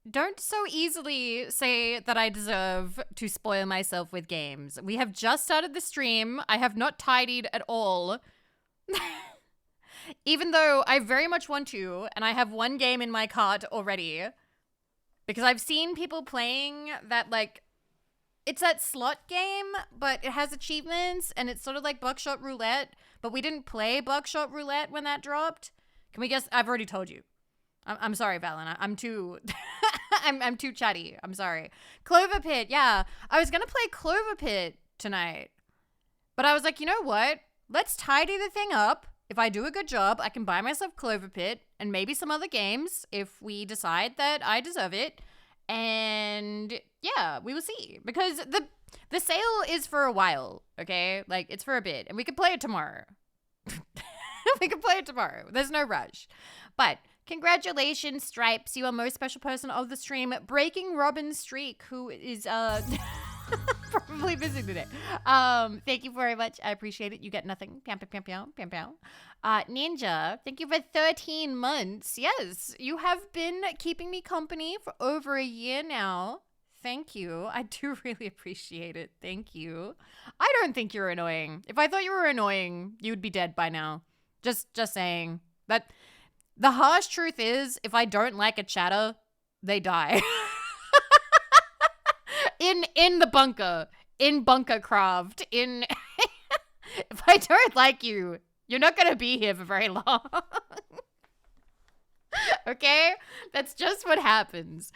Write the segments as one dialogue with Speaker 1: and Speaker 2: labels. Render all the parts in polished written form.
Speaker 1: don't so easily say that I deserve to spoil myself with games. We have just started the stream. I have not tidied at all. Even though I very much want to, and I have one game in my cart already. Because I've seen people playing that, like, it's that slot game, but it has achievements, and it's sort of like Buckshot Roulette, but we didn't play Buckshot Roulette when that dropped. Can we guess? I've already told you. I'm sorry, Valen. I'm too... I'm too chatty. I'm sorry. Clover Pit, yeah. I was going to play Clover Pit tonight. But I was like, you know what? Let's tidy the thing up. If I do a good job, I can buy myself Clover Pit and maybe some other games if we decide that I deserve it. And yeah, we will see. Because the sale is for a while, okay? Like, it's for a bit. And we can play it tomorrow. We can play it tomorrow. There's no rush. But congratulations, Stripes. You are most special person of the stream. Breaking Robin's streak, who is probably busy today. Thank you very much. I appreciate it. You get nothing. Pam, pam, pam, pam, pam. Ninja, thank you for 13 months. Yes, you have been keeping me company for over a year now. Thank you. I do really appreciate it. Thank you. I don't think you're annoying. If I thought you were annoying, you would be dead by now. Just saying. But the harsh truth is, if I don't like a chatter, they die. In the bunker. In Bunkercraft. In if I don't like you, you're not gonna be here for very long. Okay? That's just what happens.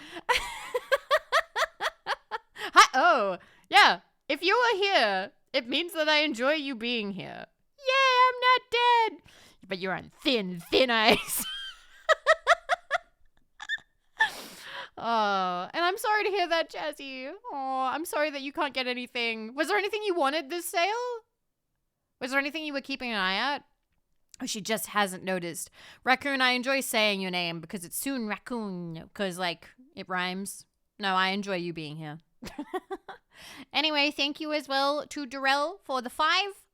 Speaker 1: Hi, oh, yeah. If you are here, it means that I enjoy you being here. Yay, I'm not dead. But you're on thin ice. Oh, and I'm sorry to hear that, Jazzy. Oh, I'm sorry that you can't get anything. Was there anything you wanted this sale? Was there anything you were keeping an eye at? Oh, she just hasn't noticed. Raccoon, I enjoy saying your name because it's soon Raccoon. Because, like, it rhymes. No, I enjoy you being here. Anyway, thank you as well to Darrell for the 5.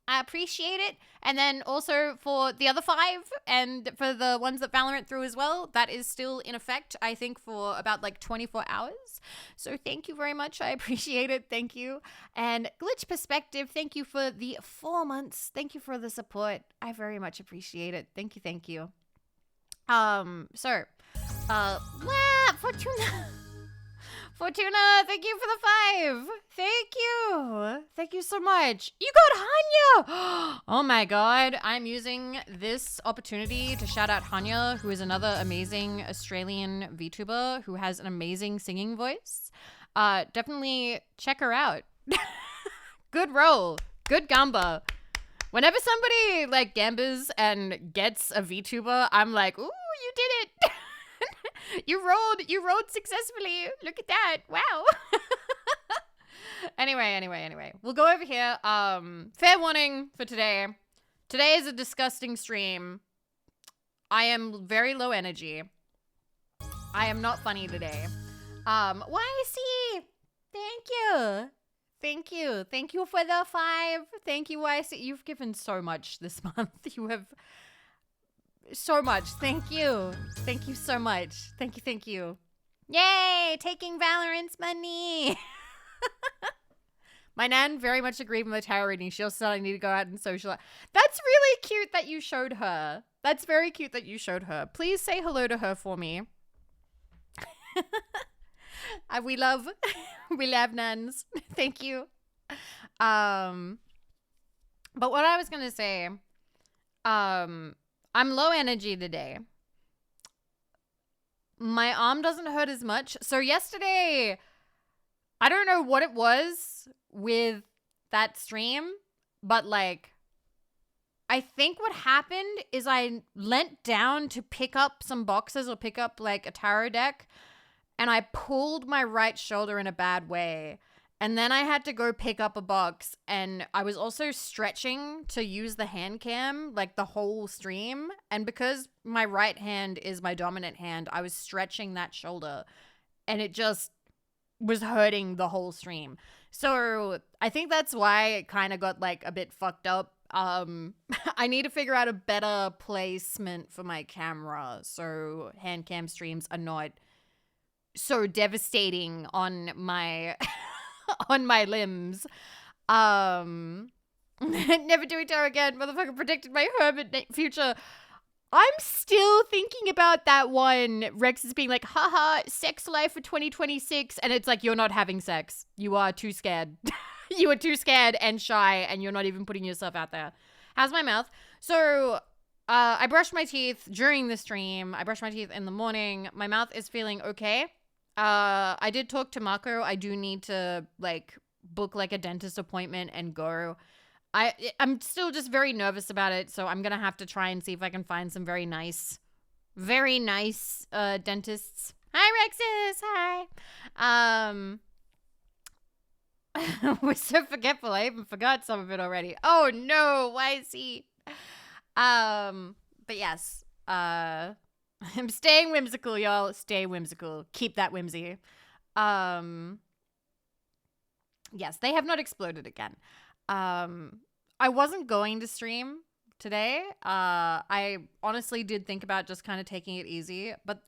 Speaker 1: I appreciate it. And then also for the other 5 and for the ones that Valorant threw as well. That is still in effect, I think, for about like 24 hours. So thank you very much. I appreciate it. Thank you. And Glitch Perspective, thank you for the 4 months. Thank you for the support. I very much appreciate it. Thank you. Thank you. Fortuna. Fortuna, thank you for the 5. Thank you. Thank you so much. You got Hanya. Oh my god. I'm using this opportunity to shout out Hanya, who is another amazing Australian VTuber who has an amazing singing voice. Definitely check her out. Good roll. Good gamba. Whenever somebody like gambas and gets a VTuber, I'm like, ooh, you did it. You rolled successfully. Look at that. Wow. Anyway. We'll go over here. Fair warning for today. Today is a disgusting stream. I am very low energy. I am not funny today. YC, thank you. Thank you for the 5. Thank you, YC. You've given so much this month. You have so much. Thank you. Thank you so much. Thank you. Yay! Taking Valorant's money. My nan very much agreed with the tarot reading. She also said I need to go out and socialize. That's really cute that you showed her. That's very cute that you showed her. Please say hello to her for me. We love nans. Thank you. But what I was gonna say, I'm low energy today. My arm doesn't hurt as much. So yesterday, I don't know what it was with that stream, but like, I think what happened is I leant down to pick up some boxes or pick up like a tarot deck, and I pulled my right shoulder in a bad way. And then I had to go pick up a box, and I was also stretching to use the hand cam like the whole stream. And because my right hand is my dominant hand, I was stretching that shoulder, and it just was hurting the whole stream. So I think that's why it kind of got like a bit fucked up. I need to figure out a better placement for my camera so hand cam streams are not so devastating on my on my limbs. Never doing tarot again. Motherfucker predicted my hermit future. I'm still thinking about that one. Rex is being like, haha, sex life for 2026. And it's like, you're not having sex. You are too scared. You are too scared and shy, and you're not even putting yourself out there. How's my mouth? So, I brushed my teeth during the stream. I brushed my teeth in the morning. My mouth is feeling okay. I did talk to Mako. I do need to, like, book, like, a dentist appointment and go. I'm still just very nervous about it, so I'm gonna have to try and see if I can find some very nice dentists. Hi, Rexus. Hi. We're so forgetful. I even forgot some of it already. Oh no, why is he? But yes. I'm staying whimsical, y'all. Stay whimsical. Keep that whimsy. Yes, they have not exploded again. I wasn't going to stream today. I honestly did think about just kind of taking it easy, but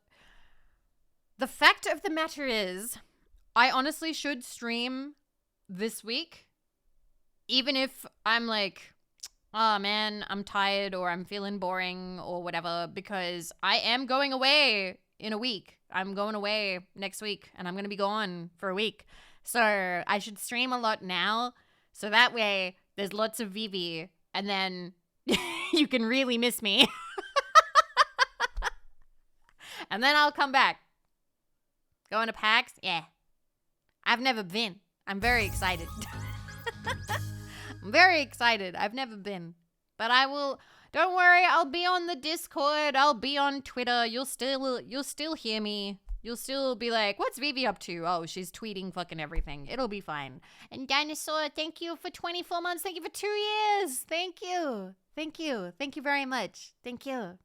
Speaker 1: the fact of the matter is, I honestly should stream this week, even if I'm like, oh man, I'm tired or I'm feeling boring or whatever, because I am going away in a week. I'm going away next week and I'm going to be gone for a week. So I should stream a lot now, so that way there's lots of Vivi, and then you can really miss me. And then I'll come back. Going to PAX? Yeah. I've never been. I'm very excited. I'm very excited. I've never been. But I will, don't worry, I'll be on the Discord, I'll be on Twitter, you'll still hear me. You'll still be like, what's Vivi up to? Oh, she's tweeting fucking everything. It'll be fine. And Dinosaur, thank you for 24 months. Thank you for 2 years. Thank you. Thank you. Thank you very much. Thank you.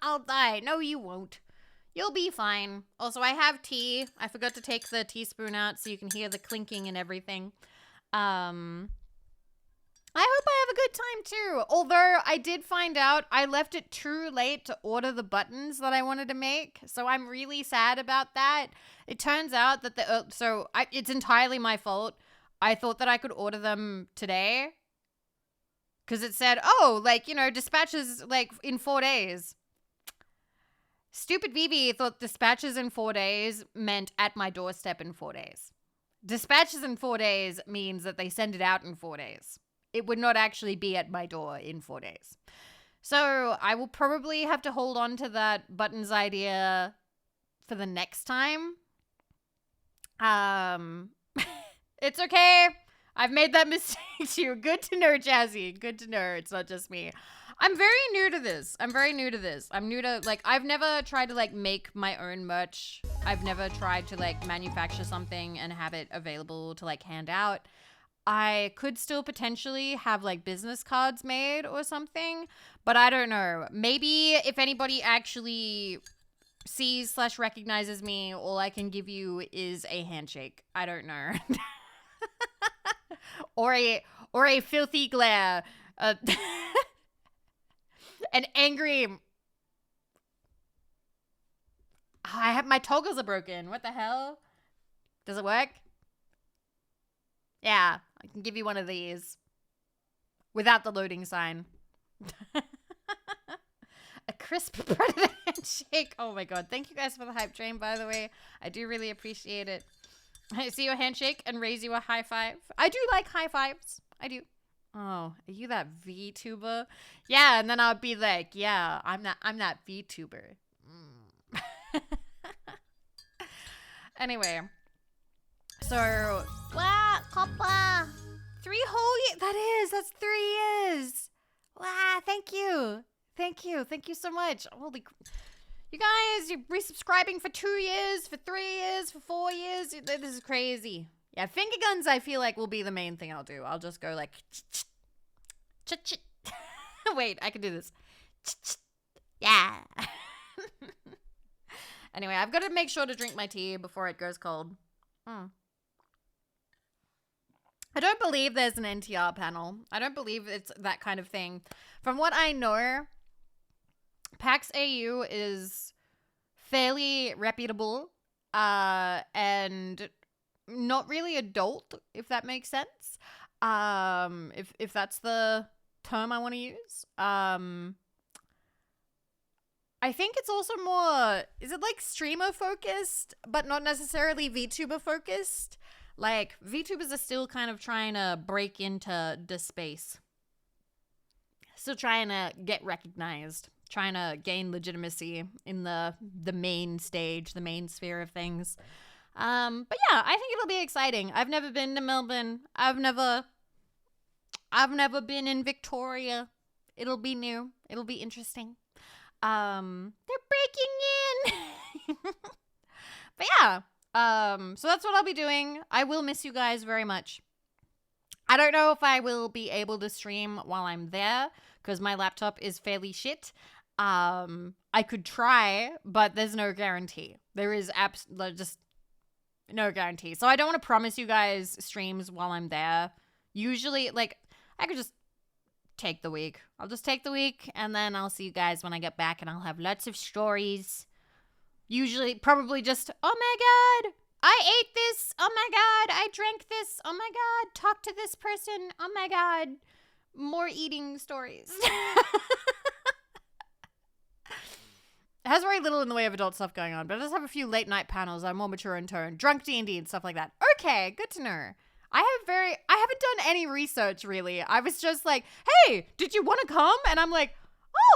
Speaker 1: I'll die. No, you won't. You'll be fine. Also, I have tea. I forgot to take the teaspoon out so you can hear the clinking and everything. I hope I have a good time too. Although I did find out I left it too late to order the buttons that I wanted to make. So I'm really sad about that. It turns out that it's entirely my fault. I thought that I could order them today. Because it said, oh, like, you know, dispatches like in 4 days. Stupid Vivi thought dispatches in 4 days meant at my doorstep in 4 days. Dispatches in 4 days means that they send it out in 4 days. It would not actually be at my door in 4 days. So I will probably have to hold on to that buttons idea for the next time. It's okay. I've made that mistake too. Good to know, Jazzy. Good to know. It's not just me. I'm very new to this. I'm new to, like, I've never tried to, like, make my own merch. I've never tried to, like, manufacture something and have it available to, like, hand out. I could still potentially have, like, business cards made or something, but I don't know. Maybe if anybody actually sees/recognizes me, all I can give you is a handshake. I don't know. or a filthy glare. An angry... my toggles are broken. What the hell? Does it work? Yeah, I can give you one of these. Without the loading sign. A crisp predator handshake. Oh my god. Thank you guys for the hype train, by the way. I do really appreciate it. I see your handshake and raise you a high five. I do like high fives. I do. Oh, are you that VTuber? Yeah, and then I'll be like, yeah, I'm that VTuber. Anyway. So, wow, Papa. 3 whole years. That's 3 years. Wow, thank you. Thank you so much. Holy, you guys, you're resubscribing for 2 years, for 3 years, for 4 years. This is crazy. Yeah, finger guns, I feel like, will be the main thing I'll do. I'll just go like, wait, I can do this. Yeah. Anyway, I've got to make sure to drink my tea before it goes cold. I don't believe there's an NTR panel. I don't believe it's that kind of thing. From what I know, PAX AU is fairly reputable, and not really adult, if that makes sense. If that's the term I want to use. I think it's also more, is it like streamer focused, but not necessarily VTuber focused? Like, VTubers are still kind of trying to break into the space. Still trying to get recognized, trying to gain legitimacy in the main stage, the main sphere of things. But yeah, I think it'll be exciting. I've never been to Melbourne. I've never been in Victoria. It'll be new. It'll be interesting. They're breaking in. But yeah. So that's what I'll be doing. I will miss you guys very much. I don't know if I will be able to stream while I'm there because my laptop is fairly shit. I could try, but there's no guarantee. There is just no guarantee. So I don't want to promise you guys streams while I'm there. Usually, like, I could just take the week. I'll just take the week, and then I'll see you guys when I get back, and I'll have lots of stories. Usually, probably just, oh my god, I ate this. Oh my god, I drank this. Oh my god, talk to this person. Oh my god, more eating stories. It has very little in the way of adult stuff going on, but it does have a few late night panels. I'm more mature in tone, drunk D&D and stuff like that. Okay, good to know. I haven't done any research really. I was just like, hey, did you want to come? And I'm like,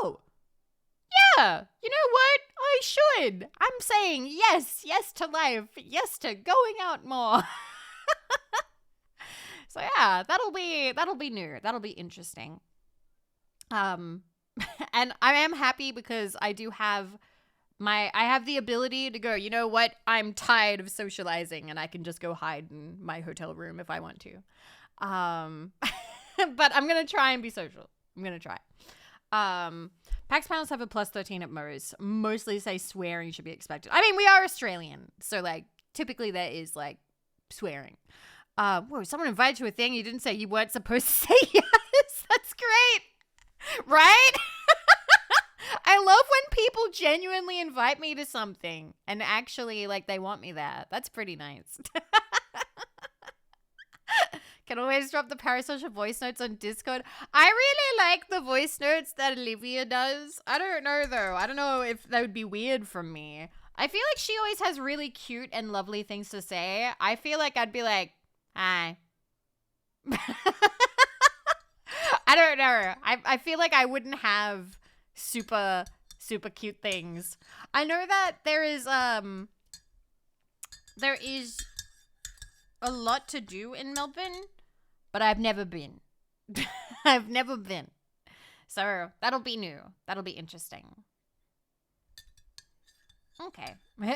Speaker 1: oh, yeah, you know what? I should. I'm saying yes to life, yes to going out more. So yeah, that'll be new. That'll be interesting. And I am happy because I do have I have the ability to go, you know what? I'm tired of socializing and I can just go hide in my hotel room if I want to. But I'm going to try and be social. I'm going to try. PAX panels have a +13 at most. Mostly say swearing should be expected. I mean, we are Australian. So like typically there is like swearing. Whoa, someone invited you to a thing. You didn't say you weren't supposed to say yes. That's great. Right? I love when people genuinely invite me to something and actually, like, they want me there. That's pretty nice. Can always drop the parasocial voice notes on Discord. I really like the voice notes that Olivia does. I don't know, though. I don't know if that would be weird from me. I feel like she always has really cute and lovely things to say. I feel like I'd be like, hi. I don't know. I feel like I wouldn't have super cute things. I know that there is a lot to do in Melbourne, but I've never been. I've never been. So that'll be new. That'll be interesting. Okay.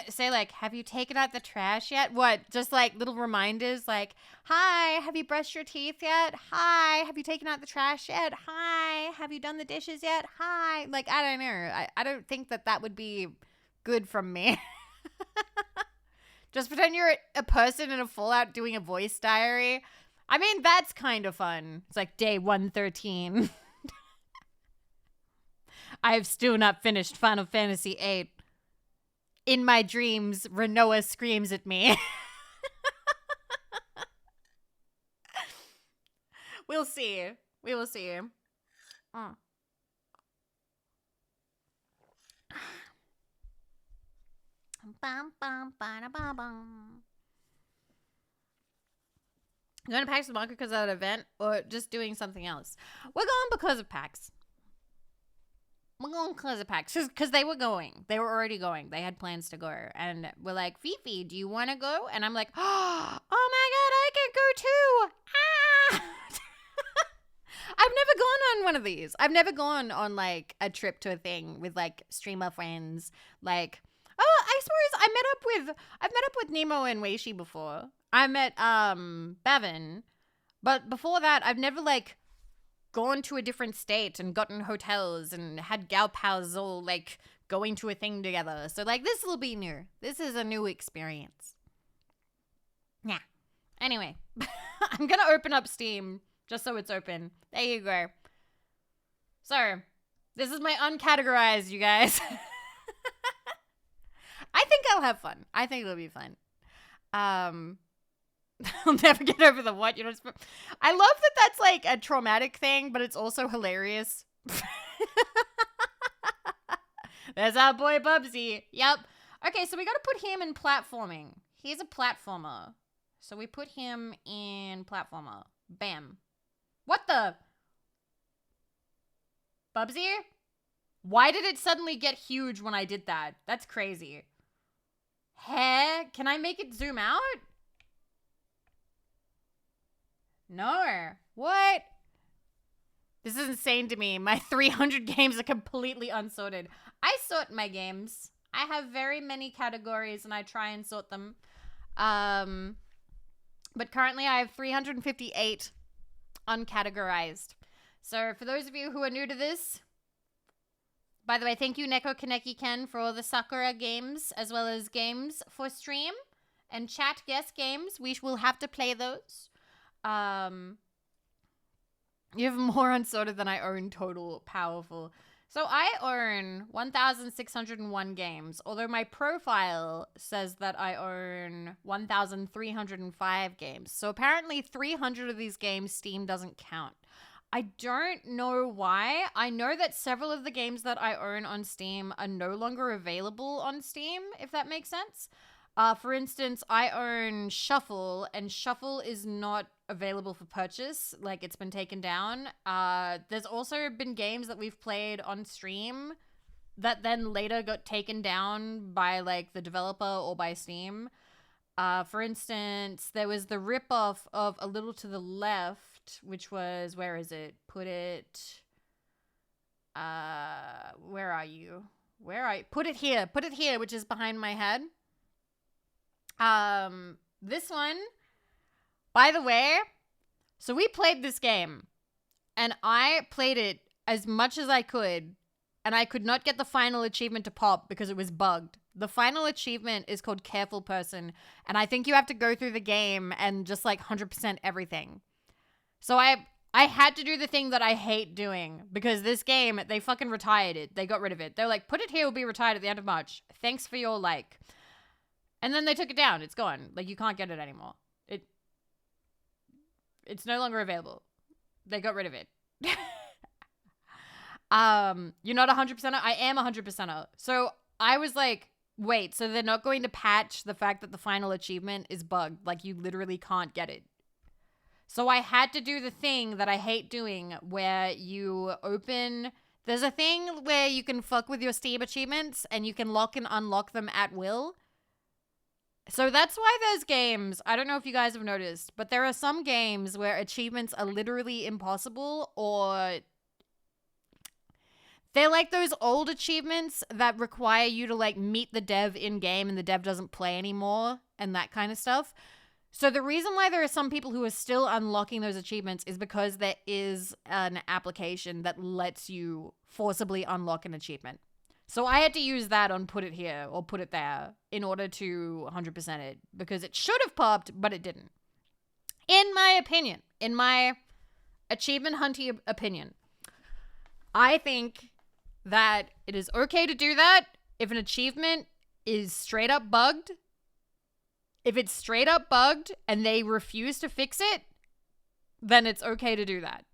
Speaker 1: Say like, have you taken out the trash yet? What? Just like little reminders like, hi, have you brushed your teeth yet? Hi, have you taken out the trash yet? Hi, have you done the dishes yet? Hi. Like, I don't know. I don't think that would be good from me. Just pretend you're a person in a Fallout doing a voice diary. I mean, that's kind of fun. It's like day 113. I have still not finished Final Fantasy VIII. In my dreams, Renoa screams at me. We'll see. We will see. I'm going to PAX Market because of that event or just doing something else? We're going because of PAX. We're going because of PAX. Because they were going. They were already going. They had plans to go. And we're like, Vivi, do you want to go? And I'm like, oh my god, I can go too. Ah! I've never gone on one of these. I've never gone on like a trip to a thing with like streamer friends. Like, oh, I suppose I've met up with Nemo and Weishi before. I met Bevan. But before that, I've never like gone to a different state and gotten hotels and had gal pals all like going to a thing together. So like this will be new. This is a new experience. Yeah. Anyway, I'm going to open up Steam just so it's open. There you go. So, this is my uncategorized, you guys. I'll have fun. I think it'll be fun. I'll never get over the what, you know. I love that that's like a traumatic thing, but it's also hilarious. There's our boy Bubsy. Yep. Okay, so we gotta put him in platforming. He's a platformer. So we put him in platformer. Bam. What the? Bubsy? Why did it suddenly get huge when I did that? That's crazy. Heh? Can I make it zoom out? No. What? This is insane to me. My 300 games are completely unsorted. I sort my games. I have very many categories and I try and sort them. But currently I have 358 uncategorized. So for those of you who are new to this, by the way, thank you Neko Kaneki Ken for all the Sakura games as well as games for stream and chat guest games. We will have to play those. You have more unsorted than I own total. Powerful. So I own 1,601 games, although my profile says that I own 1,305 games. So apparently 300 of these games Steam doesn't count. I don't know why. I know that several of the games that I own on Steam are no longer available on Steam, if that makes sense. For instance, I own Shuffle, and Shuffle is not available for purchase. Like, it's been taken down. There's also been games that we've played on stream that then later got taken down by, like, the developer or by Steam. For instance, there was the ripoff of A Little to the Left, which was, where is it? Put it, where are you? Put it here, which is behind my head. This one, by the way, so we played this game and I played it as much as I could and I could not get the final achievement to pop because it was bugged. The final achievement is called Careful Person and I think you have to go through the game and just like 100% everything. So I had to do the thing that I hate doing because this game, they fucking retired it. They got rid of it. They're like, put it here, will be retired at the end of March. Thanks for your like. And then they took it down. It's gone. Like, you can't get it anymore. It's no longer available. They got rid of it. You're not 100%er? I am 100%er. So I was like, wait, so they're not going to patch the fact that the final achievement is bugged. Like, you literally can't get it. So I had to do the thing that I hate doing where you open... There's a thing where you can fuck with your Steam achievements and you can lock and unlock them at will. So that's why there's games, I don't know if you guys have noticed, but there are some games where achievements are literally impossible or they're like those old achievements that require you to like meet the dev in game and the dev doesn't play anymore and that kind of stuff. So the reason why there are some people who are still unlocking those achievements is because there is an application that lets you forcibly unlock an achievement. So I had to use that on put it here or put it there in order to 100% it because it should have popped, but it didn't. In my opinion, in my achievement hunty opinion, I think that it is okay to do that if an achievement is straight up bugged. If it's straight up bugged and they refuse to fix it, then it's okay to do that.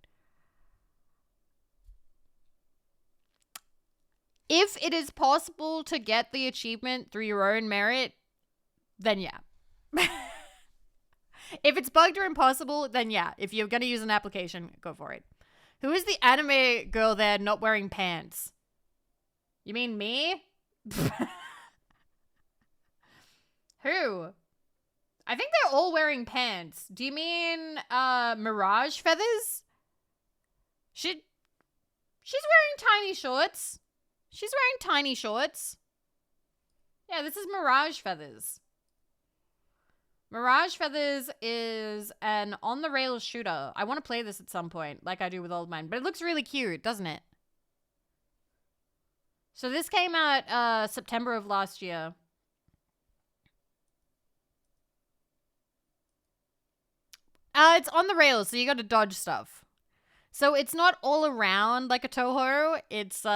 Speaker 1: If it is possible to get the achievement through your own merit, then yeah. If it's bugged or impossible, then yeah. If you're going to use an application, go for it. Who is the anime girl there not wearing pants? You mean me? Who? I think they're all wearing pants. Do you mean Mirage Feathers? She's wearing tiny shorts. She's wearing tiny shorts. Yeah, this is Mirage Feathers. Mirage Feathers is an on-the-rails shooter. I want to play this at some point, like I do with Old Mine. But it looks really cute, doesn't it? So this came out September of last year. It's on the rails, so you got to dodge stuff. So it's not all around like a Toho. It's,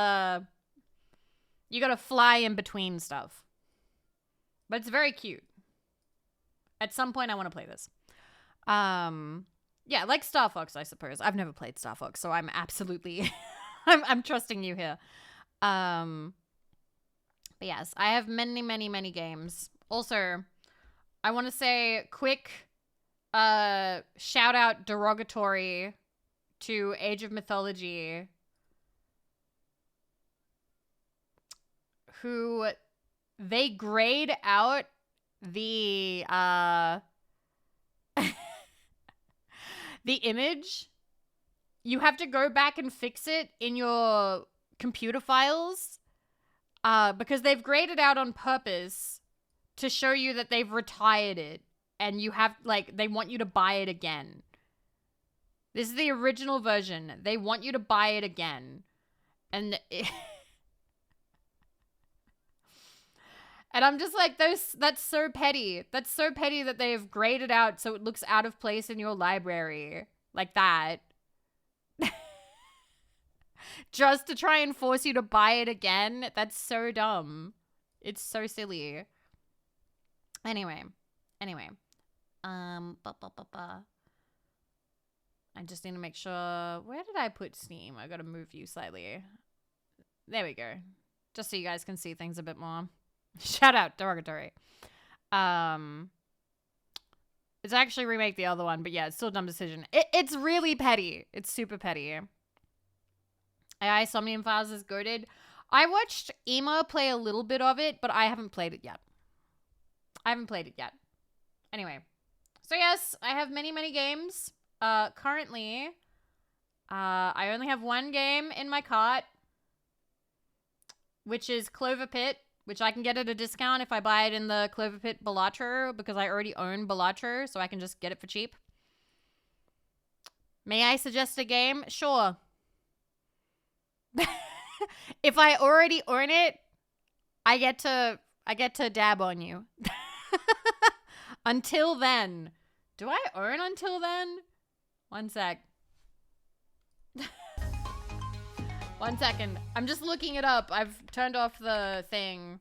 Speaker 1: you got to fly in between stuff. But it's very cute. At some point, I want to play this. Yeah, like Star Fox, I suppose. I've never played Star Fox, so I'm absolutely, I'm trusting you here. But yes, I have many, many, many games. Also, I want to say quick, shout out derogatory to Age of Mythology, who they grayed out the the image. You have to go back and fix it in your computer files because they've graded out on purpose to show you that they've retired it, and you have, like, they want you to buy it again. This is the original version. They want you to buy it again. And and I'm just like, that's so petty. That's so petty that they've graded out so it looks out of place in your library. Like that. Just to try and force you to buy it again. That's so dumb. It's so silly. Anyway. I just need to make sure. Where did I put Steam? I gotta move you slightly. There we go. Just so you guys can see things a bit more. Shout out, derogatory. It's actually remake the other one, but yeah, it's still a dumb decision. It's really petty. It's super petty. AI Somnium Files is goated. I watched Ema play a little bit of it, but I haven't played it yet. Anyway. So yes, I have many, many games. Currently, I only have one game in my cart, which is Clover Pit, which I can get at a discount if I buy it in the Clover Pit Balatro, because I already own Balatro, so I can just get it for cheap. May I suggest a game? Sure. If I already own it, I get to dab on you. Until then. Do I own Until Then? One sec. One second. I'm just looking it up. I've turned off the thing.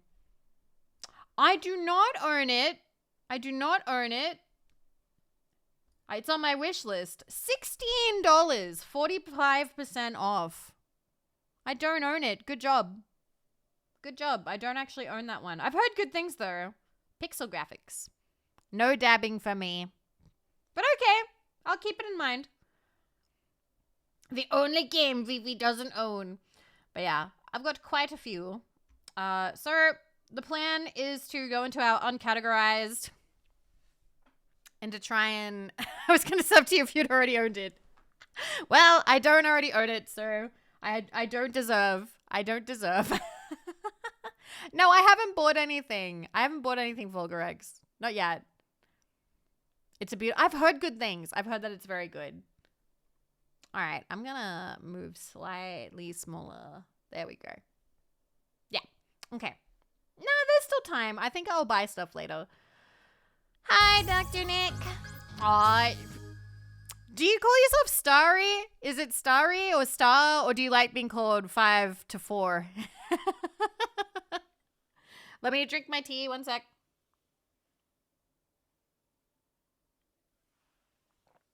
Speaker 1: I do not own it. It's on my wish list. $16. 45% off. I don't own it. Good job. I don't actually own that one. I've heard good things, though. Pixel graphics. No dabbing for me. But okay. I'll keep it in mind. The only game Vivi doesn't own. But yeah, I've got quite a few. So the plan is to go into our uncategorized and to try and... I was going to sub to you if you'd already owned it. Well, I don't already own it, so I don't deserve. No, I haven't bought anything. Volgarex. Not yet. It's a beautiful... I've heard good things. I've heard that it's very good. All right, I'm going to move slightly smaller. There we go. Yeah. Okay. No, there's still time. I think I'll buy stuff later. Hi, Dr. Nick. Aw. Do you call yourself Starry? Is it Starry or Star? Or do you like being called 5 to 4? Let me drink my tea. One sec.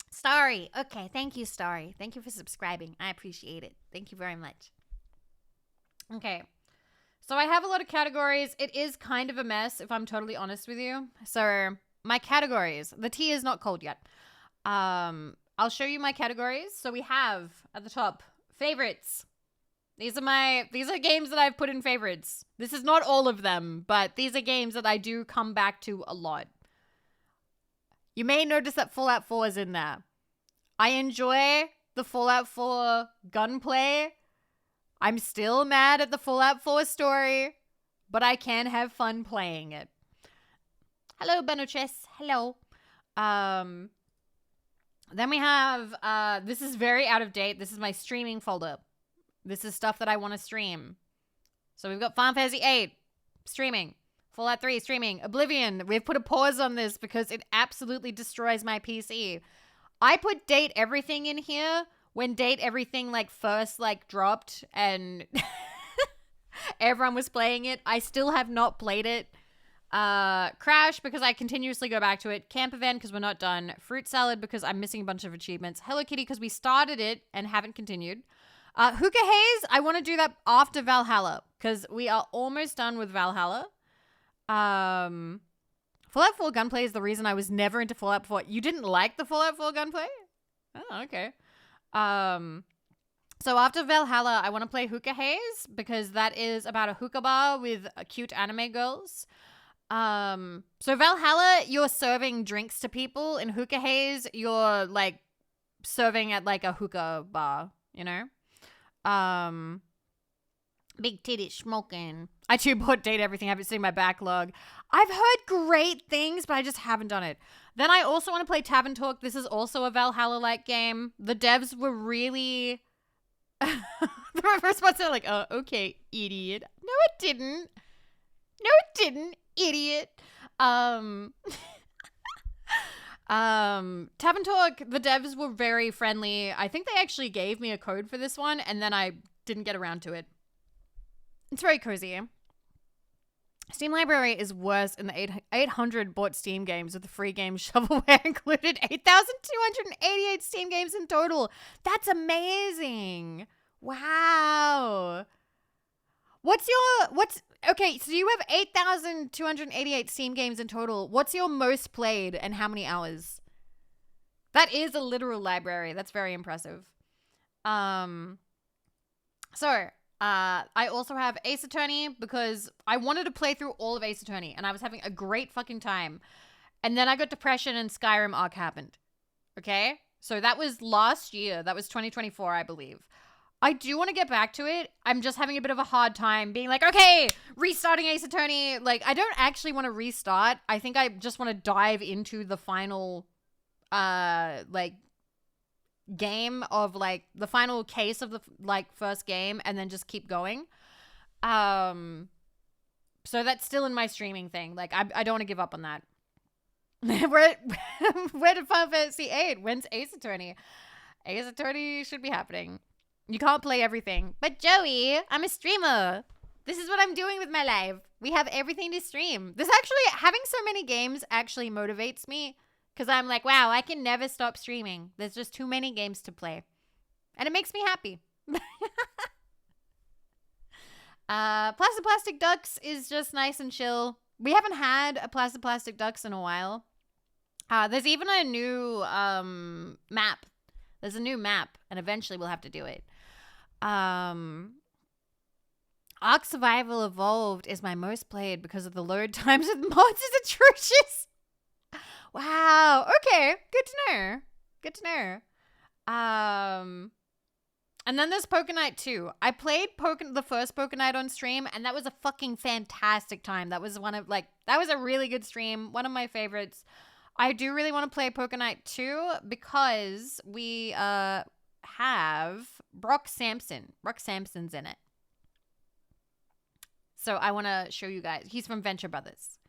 Speaker 1: Starry. Okay, thank you, Starry. Thank you for subscribing. I appreciate it. Thank you very much. Okay. So I have a lot of categories. It is kind of a mess, if I'm totally honest with you. So my categories. The tea is not cold yet. I'll show you my categories. So we have at the top favorites. These are games that I've put in favorites. This is not all of them, but these are games that I do come back to a lot. You may notice that Fallout 4 is in there. I enjoy the Fallout 4 gunplay. I'm still mad at the Fallout 4 story, but I can have fun playing it. Hello, Benoches. Hello. Then we have, this is very out of date. This is my streaming folder. This is stuff that I want to stream. So we've got Final Fantasy 8 streaming. Fallout 3 streaming. Oblivion. We've put a pause on this because it absolutely destroys my PC. I put Date Everything in here when Date Everything first dropped and everyone was playing it. I still have not played it. Crash, because I continuously go back to it. Camp Event, because we're not done. Fruit Salad, because I'm missing a bunch of achievements. Hello Kitty, because we started it and haven't continued. Hookah Haze, I want to do that after Valhalla, because we are almost done with Valhalla. Fallout 4 gunplay is the reason I was never into Fallout 4. You didn't like the Fallout 4 gunplay? Oh, okay. So after Valhalla, I want to play Hookah Haze, because that is about a hookah bar with cute anime girls. So Valhalla, you're serving drinks to people. In Hookah Haze, you're like serving at like a hookah bar, you know? Big titty smoking. I too bought Date Everything. I haven't seen my backlog. I've heard great things, but I just haven't done it. Then I also want to play Tavern Talk. This is also a Valhalla-like game. The devs were really... the response is like, oh, okay, idiot. No, it didn't. No, it didn't, idiot. Tavern Talk, the devs were very friendly. I think they actually gave me a code for this one, and then I didn't get around to it. It's very cozy. Steam Library is worse in the 800 bought Steam games with the free game shovelware included. 8,288 Steam games in total. That's amazing. Wow. Okay, so you have 8,288 Steam games in total. What's your most played and how many hours? That is a literal library. That's very impressive. I also have Ace Attorney because I wanted to play through all of Ace Attorney and I was having a great fucking time. And then I got depression and Skyrim arc happened. Okay? So that was last year. That was 2024, I believe. I do want to get back to it. I'm just having a bit of a hard time being like, okay, restarting Ace Attorney. Like, I don't actually want to restart. I think I just want to dive into the final, game of the final case of the first game and then just keep going. So that's still in my streaming thing. Like, I don't want to give up on that. Where did Final Fantasy 8? When's Ace Attorney? Ace Attorney should be happening. You can't play everything. But Joey, I'm a streamer. This is what I'm doing with my life. We have everything to stream. Having so many games actually motivates me. Because I'm like, wow, I can never stop streaming. There's just too many games to play. And it makes me happy. Plastic Ducks is just nice and chill. We haven't had a Plastic Ducks in a while. There's even a new map. There's a new map, and eventually we'll have to do it. Ark Survival Evolved is my most played because of the load times with mods is atrocious. Wow. Okay. Good to know. Good to know. And then there's Poker Night 2. I played the first Poker Night on stream, and that was a fucking fantastic time. That was that was a really good stream. One of my favorites. I do really want to play Poker Night 2 because we have Brock Sampson. Brock Sampson's in it. So I want to show you guys. He's from Venture Brothers.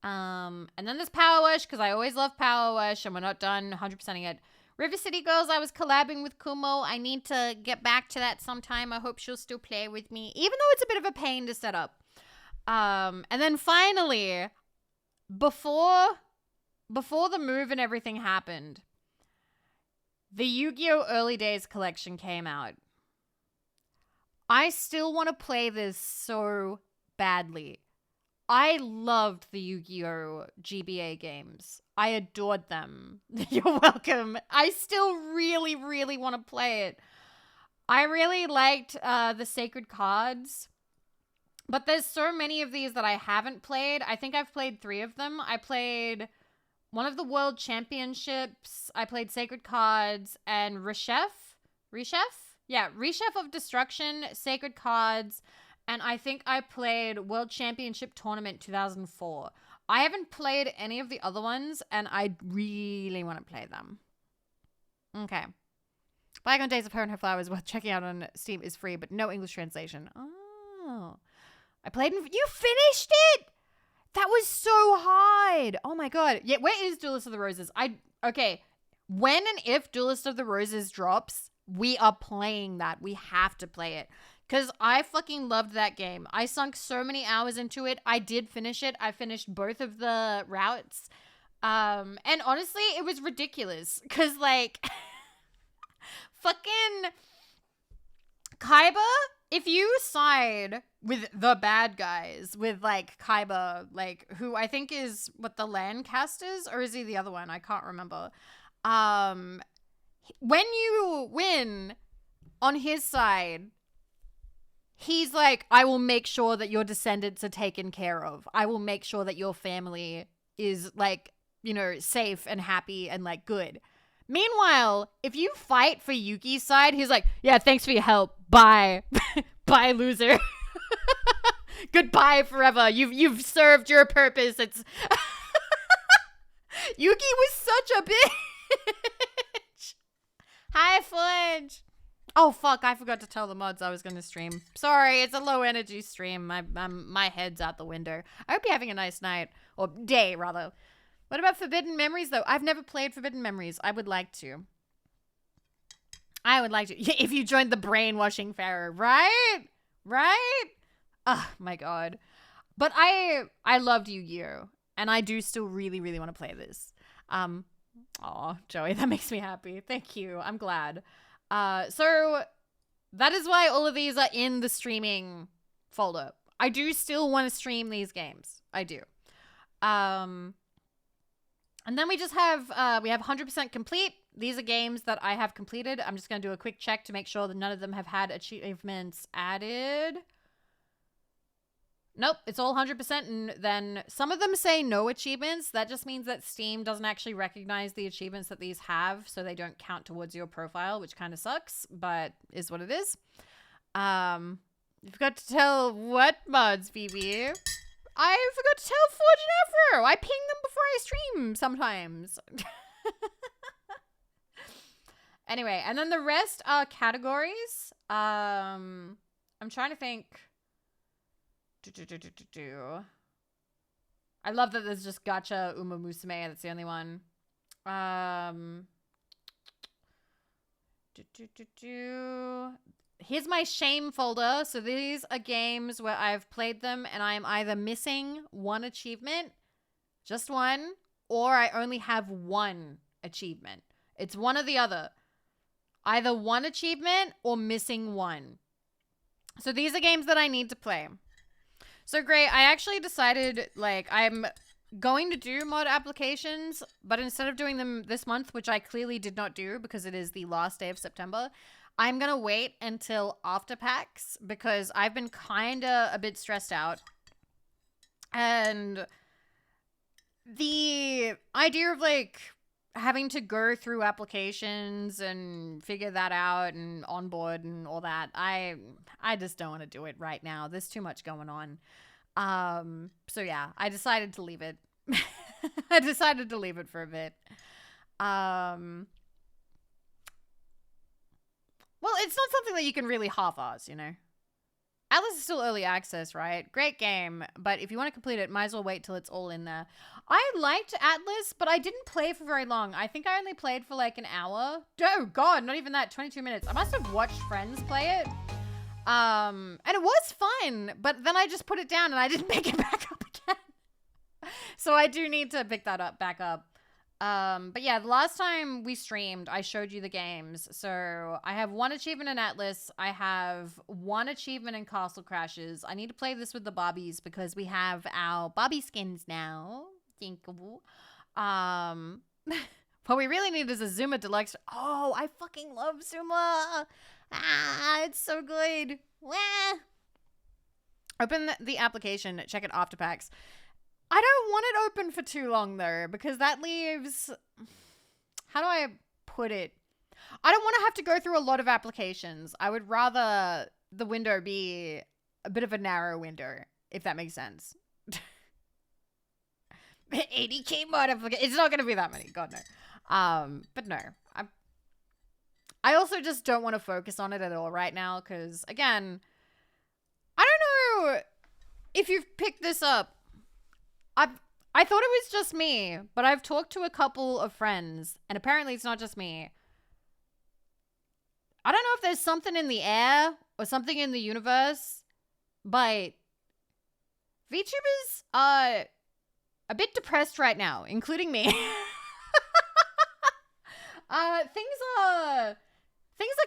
Speaker 1: And then there's Power Wash because I always love Power Wash and we're not done 100%ing it. River City Girls, I was collabing with Kumo. I need to get back to that sometime. I hope she'll still play with me, even though it's a bit of a pain to set up. And then finally, before the move and everything happened, the Yu-Gi-Oh! Early Days collection came out. I still want to play this so badly. I loved the Yu-Gi-Oh! GBA games. I adored them. You're welcome. I still really, really want to play it. I really liked the Sacred Cards. But there's so many of these that I haven't played. I think I've played 3 of them. I played one of the World Championships. I played Sacred Cards and Reshef? Yeah, Reshef of Destruction, Sacred Cards, and I think I played World Championship Tournament 2004. I haven't played any of the other ones, and I really want to play them. Okay. Bygone Days of Her and Her Flowers worth checking out on Steam is free, but no English translation. Oh. I played you finished it? That was so hard. Oh my god. Yeah, where is Duelist of the Roses? Okay. When and if Duelist of the Roses drops, we are playing that. We have to play it. Because I fucking loved that game. I sunk so many hours into it. I did finish it. I finished both of the routes. And honestly, it was ridiculous. Because, like, fucking Kaiba, if you side with the bad guys, with, like, Kaiba, like, who I think is, what, the Lancasters? Or is he the other one? I can't remember. When you win on his side, he's like, I will make sure that your descendants are taken care of. I will make sure that your family is, like, you know, safe and happy and, like, good. Meanwhile, if you fight for Yuki's side, he's like, yeah, thanks for your help. Bye. Bye, loser. Goodbye forever. You've served your purpose. It's Yuki was such a bitch. Hi, Fudge. Oh, fuck. I forgot to tell the mods I was going to stream. Sorry, it's a low energy stream. My head's out the window. I hope you're having a nice night. Or day, rather. What about Forbidden Memories, though? I've never played Forbidden Memories. I would like to. If you joined the brainwashing pharaoh, right? Right? Oh, my God. But I loved Yu-Gi-Oh! And I do still really, really want to play this. Aw, Joey, that makes me happy. Thank you. I'm glad. So that is why all of these are in the streaming folder. I do still want to stream these games. I do. And then we just have, we have 100% complete. These are games that I have completed. I'm just going to do a quick check to make sure that none of them have had achievements added. Nope, it's all 100%, and then some of them say no achievements. That just means that Steam doesn't actually recognize the achievements that these have, so they don't count towards your profile, which kind of sucks, but is what it is. You forgot to tell what mods, Vivi? I forgot to tell Forge and Afro. I ping them before I stream sometimes. Anyway, and then the rest are categories. I'm trying to think. I love that there's just Gacha Uma Musume. That's the only one. Here's my shame folder. So these are games where I've played them and I'm either missing one achievement, just one, or I only have one achievement. It's one or the other. Either one achievement or missing one. So these are games that I need to play. So great, I actually decided, like, I'm going to do mod applications, but instead of doing them this month, which I clearly did not do because it is the last day of September, I'm going to wait until after PAX because I've been kind of a bit stressed out. And the idea of, like, having to go through applications and figure that out and onboard and all that, I just don't want to do it right now. There's too much going on. So yeah, I decided to leave it. I decided to leave it for a bit. Well, it's not something that you can really half-ass, you know? Atlas is still early access, right? Great game, but if you want to complete it, might as well wait till it's all in there. I liked Atlas, but I didn't play for very long. I think I only played for like an hour. Oh god, not even that, 22 minutes. I must have watched friends play it. And it was fun, but then I just put it down and I didn't pick it back up again. So I do need to pick that up back up. But yeah, the last time we streamed, I showed you the games. So I have one achievement in Atlas. I have one achievement in Castle Crashes. I need to play this with the Barbies because we have our Barbie skins now. What we really need is a Zuma Deluxe. Oh, I fucking love Zuma. Ah, it's so good. Wah. Open the application. Check it after PAX. I don't want it open for too long, though, because that leaves... How do I put it? I don't want to have to go through a lot of applications. I would rather the window be a bit of a narrow window, if that makes sense. 80k mod application. It's not going to be that many. God, no. But no. I also just don't want to focus on it at all right now, because, again, I don't know if you've picked this up. I thought it was just me, but I've talked to a couple of friends, and apparently it's not just me. I don't know if there's something in the air or something in the universe, but VTubers are a bit depressed right now, including me. Things are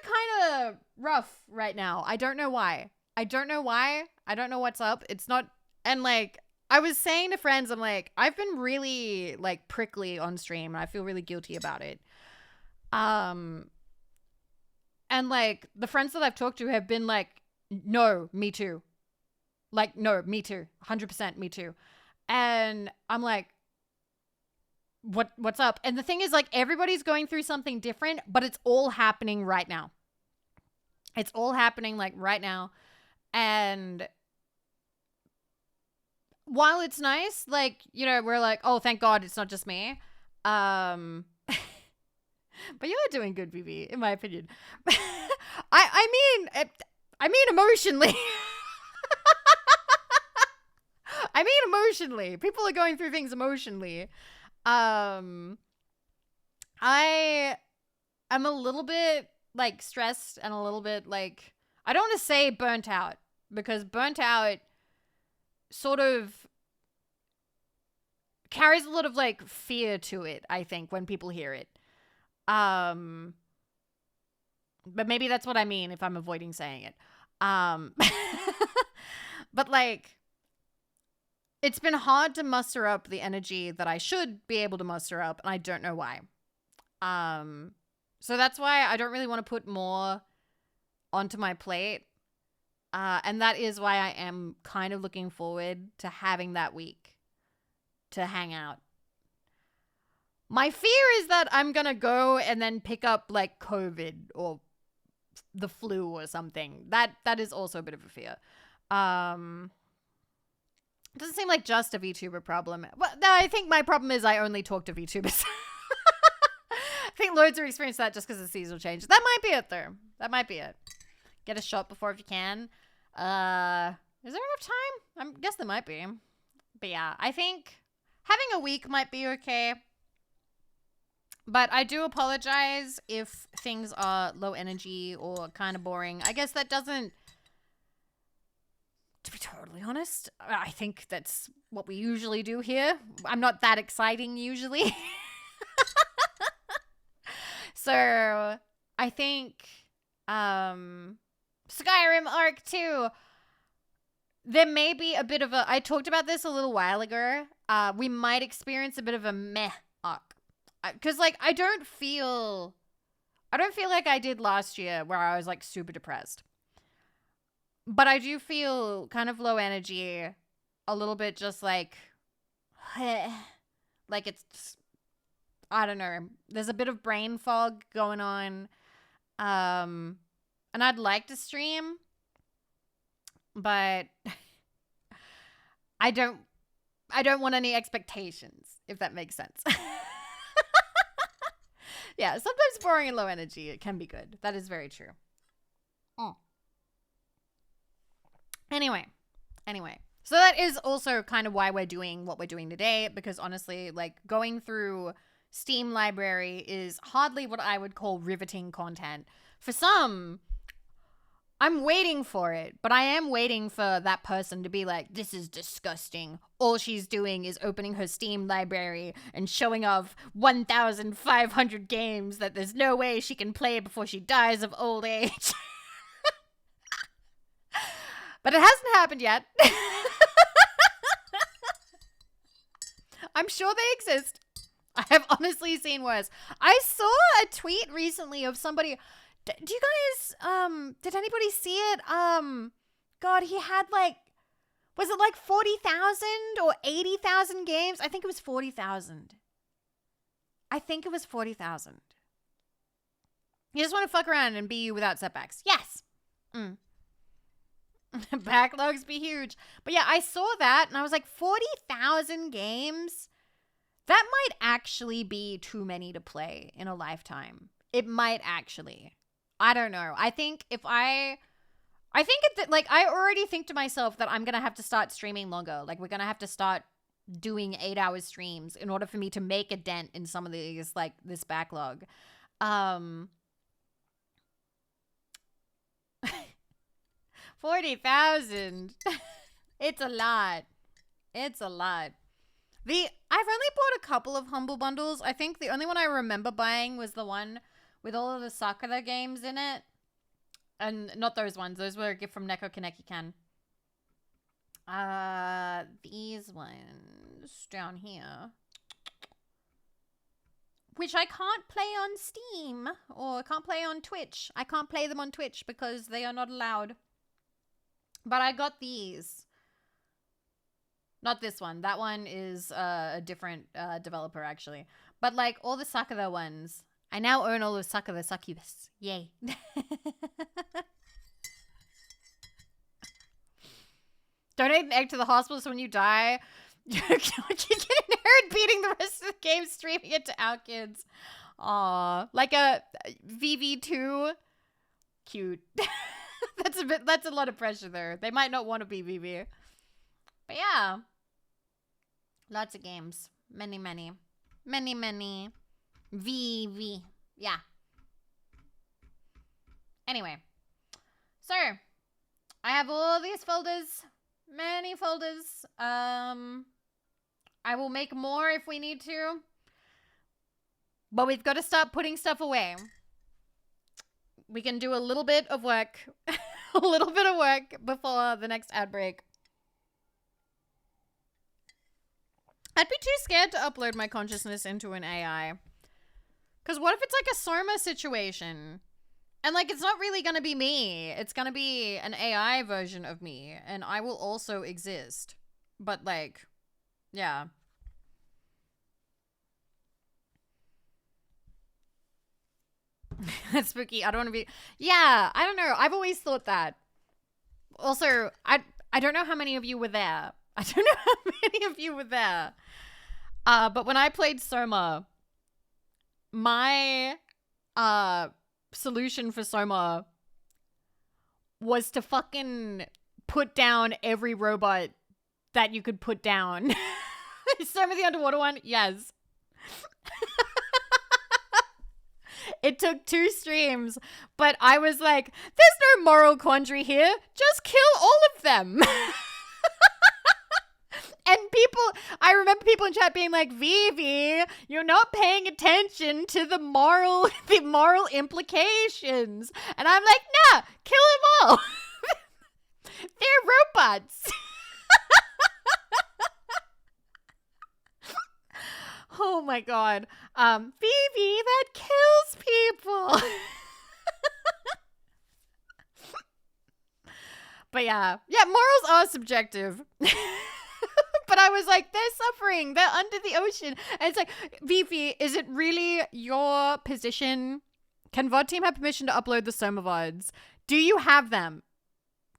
Speaker 1: kind of rough right now. I don't know why. I don't know what's up. It's not, and like, I was saying to friends, I'm like, I've been really like prickly on stream and I feel really guilty about it. And like the friends that I've talked to have been like, no, me too. Like, no, me too. 100% me too. And I'm like, what's up? And the thing is, like, everybody's going through something different, but it's all happening right now. It's all happening like right now. And while it's nice, like, you know, we're like, oh, thank God it's not just me. But you're doing good, Vivi, in my opinion. I mean emotionally. I mean emotionally. People are going through things emotionally. I am a little bit like stressed and a little bit like, I don't want to say burnt out, because burnt out sort of carries a lot of like fear to it, I think, when people hear it. But maybe that's what I mean if I'm avoiding saying it. But like, it's been hard to muster up the energy that I should be able to muster up, and I don't know why. So that's why I don't really want to put more onto my plate. And that is why I am kind of looking forward to having that week to hang out. My fear is that I'm going to go and then pick up like COVID or the flu or something. That is also a bit of a fear. It doesn't seem like just a VTuber problem. Well, no, I think my problem is I only talk to VTubers. I think loads are experiencing that just because of seasonal change. That might be it, though. That might be it. Get a shot before if you can. Is there enough time? I guess there might be. But yeah, I think having a week might be okay. But I do apologize if things are low energy or kind of boring. I guess that doesn't... To be totally honest, I think that's what we usually do here. I'm not that exciting usually. So I think Skyrim Arc 2, there may be a bit of a... I talked about this a little while ago. We might experience a bit of a meh arc. Because like, I don't feel like I did last year where I was like super depressed. But I do feel kind of low energy, a little bit just like it's, I don't know. There's a bit of brain fog going on. And I'd like to stream, but I don't want any expectations, if that makes sense. Yeah, sometimes boring and low energy, it can be good. That is very true. Anyway. So that is also kind of why we're doing what we're doing today, because honestly, like, going through Steam library is hardly what I would call riveting content. For some, I'm waiting for it, but I am waiting for that person to be like, this is disgusting. All she's doing is opening her Steam library and showing off 1,500 games that there's no way she can play before she dies of old age. But it hasn't happened yet. I'm sure they exist. I have honestly seen worse. I saw a tweet recently of somebody... Do you guys... Did anybody see it? God, he had like... Was it like 40,000 or 80,000 games? I think it was 40,000. I think it was 40,000. You just want to fuck around and be you without setbacks. Yes. Backlogs be huge. But yeah, I saw that and I was like, 40,000 games? That might actually be too many to play in a lifetime. It might actually. I don't know. I think I already think to myself that I'm going to have to start streaming longer. Like, we're going to have to start doing 8-hour streams in order for me to make a dent in some of these, like, this backlog. 40,000. It's a lot. It's a lot. I've only bought a couple of Humble Bundles. I think the only one I remember buying was the one with all of the Sakura games in it. And not those ones. Those were a gift from Neko Kaneki Kan. These ones down here. Which I can't play on Steam. Or I can't play on Twitch. I can't play them on Twitch because they are not allowed. But I got these. Not this one. That one is a different developer, actually. But, like, all the Sakura ones. I now own all of Sakura Succubus. Yay. Donate an egg to the hospital so when you die, you get an nerd beating the rest of the game, streaming it to our kids. Aw. Like a Vivi 2. Cute. That's a lot of pressure there. They might not want to be Vivi. But yeah. Lots of games. Many, many. Many, many. Vivi. Yeah. Anyway. So. I have all these folders. Many folders. I will make more if we need to. But we've got to start putting stuff away. We can do a little bit of work. A little bit of work before the next ad break. I'd be too scared to upload my consciousness into an AI. Because what if it's like a Soma situation? And like, it's not really going to be me. It's going to be an AI version of me. And I will also exist. But like, yeah. That's spooky. I don't want to be... Yeah, I don't know. I've always thought that. Also, I don't know how many of you were there. I don't know how many of you were there. But when I played Soma, my solution for Soma was to fucking put down every robot that you could put down. Soma the underwater one? Yes. It took 2 streams, but I was like, there's no moral quandary here. Just kill all of them. And I remember people in chat being like, Vivi, you're not paying attention to the moral implications. And I'm like, nah, kill them all. They're robots. Oh my god. Vivi, that kills people. But yeah, morals are subjective. But I was like, they're suffering. They're under the ocean. And it's like, Vivi, is it really your position? Can VOD team have permission to upload the Soma VODs? Do you have them?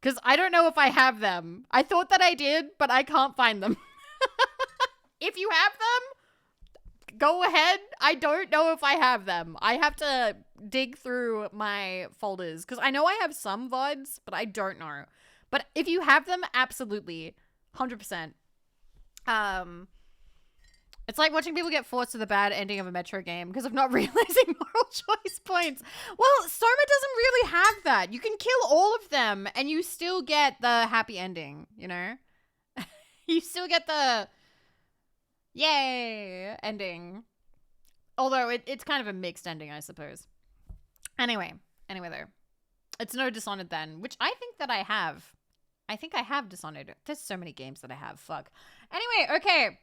Speaker 1: Because I don't know if I have them. I thought that I did, but I can't find them. If you have them, go ahead. I don't know if I have them. I have to dig through my folders. Because I know I have some VODs, but I don't know. But if you have them, absolutely. 100%. It's like watching people get forced to the bad ending of a Metro game because of not realizing moral choice points. Well, Soma doesn't really have that. You can kill all of them and you still get the happy ending, you know? You still get the yay ending. Although it's kind of a mixed ending, I suppose. Anyway though. It's no Dishonored then, which I think that I have. I think I have Dishonored. There's so many games that I have. Fuck. Anyway, okay.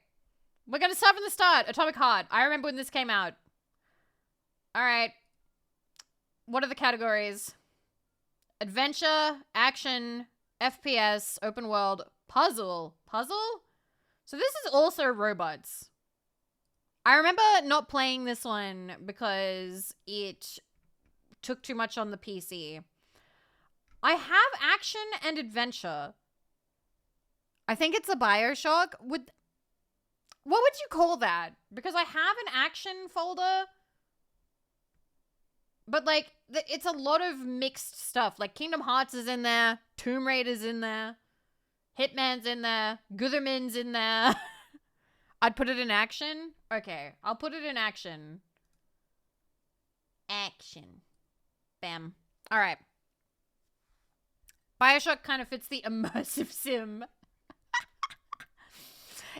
Speaker 1: We're going to start from the start. Atomic Heart. I remember when this came out. All right. What are the categories? Adventure, action, FPS, open world, puzzle. Puzzle? So this is also robots. I remember not playing this one because it took too much on the PC. I have action and adventure. I think it's a BioShock. What would you call that? Because I have an action folder. But, like, it's a lot of mixed stuff. Like, Kingdom Hearts is in there. Tomb Raider's in there. Hitman's in there. Gutherman's in there. I'd put it in action. Okay, I'll put it in action. Action. Bam. All right. Bioshock kind of fits the immersive sim.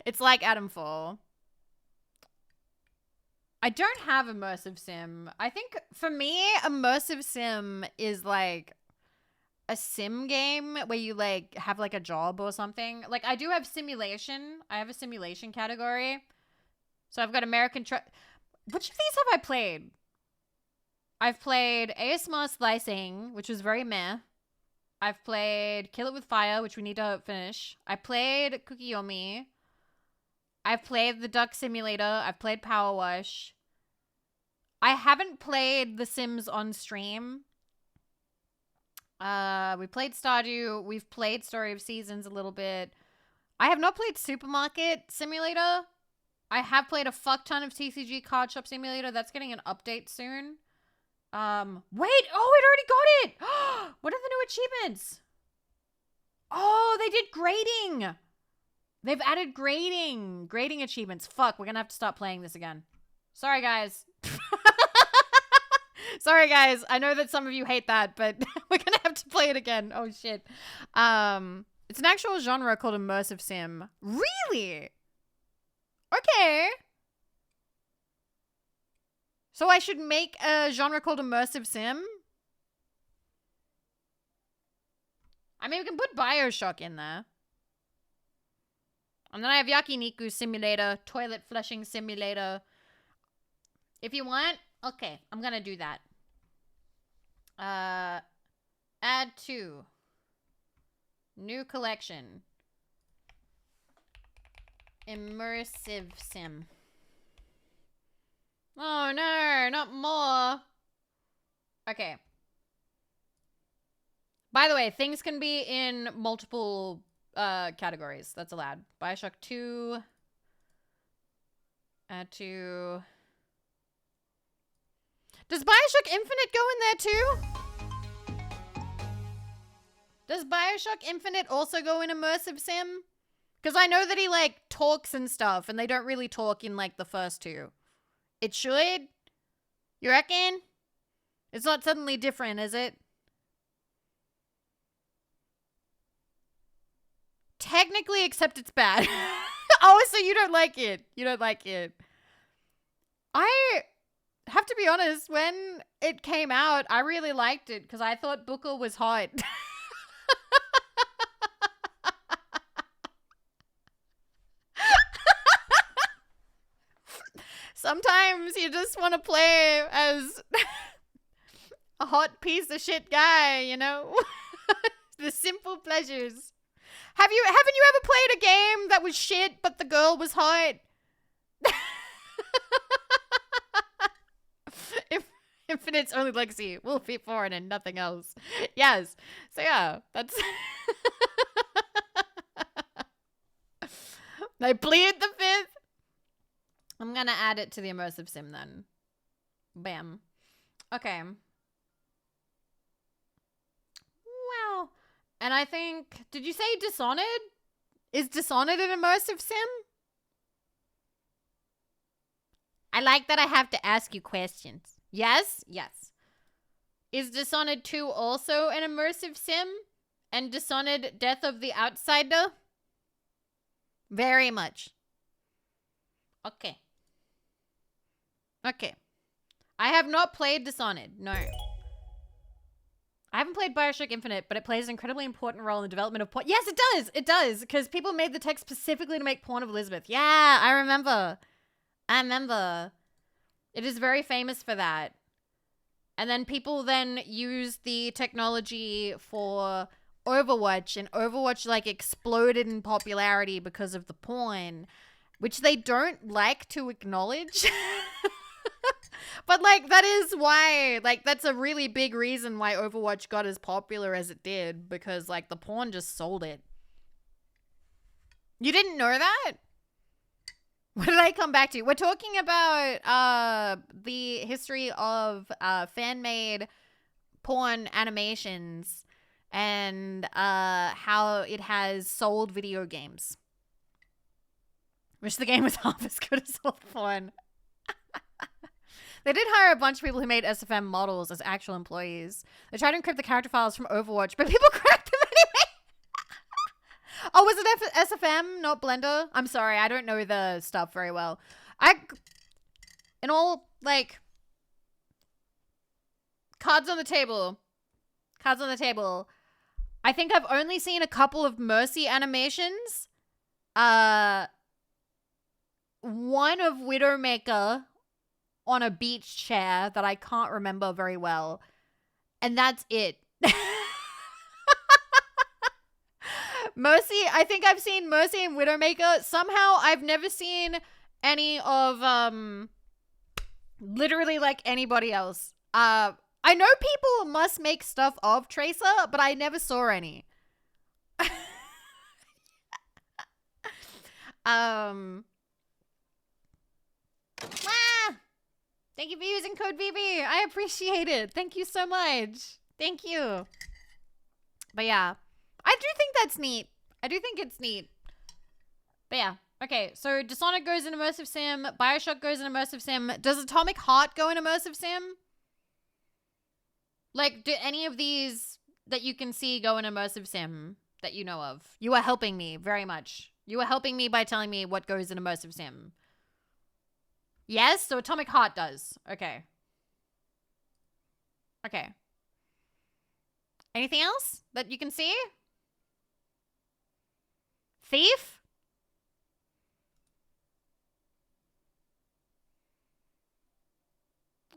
Speaker 1: It's like Adamfall. I don't have immersive sim. I think for me, immersive sim is like a sim game where you like have like a job or something. Like I do have simulation. I have a simulation category. So I've got American Which of these have I played? I've played ASMR Slicing, which was very meh. I've played Kill It With Fire, which we need to finish. I played Kukiyomi. I've played the Duck Simulator. I've played Power Wash. I haven't played The Sims on stream. We played Stardew. We've played Story of Seasons a little bit. I have not played Supermarket Simulator. I have played a fuck ton of TCG Card Shop Simulator. That's getting an update soon. Wait. Oh, it already got it. What are the new achievements? Oh, they did grading. They've added grading. Grading achievements. Fuck, we're gonna have to stop playing this again. Sorry, guys. Sorry, guys. I know that some of you hate that, but we're gonna have to play it again. Oh, shit. It's an actual genre called immersive sim. Really? Okay. So I should make a genre called immersive sim? I mean, we can put Bioshock in there. And then I have Yakiniku Simulator, Toilet Flushing Simulator. If you want, okay, I'm gonna do that. Add to. New collection. Immersive sim. Oh no, not more. Okay. By the way, things can be in multiple categories. That's allowed. Bioshock 2. Add to. Does Bioshock Infinite go in there too? Does Bioshock Infinite also go in immersive sim? Because I know that he like talks and stuff, and they don't really talk in like the first two. It should? You reckon? It's not suddenly different, is it? Technically, except it's bad. Oh, so you don't like it. You don't like it. I have to be honest, when it came out, I really liked it because I thought Booker was hot. Sometimes you just want to play as a hot piece of shit guy, you know? The simple pleasures. Haven't you ever played a game that was shit but the girl was hot? If Infinite's only legacy will be foreign and nothing else. Yes. So yeah, that's I plead the fifth. I'm gonna add it to the immersive sim then. Bam. Okay. Wow. And I think, did you say Dishonored? Is Dishonored an immersive sim? I like that I have to ask you questions. Yes? Yes. Is Dishonored 2 also an immersive sim? And Dishonored Death of the Outsider? Very much. Okay. Okay. I have not played Dishonored. No. I haven't played Bioshock Infinite, but it plays an incredibly important role in the development of porn. Yes, it does. It does. Because people made the text specifically to make porn of Elizabeth. Yeah, I remember. It is very famous for that. And then people then use the technology for Overwatch, and Overwatch like exploded in popularity because of the porn, which they don't like to acknowledge. But like that is why, like that's a really big reason why Overwatch got as popular as it did, because like the porn just sold it. You didn't know that? What did I come back to? We're talking about the history of fan-made porn animations and how it has sold video games. Wish the game was half as good as sold porn. They did hire a bunch of people who made SFM models as actual employees. They tried to encrypt the character files from Overwatch, but people cracked them Oh, was it SFM, not Blender? I'm sorry, I don't know the stuff very well. In all, like, cards on the table. Cards on the table. I think I've only seen a couple of Mercy animations. One of Widowmaker on a beach chair that I can't remember very well. And that's it. Mercy, I think I've seen Mercy and Widowmaker. Somehow I've never seen any of literally like anybody else. I know people must make stuff of Tracer, but I never saw any. Thank you for using code Vivi. I appreciate it. Thank you so much. Thank you. But yeah, I do think that's neat. I do think it's neat. But yeah. Okay, so Dishonored goes in immersive sim. Bioshock goes in immersive sim. Does Atomic Heart go in immersive sim? Like, do any of these that you can see go in immersive sim that you know of? You are helping me very much. You are helping me by telling me what goes in immersive sim. Yes, so Atomic Heart does. Okay. Okay. Anything else that you can see? Thief?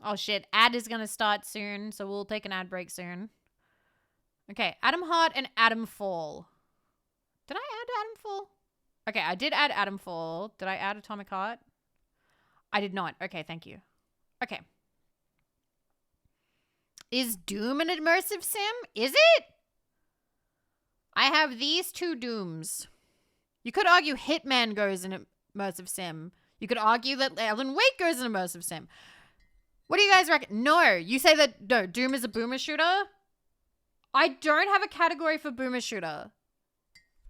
Speaker 1: Oh shit, ad is gonna start soon, so we'll take an ad break soon. Okay, Atom Heart and Atom Fall. Did I add Atom Fall? Okay, I did add Atom Fall. Did I add Atomic Heart? I did not. Okay, thank you. Okay. Is Doom an immersive sim? Is it? I have these two Dooms. You could argue Hitman goes in immersive sim. You could argue that Alan Wake goes in immersive sim. What do you guys reckon? No, you say that no, Doom is a boomer shooter? I don't have a category for boomer shooter.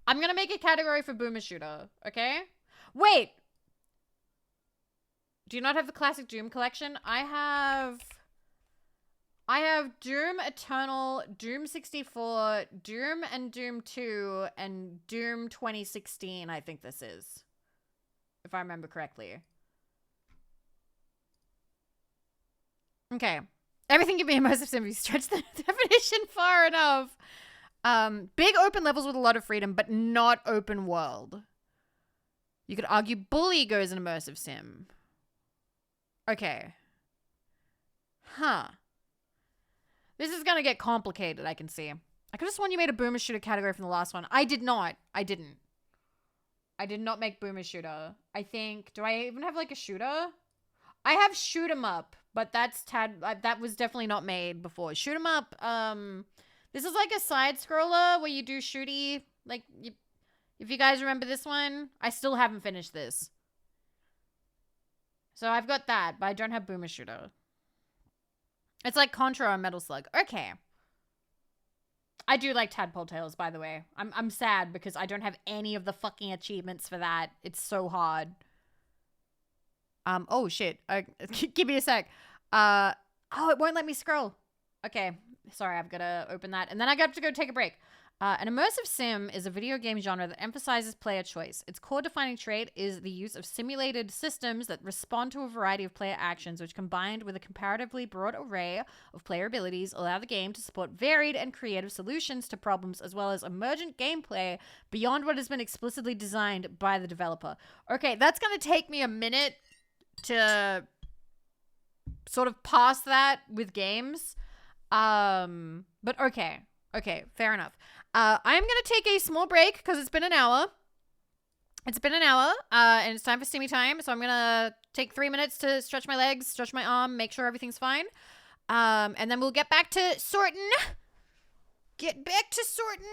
Speaker 1: I'm gonna make a category for boomer shooter, okay? Wait. Do you not have the classic Doom collection? I have Doom Eternal, Doom 64, Doom and Doom 2, and Doom 2016, I think this is. If I remember correctly. Okay. Everything can be immersive sim if you stretch the definition far enough. Big open levels with a lot of freedom, but not open world. You could argue Bully goes in immersive sim. Okay. Huh. This is gonna get complicated, I can see. I could have sworn you made a boomer shooter category from the last one. I did not. I didn't. I did not make boomer shooter. I think, do I even have like a shooter? I have shoot 'em up, but that's that was definitely not made before. Shoot 'em up, this is like a side scroller where you do shooty, like, if you guys remember this one. I still haven't finished this. So I've got that, but I don't have boomer shooter. It's like Contra or Metal Slug. Okay. I do like Tadpole Tales, by the way. I'm sad because I don't have any of the fucking achievements for that. It's so hard. Oh shit. Give me a sec. Oh, it won't let me scroll. Okay. Sorry, I've got to open that. And then I got to go take a break. An immersive sim is a video game genre that emphasizes player choice. Its core defining trait is the use of simulated systems that respond to a variety of player actions, which combined with a comparatively broad array of player abilities allow the game to support varied and creative solutions to problems as well as emergent gameplay beyond what has been explicitly designed by the developer. Okay, that's going to take me a minute to sort of pass that with games. But okay. Okay, fair enough. I'm going to take a small break because it's been an hour. It's been an hour, and it's time for steamy time. So I'm going to take 3 minutes to stretch my legs, stretch my arm, make sure everything's fine. And then we'll get back to sorting. Get back to sorting.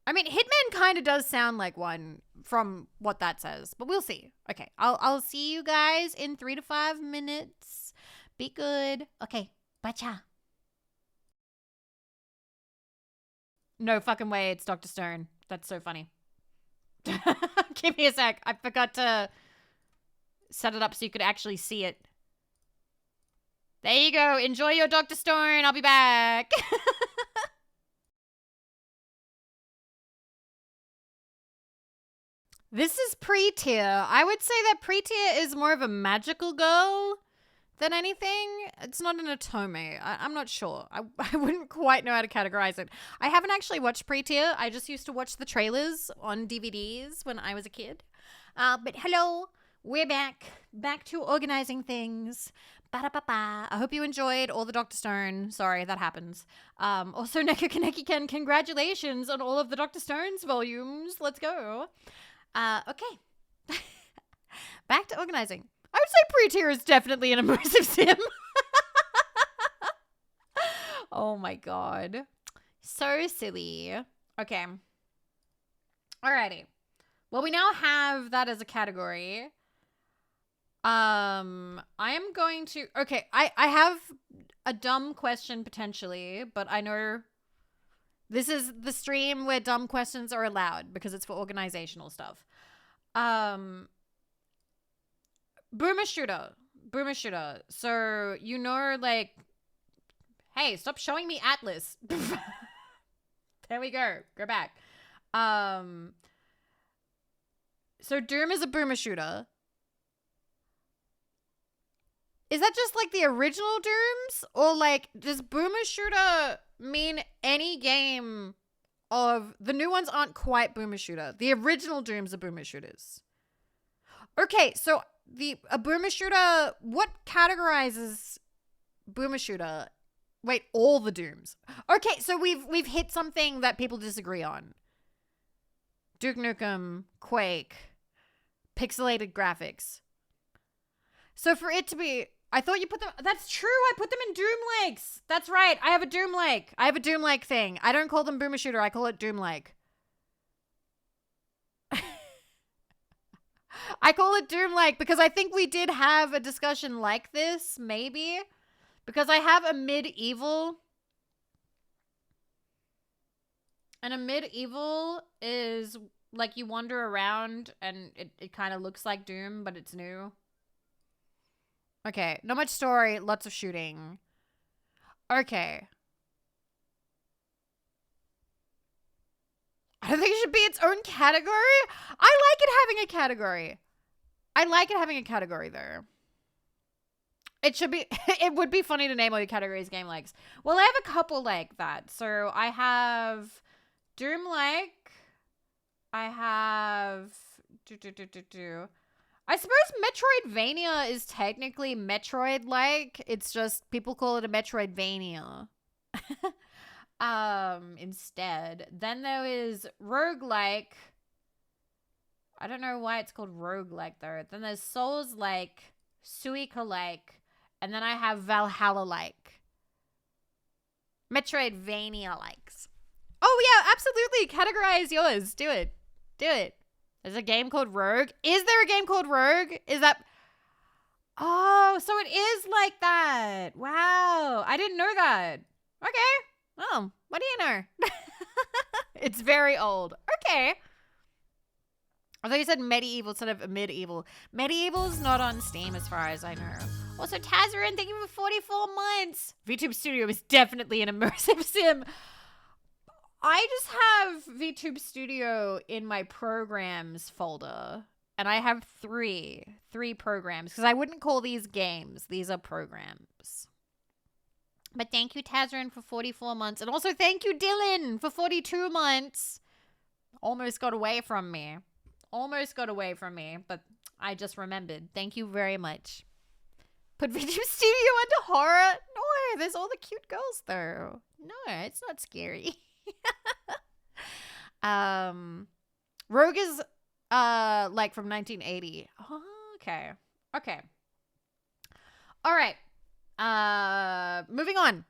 Speaker 1: I mean, Hitman kind of does sound like one from what that says, but we'll see. Okay, I'll see you guys in 3 to 5 minutes. Be good. Okay, bye-cha. No fucking way, it's Dr. Stone. That's so funny. Give me a sec. I forgot to set it up so you could actually see it. There you go. Enjoy your Dr. Stone. I'll be back. This is pre-tier. I would say that pre-tier is more of a magical girl than anything. It's not an otome. I'm not sure. I wouldn't quite know how to categorize it. I haven't actually watched pre-tier. I just used to watch the trailers on DVDs when I was a kid. But hello, we're back. Back to organizing things. Ba-da-ba-ba. I hope you enjoyed all the Dr. Stone. Sorry, that happens. Also, Neko Kaneki Ken, congratulations on all of the Dr. Stones volumes. Let's go. Okay. Back to organizing. I would say pre-tier is definitely an immersive sim. Oh my god. So silly. Okay. Alrighty. Well, we now have that as a category. I am going to... Okay, I have a dumb question potentially, but I know this is the stream where dumb questions are allowed because it's for organizational stuff. Boomer shooter. So, you know, like, hey, stop showing me Atlas. There we go. Go back. So Doom is a boomer shooter. Is that just like the original Dooms? Or like, does boomer shooter mean any game of... The new ones aren't quite boomer shooter. The original Dooms are boomer shooters. Okay, so a boomer shooter... What categorizes boomer shooter? Wait, all the Dooms. Okay, so we've hit something that people disagree on. Duke Nukem, Quake, pixelated graphics. So for it to be... I thought you put them... That's true. I put them in Doom Lakes. That's right. I have a Doom Lake. I have a Doom Lake thing. I don't call them Boomer Shooter. I call it Doom Lake. I call it Doom Lake because I think we did have a discussion like this, maybe. Because I have a medieval. And a medieval is like you wander around and it kind of looks like Doom, but it's new. Okay, not much story, lots of shooting. Okay. I don't think it should be its own category. I like it having a category. I like it having a category, though. It should be... It would be funny to name all your categories game likes. Well, I have a couple like that. So, I have Doom like. I have... I suppose Metroidvania is technically Metroid-like. It's just people call it a Metroidvania. Instead. Then there is roguelike. I don't know why it's called roguelike though. Then there's Souls-like, Suika-like, and then I have Valhalla-like. Metroidvania-likes. Oh yeah, absolutely. Categorize yours. Do it. Do it. There's a game called Rogue. Is there a game called Rogue? Is that... Oh, so it is like that. Wow. I didn't know that. Okay. Oh, what do you know? It's very old. Okay. I thought you said medieval instead of medieval. Medieval's not on Steam as far as I know. Also, Tazarin, thank you for 44 months. VTube Studio is definitely an immersive sim. I just have VTube Studio in my programs folder. And I have three programs. Because I wouldn't call these games. These are programs. But thank you, Tazarin, for 44 months. And also thank you, Dylan, for 42 months. Almost got away from me. Almost got away from me. But I just remembered. Thank you very much. Put VTube Studio into horror? No, there's all the cute girls, though. No, it's not scary. Rogue is like from 1980. Oh, okay. All right. Moving on.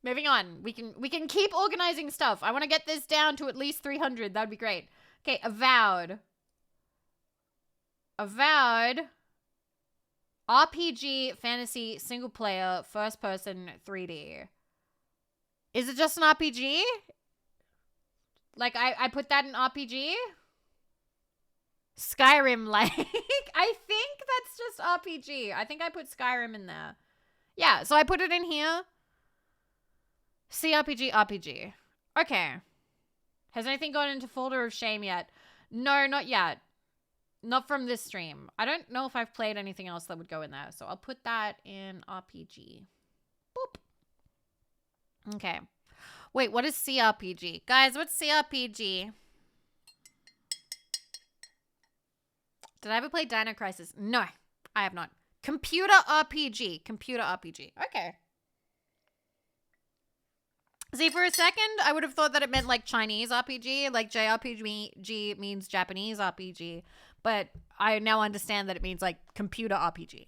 Speaker 1: We can keep organizing stuff. I want to get this down to at least 300. That would be great. Okay, Avowed RPG fantasy single player first person 3D. Is it just an RPG? Like, I put that in RPG? Skyrim, like. I think that's just RPG. I think I put Skyrim in there. Yeah, so I put it in here. CRPG, RPG. Okay. Has anything gone into folder of shame yet? No, not yet. Not from this stream. I don't know if I've played anything else that would go in there. So I'll put that in RPG. Boop. Okay. Wait, what is CRPG? Guys, what's CRPG? Did I ever play Dino Crisis? No, I have not. Computer RPG. Computer RPG. Okay. See, for a second, I would have thought that it meant like Chinese RPG, like JRPG means Japanese RPG, but I now understand that it means like computer RPG,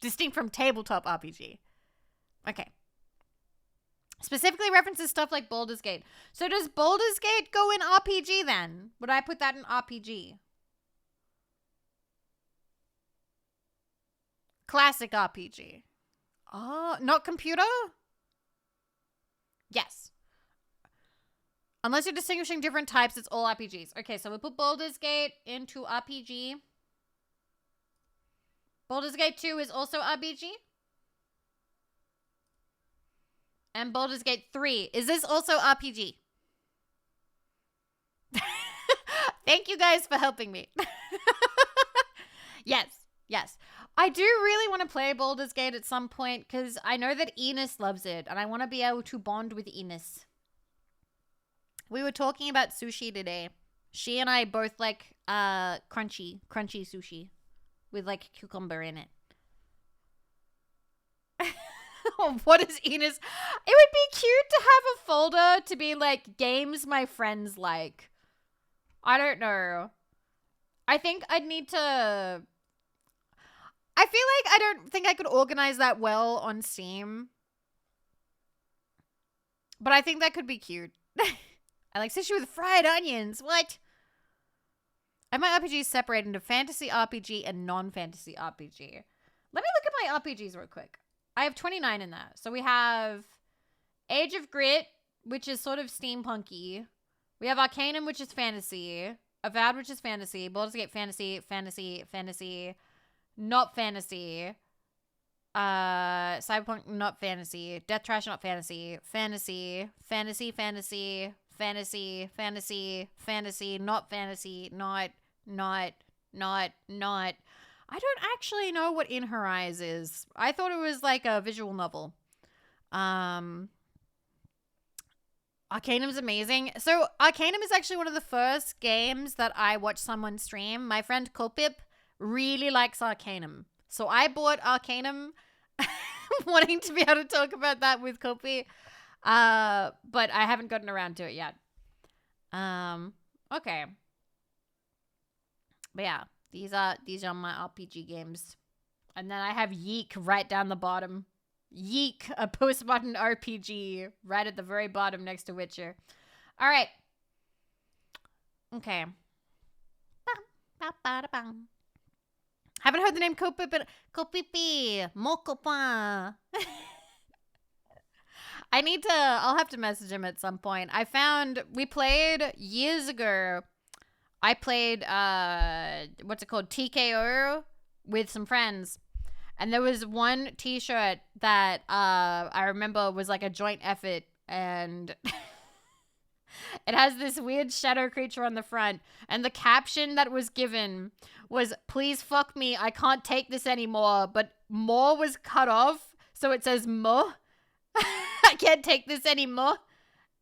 Speaker 1: distinct from tabletop RPG. Okay. Specifically references stuff like Baldur's Gate. So does Baldur's Gate go in RPG then? Would I put that in RPG? Classic RPG. Oh, not computer? Yes. Unless you're distinguishing different types, it's all RPGs. Okay, so we'll put Baldur's Gate into RPG. Baldur's Gate 2 is also RPG. And Baldur's Gate 3. Is this also RPG? Thank you guys for helping me. Yes, yes. I do really want to play Baldur's Gate at some point because I know that Enos loves it and I want to be able to bond with Enos. We were talking about sushi today. She and I both like crunchy sushi with like cucumber in it. What is Enos? It would be cute to have a folder to be like games my friends like. I don't know. I think I'd need to... I feel like I don't think I could organize that well on Steam. But I think that could be cute. I like sushi with fried onions. What? I have my RPGs separated into fantasy RPG and non-fantasy RPG. Let me look at my RPGs real quick. I have 29 in that. So we have Age of Grit, which is sort of steampunky. We have Arcanum, which is fantasy. Avowed, which is fantasy. Baldur's Gate, fantasy. Not fantasy. Cyberpunk, not fantasy. Death Trash, not fantasy. Fantasy, not fantasy. Not. I don't actually know what In Her Eyes is. I thought it was like a visual novel. Arcanum's amazing. So Arcanum is actually one of the first games that I watched someone stream. My friend Kopip really likes Arcanum. So I bought Arcanum wanting to be able to talk about that with Kopi. But I haven't gotten around to it yet. Okay. But yeah, these are my RPG games. And then I have Yeek right down the bottom. Yeek, a postmodern RPG right at the very bottom next to Witcher. All right. Okay. Haven't heard the name Kopipi. Mokopa. I'll have to message him at some point. We played years ago. I played, what's it called? TKO with some friends. And there was one t-shirt that I remember was like a joint effort. And it has this weird shadow creature on the front. And the caption that was given was, "Please fuck me, I can't take this anymore." But more was cut off. So it says, "Mo." I can't take this anymore.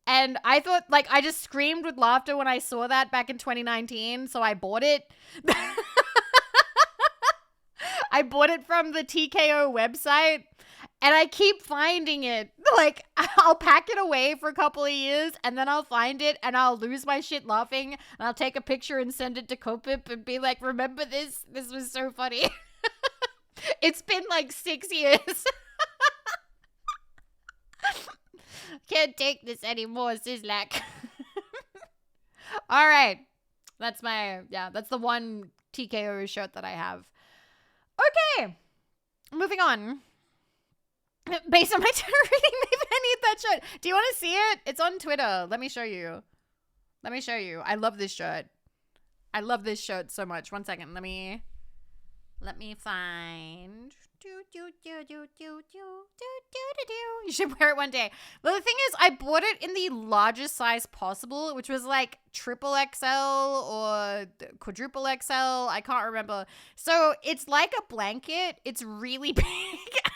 Speaker 1: And I thought, like, I just screamed with laughter when I saw that back in 2019. So I bought it. I bought it from the TKO website. And I keep finding it. Like, I'll pack it away for a couple of years, and then I'll find it, and I'll lose my shit laughing, and I'll take a picture and send it to Kopip and be like, "Remember this? This was so funny." It's been like 6 years. Can't take this anymore, Sislak. All right. That's the one TKO shirt that I have. Okay. Moving on. Based on my Twitter reading, maybe I need that shirt. Do you want to see it? It's on Twitter. Let me show you. I love this shirt. I love this shirt so much. One second. Let me Let me find. You should wear it one day. But the thing is, I bought it in the largest size possible, which was like triple XL or quadruple XL. I can't remember. So it's like a blanket. It's really big,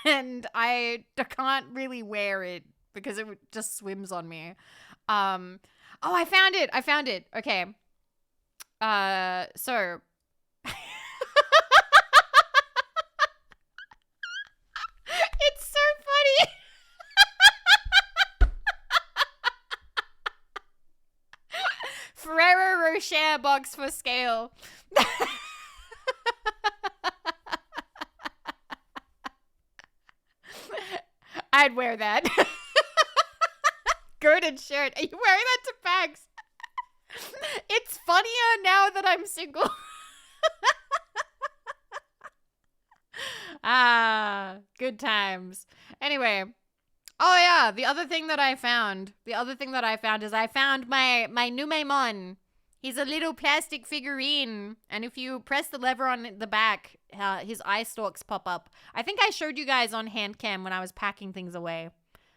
Speaker 1: and I can't really wear it because it just swims on me. Oh, I found it. I found it. Okay. So it's so funny. Ferrero Rocher box for scale. I'd wear that. Girded shirt. Are you wearing that to PAX? It's funnier now that I'm single. Good times. Anyway. Oh yeah, the other thing that I found is I found my Numemon. He's a little plastic figurine, and if you press the lever on the back, his eye stalks pop up. I think I showed you guys on hand cam when I was packing things away.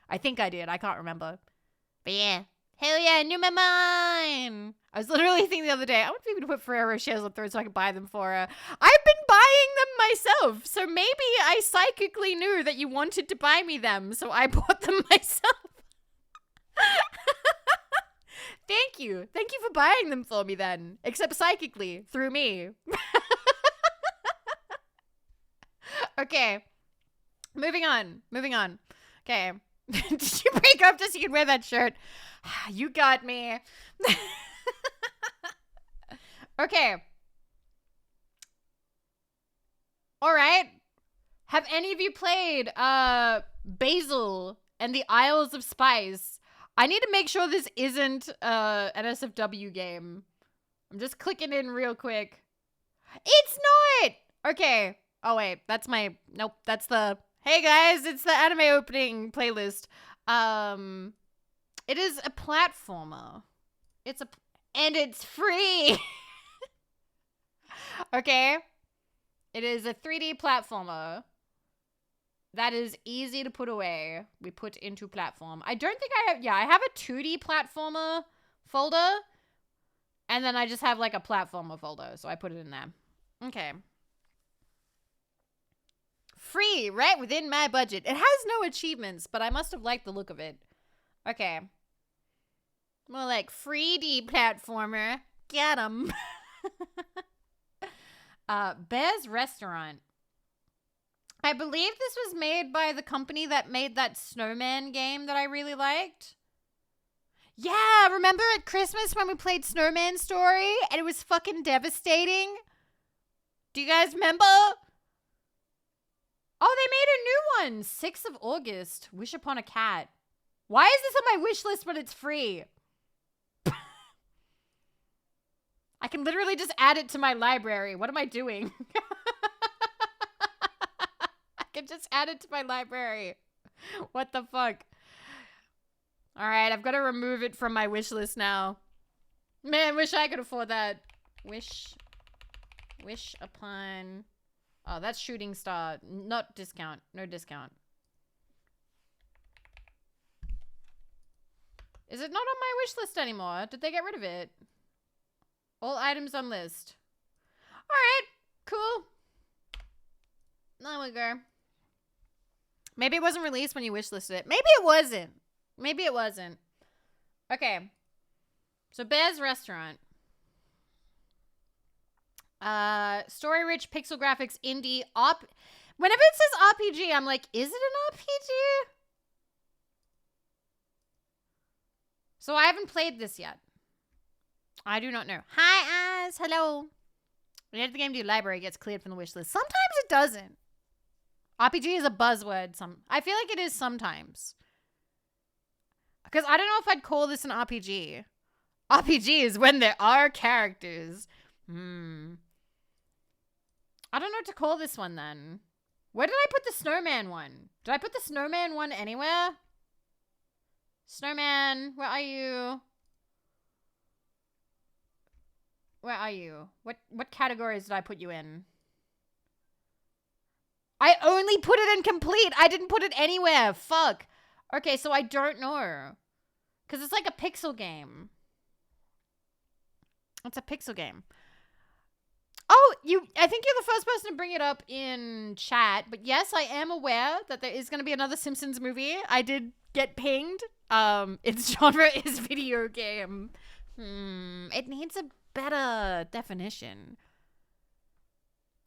Speaker 1: I think I did. I can't remember. But yeah. Hell yeah, Numemon! I was literally thinking the other day, I want people to put Ferrero Rochers on throat so I can buy them for her. I've been buying them myself, so maybe I psychically knew that you wanted to buy me them, so I bought them myself. Thank you. Thank you for buying them for me then. Except psychically, through me. Okay. Moving on. Okay. Did you break up just so you could wear that shirt? You got me. Okay. All right. Have any of you played Basil and the Isles of Spice? I need to make sure this isn't an SFW game. I'm just clicking in real quick. It's not! Okay. Oh, wait. That's my... Nope. That's the... Hey, guys. It's the anime opening playlist. It is a platformer. And it's free! Okay. It is a 3D platformer that is easy to put away. We put into platform. I don't think I have... Yeah, I have a 2D platformer folder. And then I just have like a platformer folder. So I put it in there. Okay. Free, right within my budget. It has no achievements, but I must have liked the look of it. Okay. More like 3D platformer. Get 'em. Bear's Restaurant. I believe this was made by the company that made that snowman game that I really liked. Yeah, remember at Christmas when we played Snowman Story and it was fucking devastating? Do you guys remember? Oh, they made a new one. 6th of August. Wish Upon a Cat. Why is this on my wish list when it's free? I can literally just add it to my library. What am I doing? I can just add it to my library. What the fuck? All right, I've got to remove it from my wish list now. Man, wish I could afford that. Wish upon... Oh, that's Shooting Star. Not discount. No discount. Is it not on my wish list anymore? Did they get rid of it? All items on list. All right. Cool. There we go. Maybe it wasn't released when you wishlisted it. Maybe it wasn't. Maybe it wasn't. Okay. So Bear's Restaurant. Story-rich, pixel graphics, indie, Whenever it says RPG, I'm like, is it an RPG? So I haven't played this yet. I do not know. Hi, Az. Hello. When you enter the game to your library, it gets cleared from the wish list. Sometimes it doesn't. RPG is a buzzword. I feel like it is sometimes. Because I don't know if I'd call this an RPG. RPG is when there are characters. I don't know what to call this one then. Where did I put the snowman one? Did I put the snowman one anywhere? Snowman, where are you? Where are you? What categories did I put you in? I only put it in complete. I didn't put it anywhere. Fuck. Okay, so I don't know. Because it's like a pixel game. It's a pixel game. Oh, I think you're the first person to bring it up in chat. But yes, I am aware that there is going to be another Simpsons movie. I did get pinged. Its genre is video game. It needs a better definition.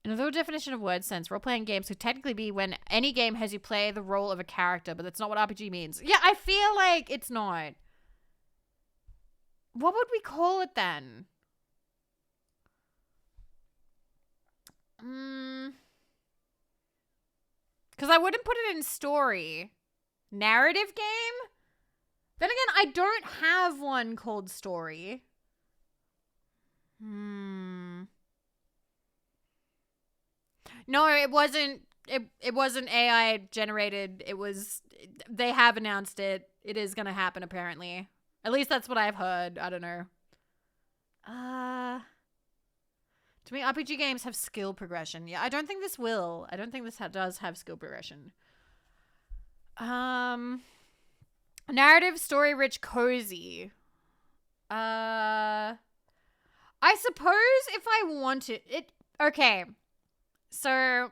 Speaker 1: Another definition of word sense, role-playing games could technically be when any game has you play the role of a character, but that's not what RPG means. Yeah, I feel like it's not. What would we call it then? Because I wouldn't put it in story. Narrative game? Then again, I don't have one called story. No, it wasn't. It wasn't AI generated. They have announced it. It is gonna happen apparently. At least that's what I've heard. I don't know. To me, RPG games have skill progression. Yeah, I don't think this will. I don't think this does have skill progression. Narrative, story rich, cozy. I suppose if I wanted it. Okay. So,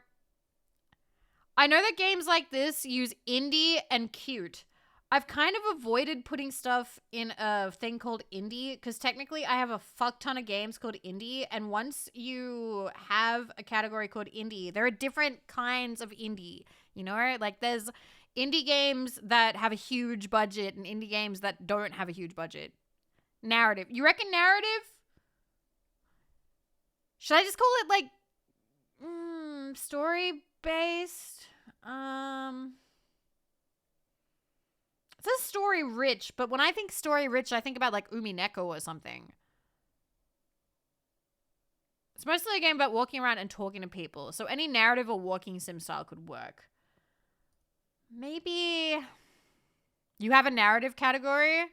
Speaker 1: I know that games like this use indie and cute. I've kind of avoided putting stuff in a thing called indie because technically I have a fuck ton of games called indie, and once you have a category called indie, there are different kinds of indie, you know? Like there's indie games that have a huge budget and indie games that don't have a huge budget. Narrative. You reckon narrative? Should I just call it like story based? It says story rich, but when I think story rich, I think about like Umineko or something. It's mostly a game about walking around and talking to people, so any narrative or walking sim style could work. Maybe you have a narrative category?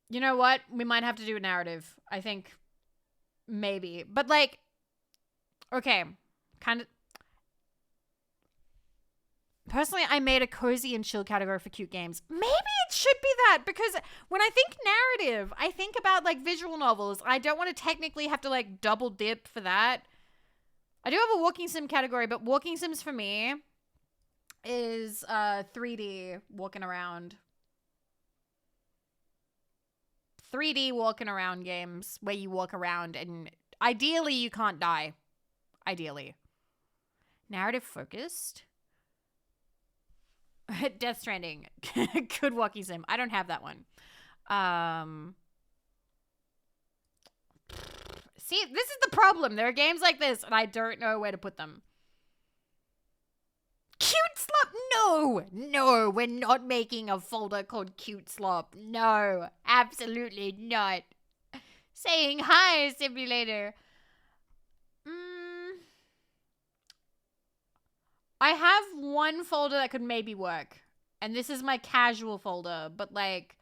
Speaker 1: You know what? We might have to do a narrative. I think maybe. But like, okay, kind of. Personally, I made a cozy and chill category for cute games. Maybe it should be that, because when I think narrative, I think about like visual novels. I don't want to technically have to like double dip for that. I do have a walking sim category, but walking sims for me is 3D walking around. 3D walking around games where you walk around and ideally you can't die. Ideally. Narrative focused. Death Stranding. Good walking sim. I don't have that one. See, this is the problem. There are games like this, and I don't know where to put them. Cute Slop? No, we're not making a folder called Cute Slop. No, absolutely not. Saying hi, simulator. I have one folder that could maybe work. And this is my casual folder. But, like,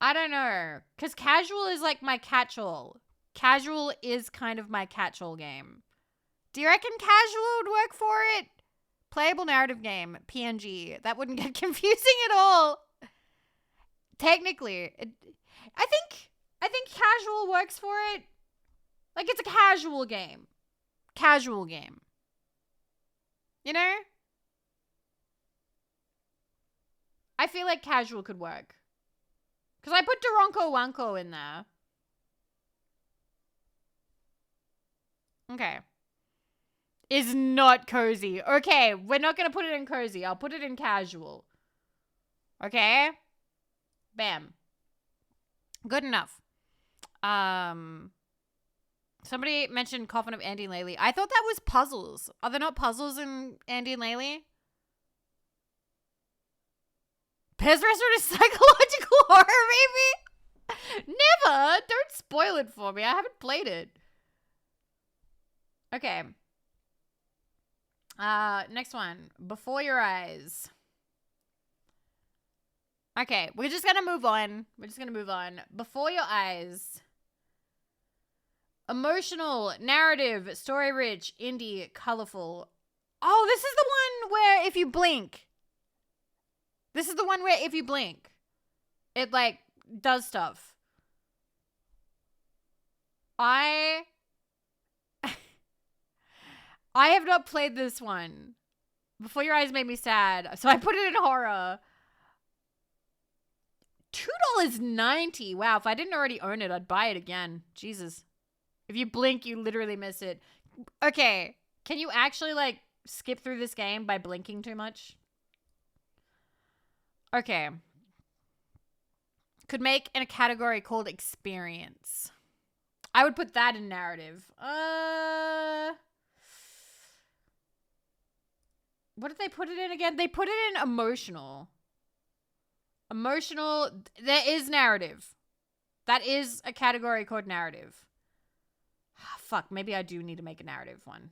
Speaker 1: I don't know. Because casual is, like, my catch-all. Casual is kind of my catch-all game. Do you reckon casual would work for it? Playable narrative game. PNG. That wouldn't get confusing at all. Technically. I think casual works for it. Like, it's a casual game. Casual game. You know? I feel like casual could work. Because I put Doronko Wanko in there. Okay. Is not cozy. Okay, we're not going to put it in cozy. I'll put it in casual. Okay? Bam. Good enough. Somebody mentioned Coffin of Andy and Laylee. I thought that was puzzles. Are there not puzzles in Andy and Laylee? Pez Restaurant is psychological horror, maybe? Never! Don't spoil it for me. I haven't played it. Okay. Next one. Before Your Eyes. Okay, we're just gonna move on. Before Your Eyes. Emotional, narrative, story rich, indie, colorful. Oh, this is the one where if you blink. This is the one where if you blink, it like does stuff. I I have not played this one. Before Your Eyes Made Me Sad, so I put it in horror. $2.90. Wow, if I didn't already own it, I'd buy it again. Jesus. If you blink, you literally miss it. Okay, can you actually like skip through this game by blinking too much? Okay. Could make in a category called experience. I would put that in narrative. What did they put it in again? They put it in emotional. Emotional. There is narrative. That is a category called narrative. Fuck, maybe I do need to make a narrative one.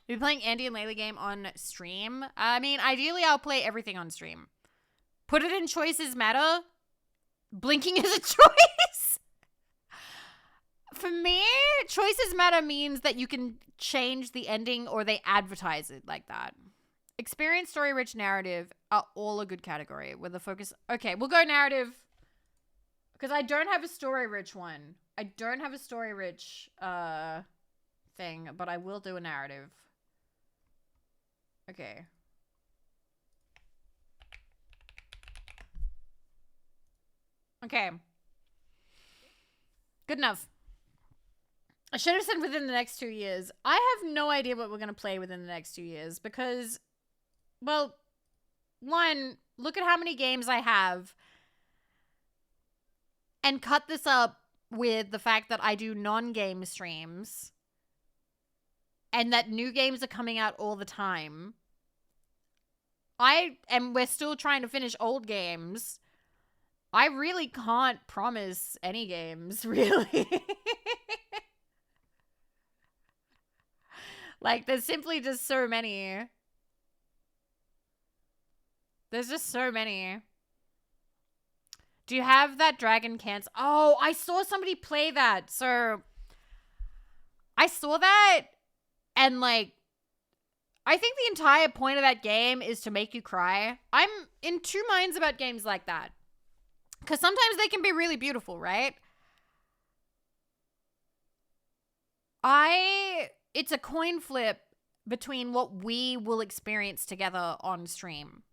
Speaker 1: Be playing Andy and Layla game on stream. I mean, ideally I'll play everything on stream. Put it in choices matter. Blinking is a choice. For me, choices matter means that you can change the ending or they advertise it like that. Experience, story, rich, narrative are all a good category with a focus. Okay, we'll go narrative because I don't have a story rich one. I don't have a story rich thing, but I will do a narrative. Okay. Okay. Good enough. I should have said within the next 2 years. I have no idea what we're going to play within the next 2 years because, well, one, look at how many games I have and cut this up with the fact that I do non-game streams and that new games are coming out all the time. We're still trying to finish old games. I really can't promise any games, really. Like, there's simply just so many. There's just so many. Do you have that Dragon Cancer? Oh, I saw somebody play that. So, I saw that, and, like, I think the entire point of that game is to make you cry. I'm in two minds about games like that. Because sometimes they can be really beautiful, right? It's a coin flip between what we will experience together on stream.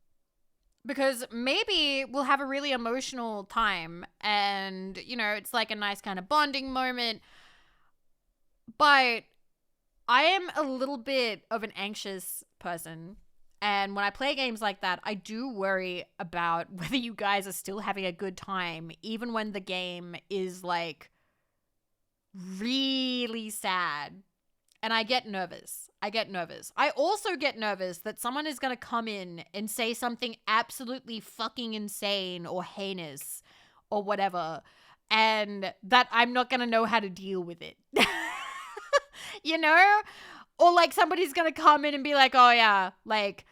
Speaker 1: Because maybe we'll have a really emotional time and, you know, it's like a nice kind of bonding moment. But I am a little bit of an anxious person. And when I play games like that, I do worry about whether you guys are still having a good time, even when the game is like really sad. And I get nervous. I also get nervous that someone is going to come in and say something absolutely fucking insane or heinous or whatever, and that I'm not going to know how to deal with it. You know? Or like somebody's going to come in and be like, oh yeah, like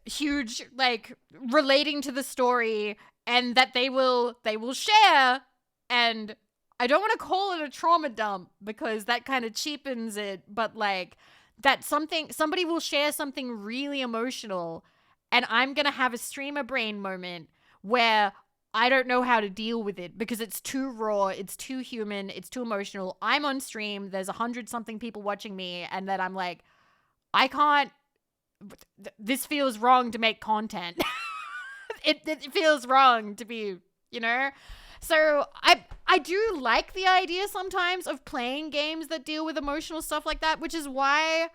Speaker 1: huge, like relating to the story, and that they will share, and I don't want to call it a trauma dump because that kind of cheapens it, but like that somebody will share something really emotional and I'm going to have a streamer brain moment where I don't know how to deal with it because it's too raw, it's too human, it's too emotional. I'm on stream, there's 100-something people watching me, and then I'm like, I can't, this feels wrong to make content. It feels wrong to be, you know? So I do like the idea sometimes of playing games that deal with emotional stuff like that, which is why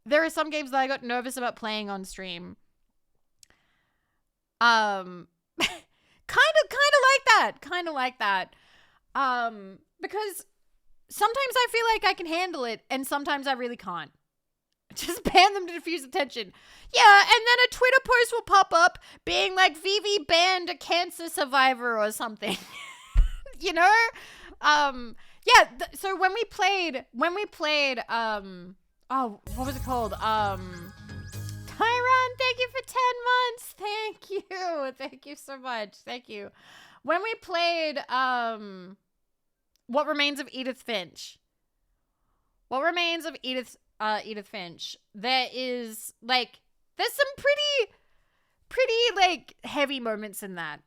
Speaker 1: there are some games that I got nervous about playing on stream. Kind of like that. Because sometimes I feel like I can handle it and sometimes I really can't. Just ban them to diffuse attention. Yeah, and then a Twitter post will pop up being like, Vivi banned a cancer survivor or something. You know? Yeah, so when we played, oh, what was it called? Tyron, thank you for 10 months. Thank you. Thank you so much. Thank you. When we played, What Remains of Edith Finch, What Remains of Edith Finch. There's some pretty like heavy moments in that.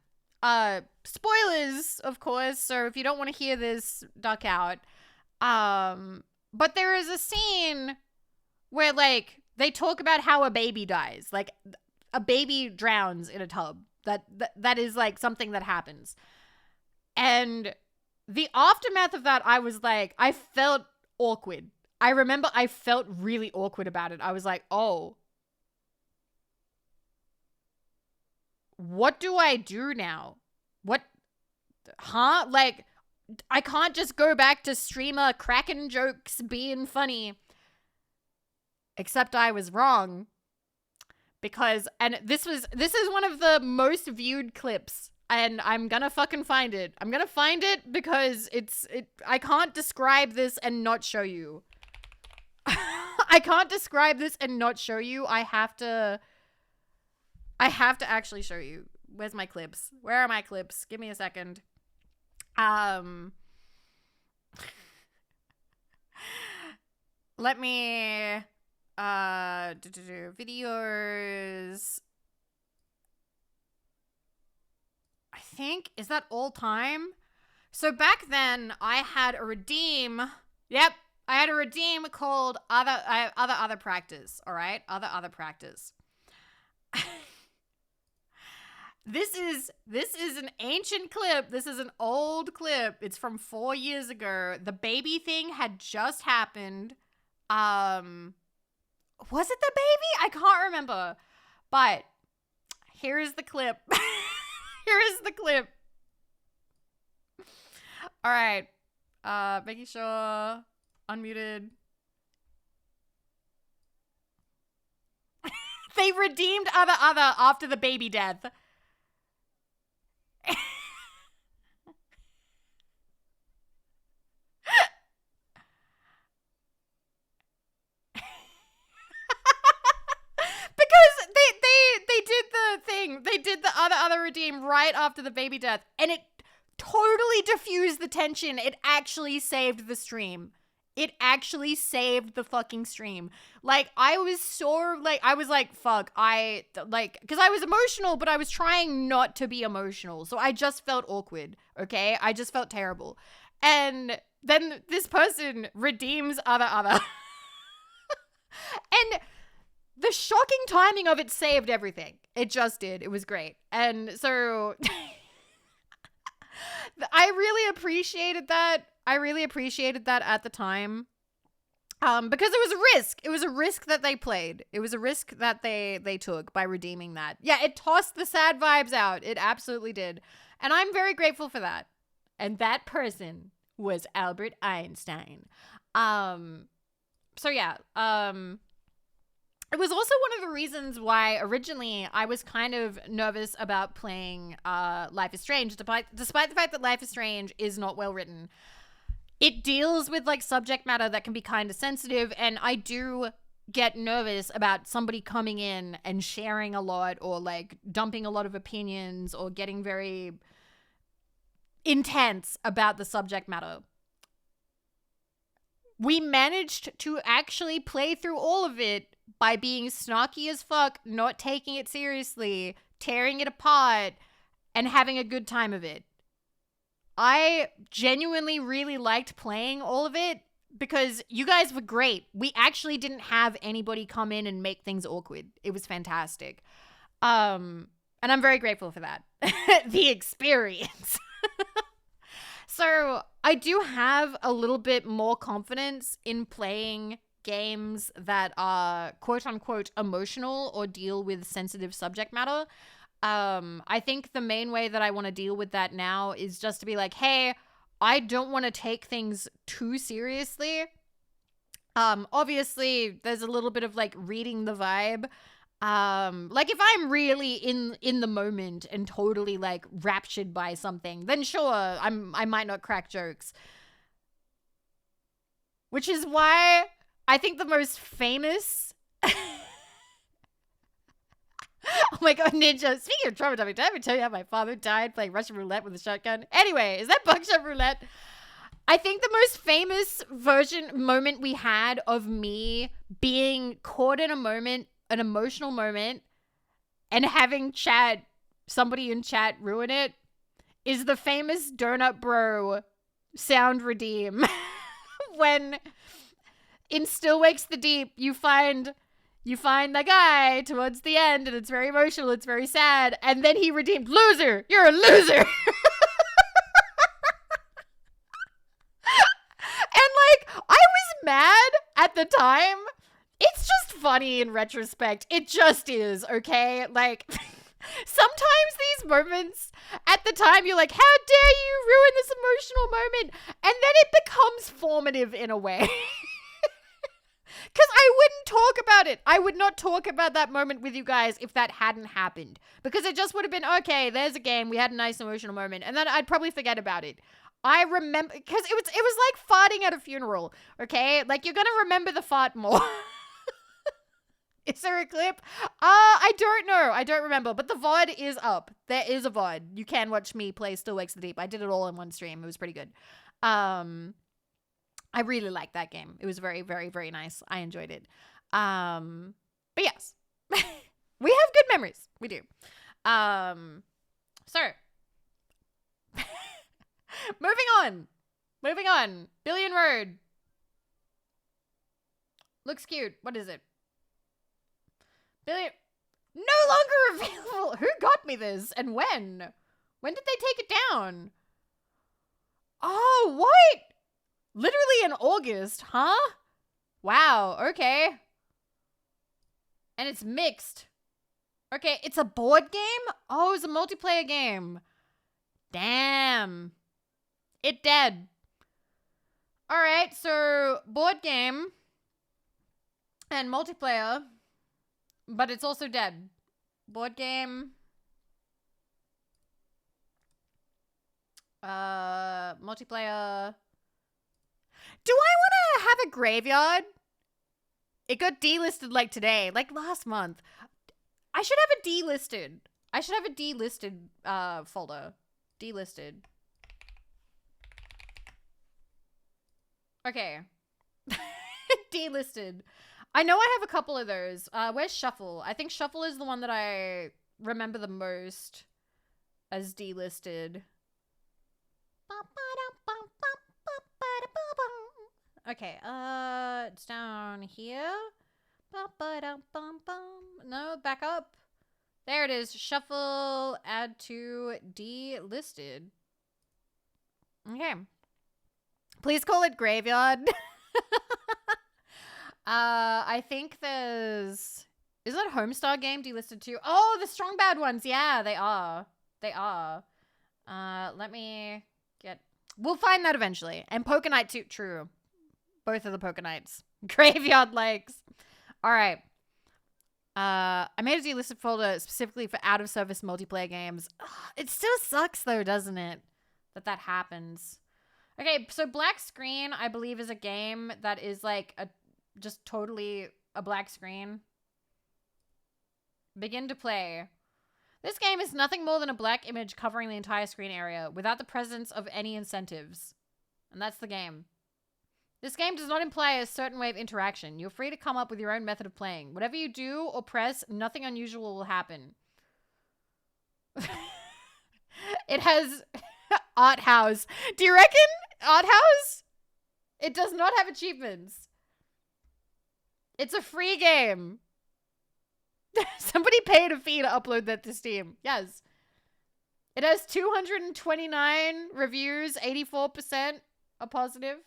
Speaker 1: Spoilers, of course, so if you don't want to hear this, duck out. But there is a scene where like they talk about how a baby dies. Like a baby drowns in a tub. That is like something that happens. And the aftermath of that, I was like, I felt awkward. I remember I felt really awkward about it. I was like, oh, what do I do now? Like, I can't just go back to streamer cracking jokes, being funny. Except I was wrong. Because, and this is one of the most viewed clips. And I'm gonna fucking find it. I'm gonna find it because I can't describe this and not show you. I can't describe this and not show you. I have to actually show you. Where's my clips? Where are my clips? Give me a second. Let me videos. I think, is that all time? So back then I had a redeem. Yep. I had a redeem called other practice. All right. Other practice. This is an ancient clip. This is an old clip. It's from 4 years ago. The baby thing had just happened. Was it the baby? I can't remember. But here is the clip. Here is the clip. All right. Making sure unmuted. They redeemed other after the baby death. Because they did the thing. They did the other redeem right after the baby death, and it totally diffused the tension. It actually saved the stream. It actually saved the fucking stream. Like, I was so, like, I was like, fuck, because I was emotional, but I was trying not to be emotional. So I just felt awkward, okay? I just felt terrible. And then this person redeems other. And the shocking timing of it saved everything. It just did. It was great. And so I really appreciated that. I really appreciated that at the time. Because it was a risk. It was a risk that they played. It was a risk that they took by redeeming that. Yeah, it tossed the sad vibes out. It absolutely did. And I'm very grateful for that. And that person was Albert Einstein. So yeah, it was also one of the reasons why originally I was kind of nervous about playing Life is Strange, despite the fact that Life is Strange is not well written. It deals with like subject matter that can be kind of sensitive, and I do get nervous about somebody coming in and sharing a lot or like dumping a lot of opinions or getting very intense about the subject matter. We managed to actually play through all of it by being snarky as fuck, not taking it seriously, tearing it apart, and having a good time of it. I genuinely really liked playing all of it because you guys were great. We actually didn't have anybody come in and make things awkward. It was fantastic. And I'm very grateful for that. The experience. So I do have a little bit more confidence in playing games that are quote unquote emotional or deal with sensitive subject matter. I think the main way that I want to deal with that now is just to be like, hey, I don't want to take things too seriously. Obviously there's a little bit of like reading the vibe. Like if I'm really in the moment and totally like raptured by something, then sure, I might not crack jokes. Which is why I think the most famous oh my god, Ninja. Speaking of traumatizing, did I ever tell you how my father died playing Russian roulette with a shotgun? Anyway, is that buckshot roulette? I think the most famous moment we had of me being caught in a moment, an emotional moment, and having somebody in chat ruin it, is the famous Donut Bro sound redeem. When in Still Wakes the Deep, you find the guy towards the end, and it's very emotional, it's very sad, and then he redeemed, loser, you're a loser. And like, I was mad at the time. It's just funny in retrospect. It just is, okay? Like, sometimes these moments at the time, you're like, how dare you ruin this emotional moment? And then it becomes formative in a way. Because I wouldn't talk about it. I would not talk about that moment with you guys if that hadn't happened. Because it just would have been, okay, there's a game. We had a nice emotional moment. And then I'd probably forget about it. I remember, because it was like farting at a funeral, okay? Like, you're going to remember the fart more. Is there a clip? I don't know. I don't remember. But the VOD is up. There is a VOD. You can watch me play Still Wakes the Deep. I did it all in one stream. It was pretty good. I really liked that game. It was very, very, very nice. I enjoyed it. But yes. We have good memories. We do. So. Moving on. Billion Road. Looks cute. What is it? Billion. No longer available. Who got me this and when? When did they take it down? Oh, what? Literally in August, huh? Wow, okay. And it's mixed. Okay, it's a board game? Oh, it's a multiplayer game. Damn. It dead. Alright, so board game and multiplayer, but it's also dead. Board game. Multiplayer. Do I want to have a graveyard? It got delisted like today, like last month. I should have a delisted. I should have a delisted folder. Delisted. Okay. Delisted. I know I have a couple of those. Where's Shuffle? I think Shuffle is the one that I remember the most as delisted. Okay, it's down here. No, back up. There it is. Shuffle, add to delisted. Okay. Please call it Graveyard. I think there's... Is that Homestar game delisted too? Oh, the Strong Bad ones. Yeah, they are. They are. Let me get... We'll find that eventually. And Poker Night too. True. Both of the Poker Nights. Graveyard likes. All right. I made a delisted folder specifically for out-of-service multiplayer games. Ugh, it still sucks though, doesn't it? That happens. Okay, so Black Screen, I believe, is a game that is like just totally a black screen. Begin to play. This game is nothing more than a black image covering the entire screen area without the presence of any incentives. And that's the game. This game does not imply a certain way of interaction. You're free to come up with your own method of playing. Whatever you do or press, nothing unusual will happen. It has Art House. Do you reckon Art House? It does not have achievements. It's a free game. Somebody paid a fee to upload that to Steam. Yes. It has 229 reviews, 84% are positive.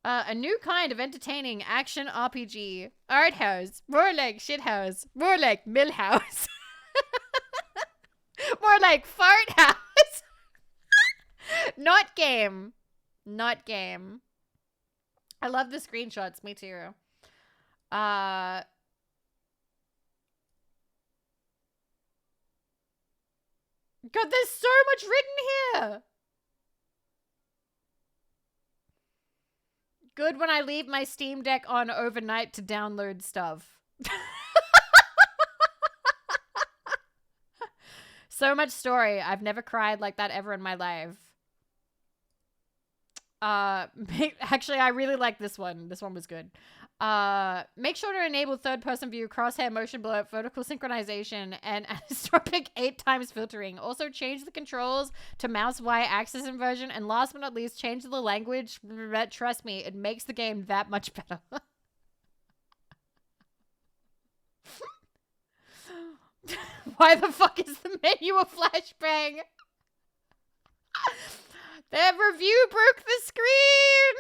Speaker 1: A new kind of entertaining action RPG. Art House. More like shit house. More like Millhouse. More like Fart House. Not game. Not game. I love the screenshots. Me too. God, there's so much written here. Good when I leave my Steam Deck on overnight to download stuff. So much story. I've never cried like that ever in my life. Actually, I really like this one. This one was good. Make sure to enable third-person view, crosshair motion blur, vertical synchronization, and anisotropic 8 times filtering. Also, change the controls to mouse y-axis inversion, and last but not least, change the language. Trust me, it makes the game that much better. Why the fuck is the menu a flashbang? The review broke the screen!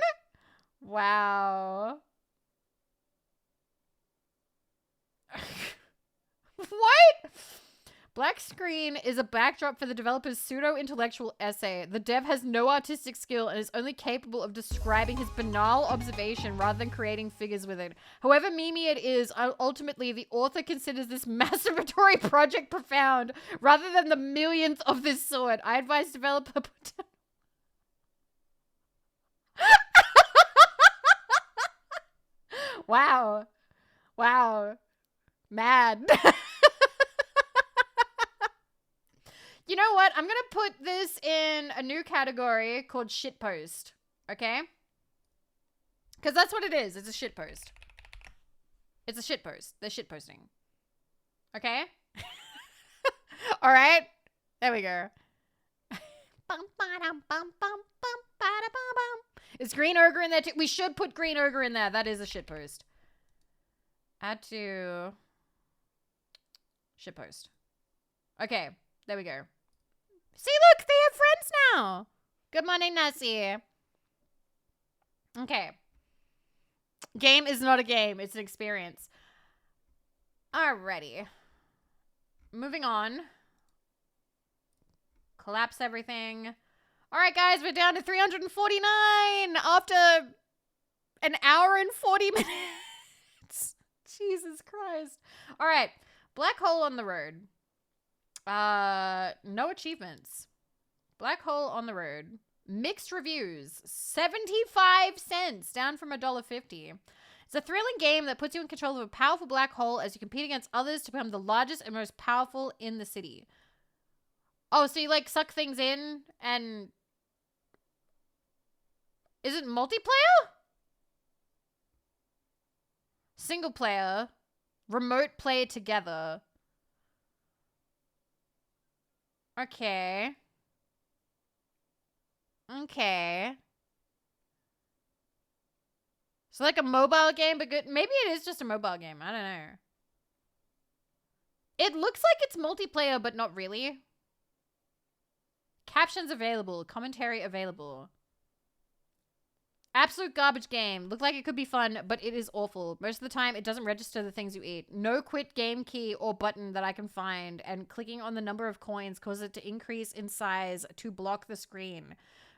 Speaker 1: Wow. What? Black screen is a backdrop for the developer's pseudo-intellectual essay. The dev has no artistic skill and is only capable of describing his banal observation rather than creating figures with it. However memey it is, ultimately the author considers this masturbatory project profound rather than the millionth of this sort. I advise developer put down Wow. Wow. Mad. You know what? I'm going to put this in a new category called shitpost. Okay? Because that's what it is. It's a shitpost. It's a shitpost. They're shitposting. Okay? Alright? There we go. Is Green Ogre in there too? We should put Green Ogre in there. That is a shitpost. Add to shitpost. Okay, there we go. See, look, they have friends now. Good morning, Nessie. Okay. Game is not a game. It's an experience. Alrighty. Moving on. Collapse everything. All right, guys, we're down to 349 after an hour and 40 minutes. Jesus Christ. All right, Black Hole on the Road. No achievements. Black Hole on the Road. Mixed reviews. 75 cents, down from $1.50. It's a thrilling game that puts you in control of a powerful black hole as you compete against others to become the largest and most powerful in the city. Oh, so you like suck things in and... Is it multiplayer? Single player. Remote play together. Okay. Okay. So like a mobile game, but good. Maybe it is just a mobile game. I don't know. It looks like it's multiplayer, but not really. Captions available. Commentary available. Absolute garbage game. Looked like it could be fun, but it is awful. Most of the time, it doesn't register the things you eat. No quit game key or button that I can find, and clicking on the number of coins causes it to increase in size to block the screen.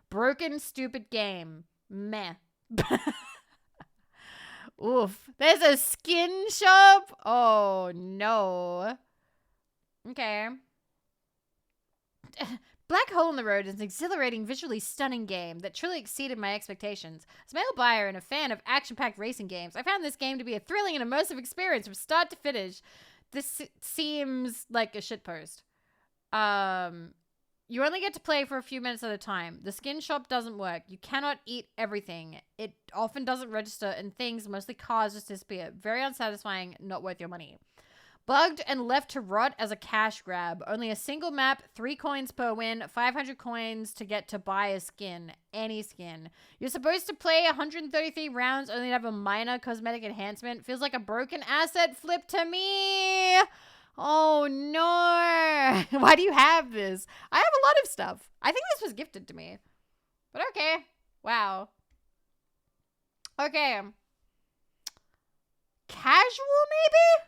Speaker 1: Broken, stupid game. Meh. Oof. There's a skin shop? Oh, no. Okay. Black Hole in the Road is an exhilarating, visually stunning game that truly exceeded my expectations. As a male buyer and a fan of action-packed racing games, I found this game to be a thrilling and immersive experience from start to finish. This seems like a shitpost. You only get to play for a few minutes at a time. The skin shop doesn't work. You cannot eat everything. It often doesn't register, and things, mostly cars, just disappear. Very unsatisfying, not worth your money. Bugged and left to rot as a cash grab. Only a single map, 3 coins per win, 500 coins to get to buy a skin. Any skin. You're supposed to play 133 rounds, only to have a minor cosmetic enhancement. Feels like a broken asset flip to me. Oh no. Why do you have this? I have a lot of stuff. I think this was gifted to me. But okay. Wow. Okay. Casual maybe?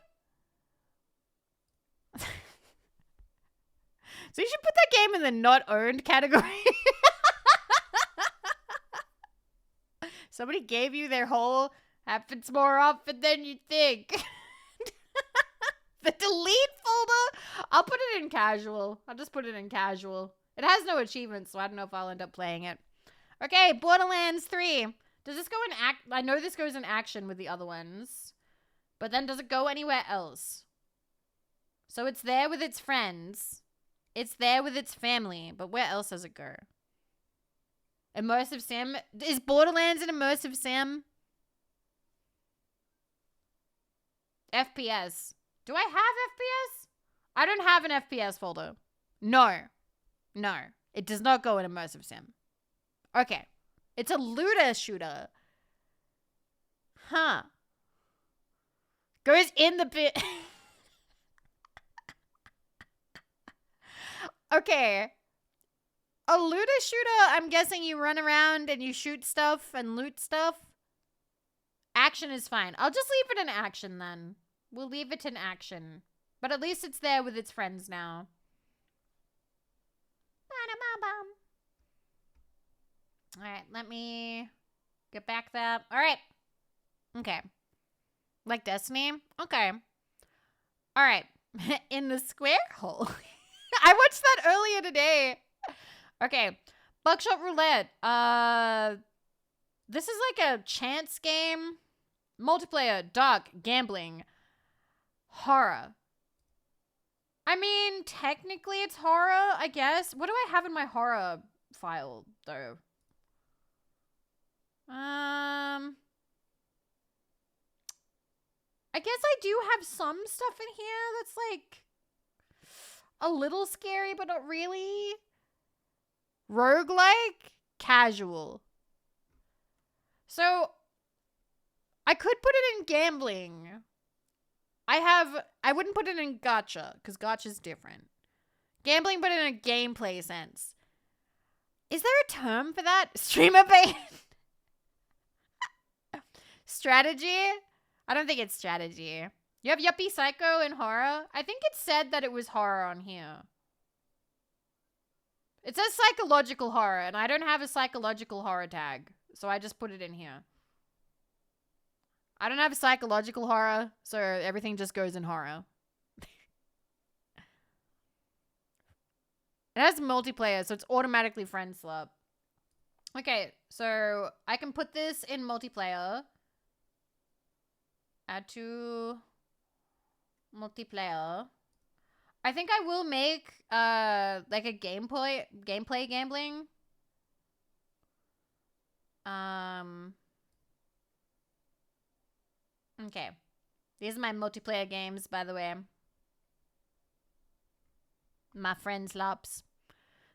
Speaker 1: So you should put that game in the not owned category. Somebody gave you their whole happens more often than you think. The delete folder? I'll put it in casual. I'll just put it in casual. It has no achievements, so I don't know if I'll end up playing it. Okay, Borderlands 3. Does this go in I know this goes in action with the other ones. But then does it go anywhere else? So it's there with its friends. It's there with its family. But where else does it go? Immersive sim? Is Borderlands an immersive sim? FPS. Do I have FPS? I don't have an FPS folder. No. No. It does not go in immersive sim. Okay. It's a looter shooter. Huh. Goes in the bit. Okay. A looter shooter, I'm guessing you run around and you shoot stuff and loot stuff. Action is fine. I'll just leave it in action then. We'll leave it in action. But at least it's there with its friends now. Alright, let me get back that. Alright. Okay. Like Destiny? Okay. Alright. In the square hole. I watched that earlier today. Okay. Buckshot Roulette. This is like a chance game. Multiplayer, dark, gambling, horror. I mean, technically it's horror, I guess. What do I have in my horror file, though? I guess I do have some stuff in here that's like a little scary, but not really. Roguelike, casual. So I could put it in gambling. I wouldn't put it in gacha, because gacha's different. Gambling, but in a gameplay sense. Is there a term for that? Streamer bait? Strategy? I don't think it's strategy. You have Yuppie Psycho in horror? I think it said that it was horror on here. It says psychological horror, and I don't have a psychological horror tag, so I just put it in here. I don't have a psychological horror, so everything just goes in horror. It has multiplayer, so it's automatically friend swap. Okay, so I can put this in multiplayer. Add to multiplayer. I think I will make like a gameplay gambling. Okay. These are my multiplayer games, by the way. My friends lops.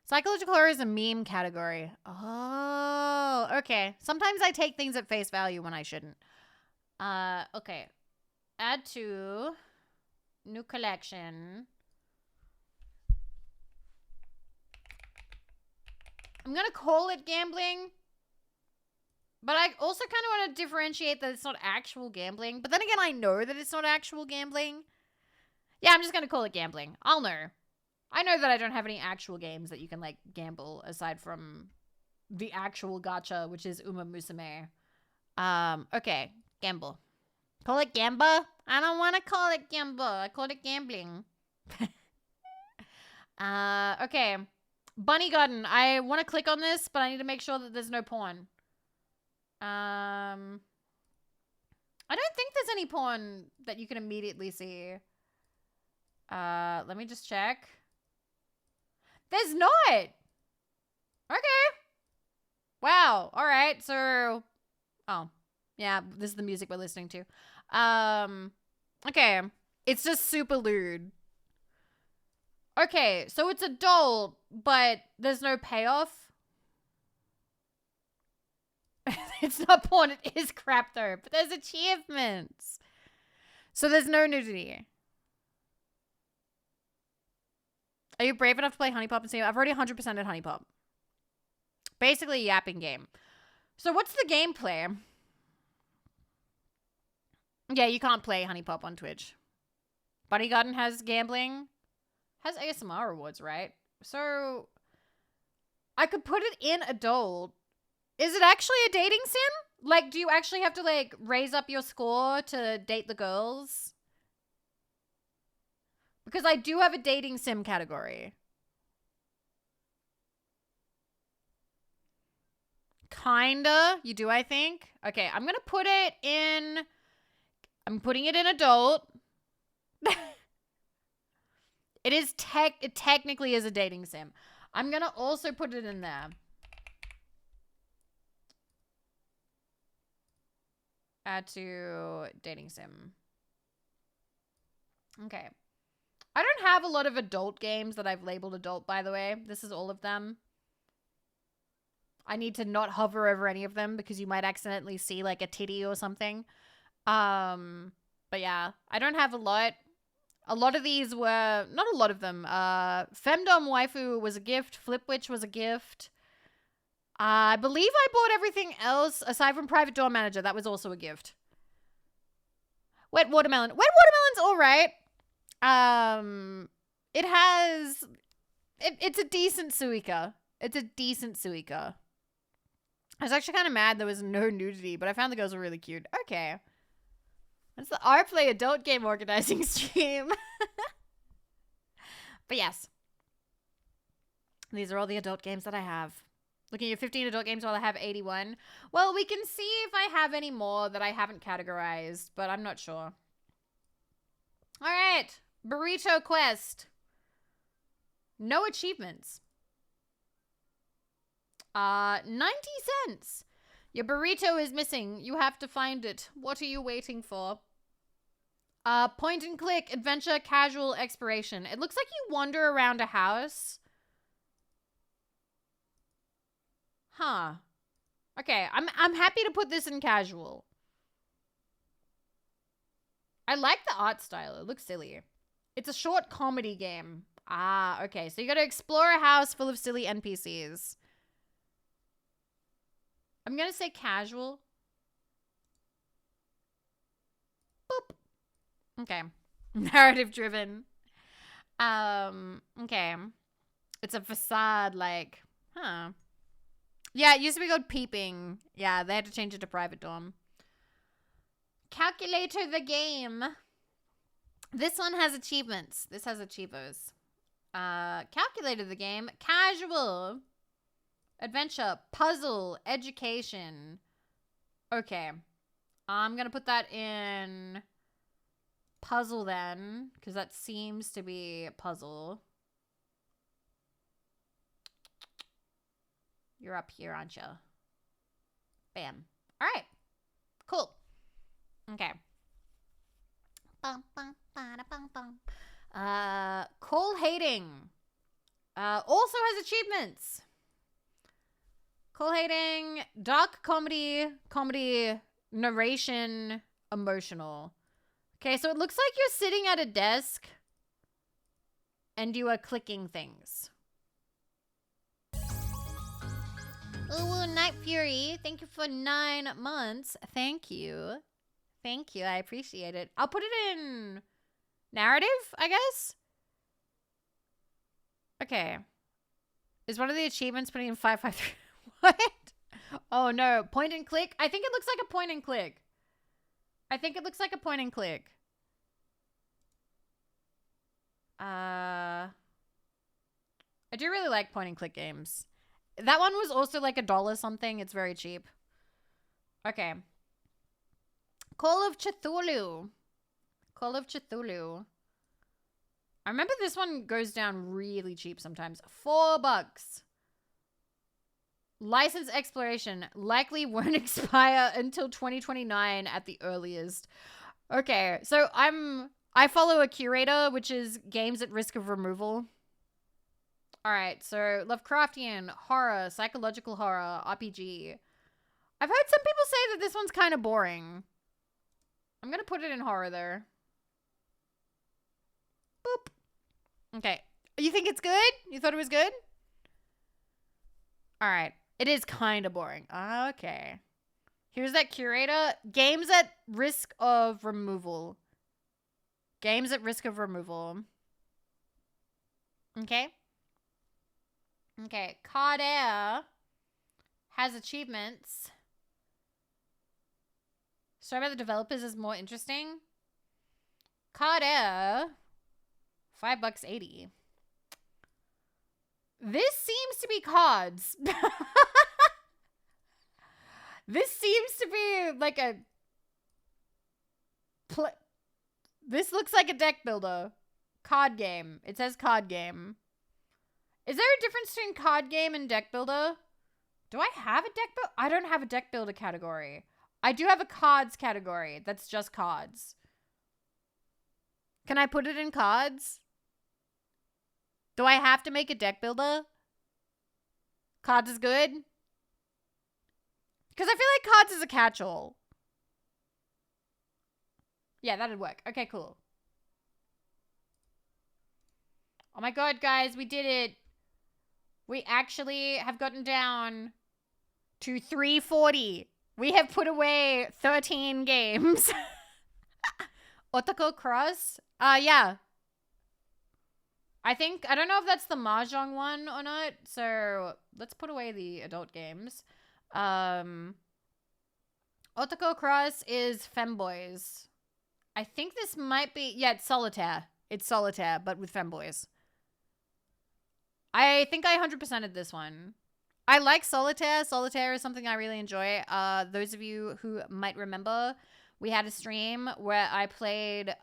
Speaker 1: Psychological horror is a meme category. Oh, okay. Sometimes I take things at face value when I shouldn't. Okay. Add to new collection. I'm gonna call it gambling. But I also kind of want to differentiate that it's not actual gambling. But then again, I know that it's not actual gambling. Yeah, I'm just going to call it gambling. I'll know. I know that I don't have any actual games that you can, like, gamble aside from the actual gacha, which is Uma Musume. Okay. Gamble. Call it gamba? I don't want to call it gamble. I call it gambling. Okay. Bunny Garden. I want to click on this, but I need to make sure that there's no porn. I don't think there's any porn that you can immediately see. Let me just check. There's not. Okay. Wow. All right. So, oh, yeah. This is the music we're listening to. Okay. It's just super lewd. Okay. So it's adult, but there's no payoff. It's not porn, it is crap though. But there's achievements. So there's no nudity. Are you brave enough to play Honey Pop and see? I've already 100%ed Honey Pop. Basically a yapping game. So what's the gameplay? Yeah, you can't play Honey Pop on Twitch. Bunny Garden has gambling. Has ASMR rewards, right? So I could put it in adult. Is it actually a dating sim? Like, do you actually have to, like, raise up your score to date the girls? Because I do have a dating sim category. Kinda. You do, I think. Okay, I'm gonna put it in... I'm putting it in adult. It technically is a dating sim. I'm gonna also put it in there. Add to dating sim. Okay. I don't have a lot of adult games that I've labeled adult, by the way. This is all of them. I need to not hover over any of them because you might accidentally see like a titty or something. But yeah, I don't have a lot. A lot of these were, not a lot of them. Femdom Waifu was a gift. Flipwitch was a gift. I believe I bought everything else aside from Private Door Manager. That was also a gift. Wet Watermelon. Wet Watermelon's all right. It has, it's a decent Suica. It's a decent Suica. I was actually kind of mad there was no nudity, but I found the girls were really cute. Okay. That's the R-Play adult game organizing stream. But yes. These are all the adult games that I have. Looking at 15 adult games while I have 81. Well, we can see if I have any more that I haven't categorized, but I'm not sure. All right. Burrito Quest. No achievements. 90 cents. Your burrito is missing. You have to find it. What are you waiting for? Point and click, adventure, casual, exploration. It looks like you wander around a house. Huh. Okay, I'm happy to put this in casual. I like the art style. It looks silly. It's a short comedy game. Ah, okay. So you gotta explore a house full of silly NPCs. I'm gonna say casual. Boop. Okay. Narrative driven. Okay. It's a facade, like, huh. Yeah, it used to be called Peeping. Yeah, they had to change it to Private Dorm. Calculator the game. This one has achievements. This has achievers. Calculator the game. Casual. Adventure. Puzzle. Education. Okay. I'm going to put that in puzzle then, because that seems to be puzzle. You're up here, aren't you? Bam. All right. Cool. Okay. Call Hating. Also has achievements. Call Hating, dark comedy, narration, emotional. Okay, so it looks like you're sitting at a desk and you are clicking things. Ooh, Night Fury, thank you for 9 months. Thank you. Thank you, I appreciate it. I'll put it in narrative, I guess. Okay. Is one of the achievements putting in 553? What? Oh no, point and click? I think it looks like a point and click. I think it looks like a point and click. I do really like point and click games. That one was also like $1 something. It's very cheap. Okay. Call of Cthulhu. Call of Cthulhu. I remember this one goes down really cheap sometimes. $4. License exploration. Likely won't expire until 2029 at the earliest. Okay, so I follow a curator, which is games at risk of removal. Alright, so Lovecraftian, horror, psychological horror, RPG. I've heard some people say that this one's kind of boring. I'm gonna put it in horror there. Boop. Okay. You think it's good? You thought it was good? Alright. It is kind of boring. Okay. Here's that curator. Games at risk of removal. Games at risk of removal. Okay. Okay. Card Air has achievements. Story about the developers is more interesting. Card Air. $5.80. This seems to be cards. This seems to be like a... This looks like a deck builder. Card game. It says card game. Is there a difference between card game and deck builder? Do I have a deck builder? I don't have a deck builder category. I do have a cards category that's just cards. Can I put it in cards? Do I have to make a deck builder? Cards is good? Because I feel like cards is a catch-all. Yeah, that'd work. Okay, cool. Oh my god, guys, we did it. We actually have gotten down to 340. We have put away 13 games. Otako Cross? Yeah. I don't know if that's the Mahjong one or not, so let's put away the adult games. Otako Cross is femboys. I think this might be, yeah, it's solitaire. It's solitaire, but with femboys. I think I 100%ed this one. I like solitaire. Solitaire is something I really enjoy. Those of you who might remember, we had a stream where I played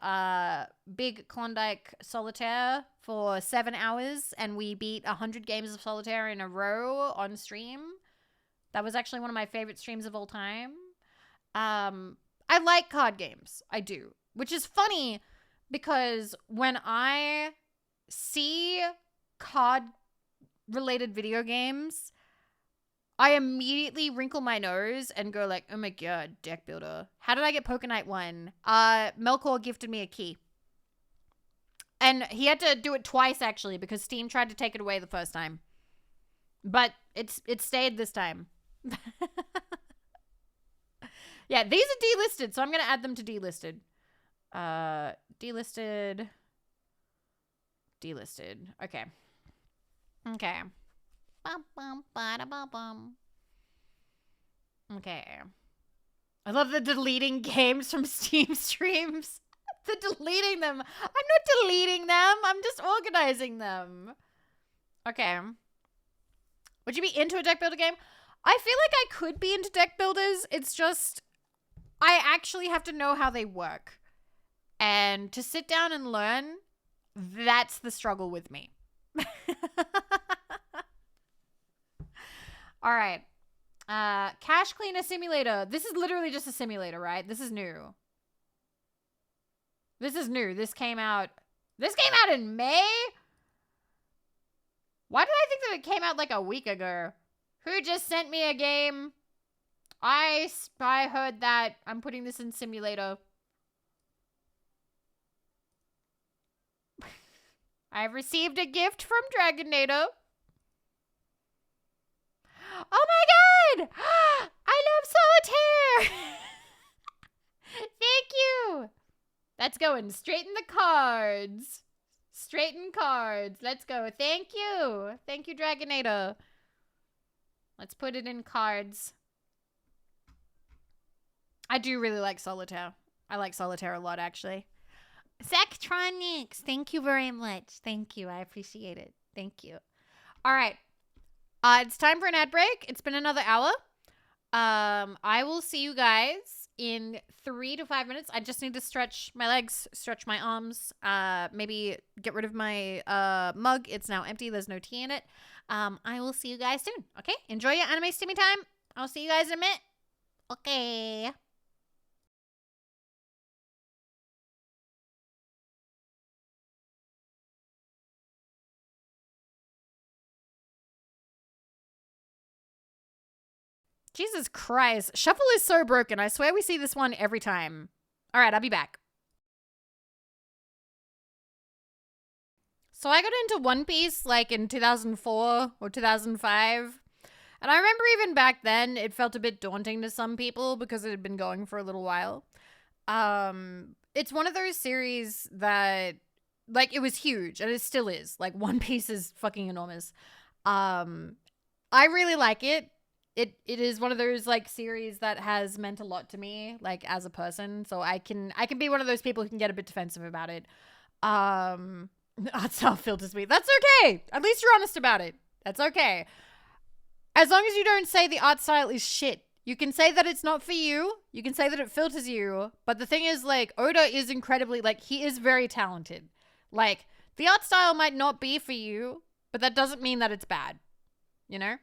Speaker 1: Big Klondike Solitaire for 7 hours, and we beat 100 games of solitaire in a row on stream. That was actually one of my favorite streams of all time. I like card games. I do. Which is funny because when I see card-related video games, I immediately wrinkle my nose and go like, oh my god, deck builder. How did I get Poker Night 1? Melkor gifted me a key. And he had to do it twice, actually, because Steam tried to take it away the first time. But it stayed this time. Yeah, these are delisted, so I'm going to add them to delisted. Delisted. Okay. Okay. Okay. I love the deleting games from Steam streams. The deleting them. I'm not deleting them. I'm just organizing them. Okay. Would you be into a deck builder game? I feel like I could be into deck builders. It's just, I actually have to know how they work. And to sit down and learn, that's the struggle with me. All right. Cash Cleaner Simulator. This is literally just a simulator, right? This is new. This came out in May? Why did I think that it came out like a week ago? Who just sent me a game? I heard that. I'm putting this in simulator. I've received a gift from Dragonator. Oh my god! I love solitaire! Thank you! That's going straight in the cards. Straight in cards. Let's go. Thank you. Thank you, Dragonator. Let's put it in cards. I do really like solitaire. I like solitaire a lot, actually. Zachtronics, thank you very much. Thank you. I appreciate it. Thank you. All right. It's time for an ad break. It's been another hour. I will see you guys in 3 to 5 minutes. I just need to stretch my legs, stretch my arms, maybe get rid of my mug. It's now empty. There's no tea in it. I will see you guys soon. Okay? Enjoy your anime steamy time. I'll see you guys in a minute. Okay. Jesus Christ. Shuffle is so broken. I swear we see this one every time. All right, I'll be back. So I got into One Piece like in 2004 or 2005. And I remember even back then it felt a bit daunting to some people because it had been going for a little while. It's one of those series that, like, it was huge and it still is. Like, One Piece is fucking enormous. I really like it. It is one of those like series that has meant a lot to me, like as a person. So I can be one of those people who can get a bit defensive about it. Art style filters me. That's okay. At least you're honest about it. That's okay. As long as you don't say the art style is shit. You can say that it's not for you. You can say that it filters you. But the thing is, like, Oda is incredibly, like, he is very talented. Like, the art style might not be for you, but that doesn't mean that it's bad. You know?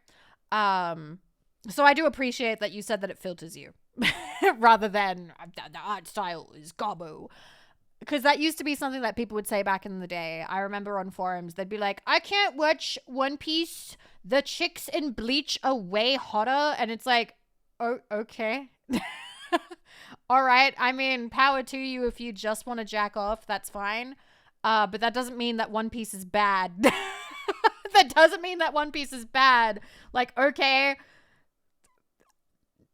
Speaker 1: So I do appreciate that you said that it filters you. rather than the art style is gobbo. Because that used to be something that people would say back in the day. I remember on forums, they'd be like, I can't watch One Piece. The chicks in Bleach are way hotter. And it's like, oh, okay. All right. I mean, power to you if you just want to jack off. That's fine. But that doesn't mean that One Piece is bad. That doesn't mean that One Piece is bad. Like, okay.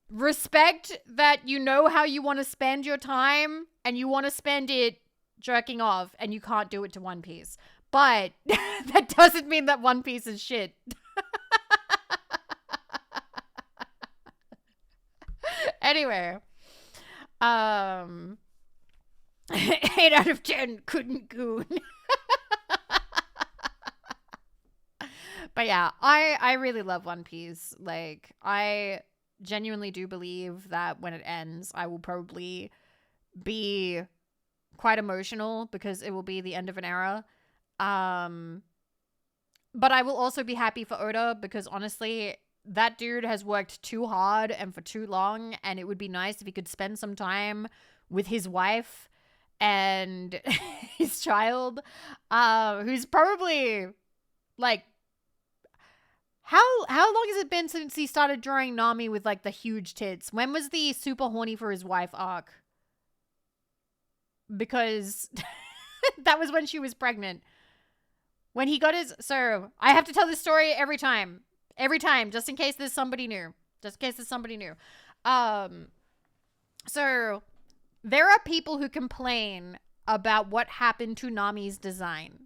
Speaker 1: Respect that you know how you want to spend your time and you want to spend it jerking off and you can't do it to One Piece. But that doesn't mean that One Piece is shit. Anyway, 8 out of 10 couldn't goon. But yeah, I really love One Piece. Like, I genuinely do believe that when it ends, I will probably be quite emotional because it will be the end of an era. But I will also be happy for Oda because honestly, that dude has worked too hard and for too long, and it would be nice if he could spend some time with his wife and his child, who's probably like, how long has it been since he started drawing Nami with like the huge tits? When was the super horny for his wife arc? Because that was when she was pregnant. When he got his... So, I have to tell this story every time. Every time, just in case there's somebody new. So, there are people who complain about what happened to Nami's design.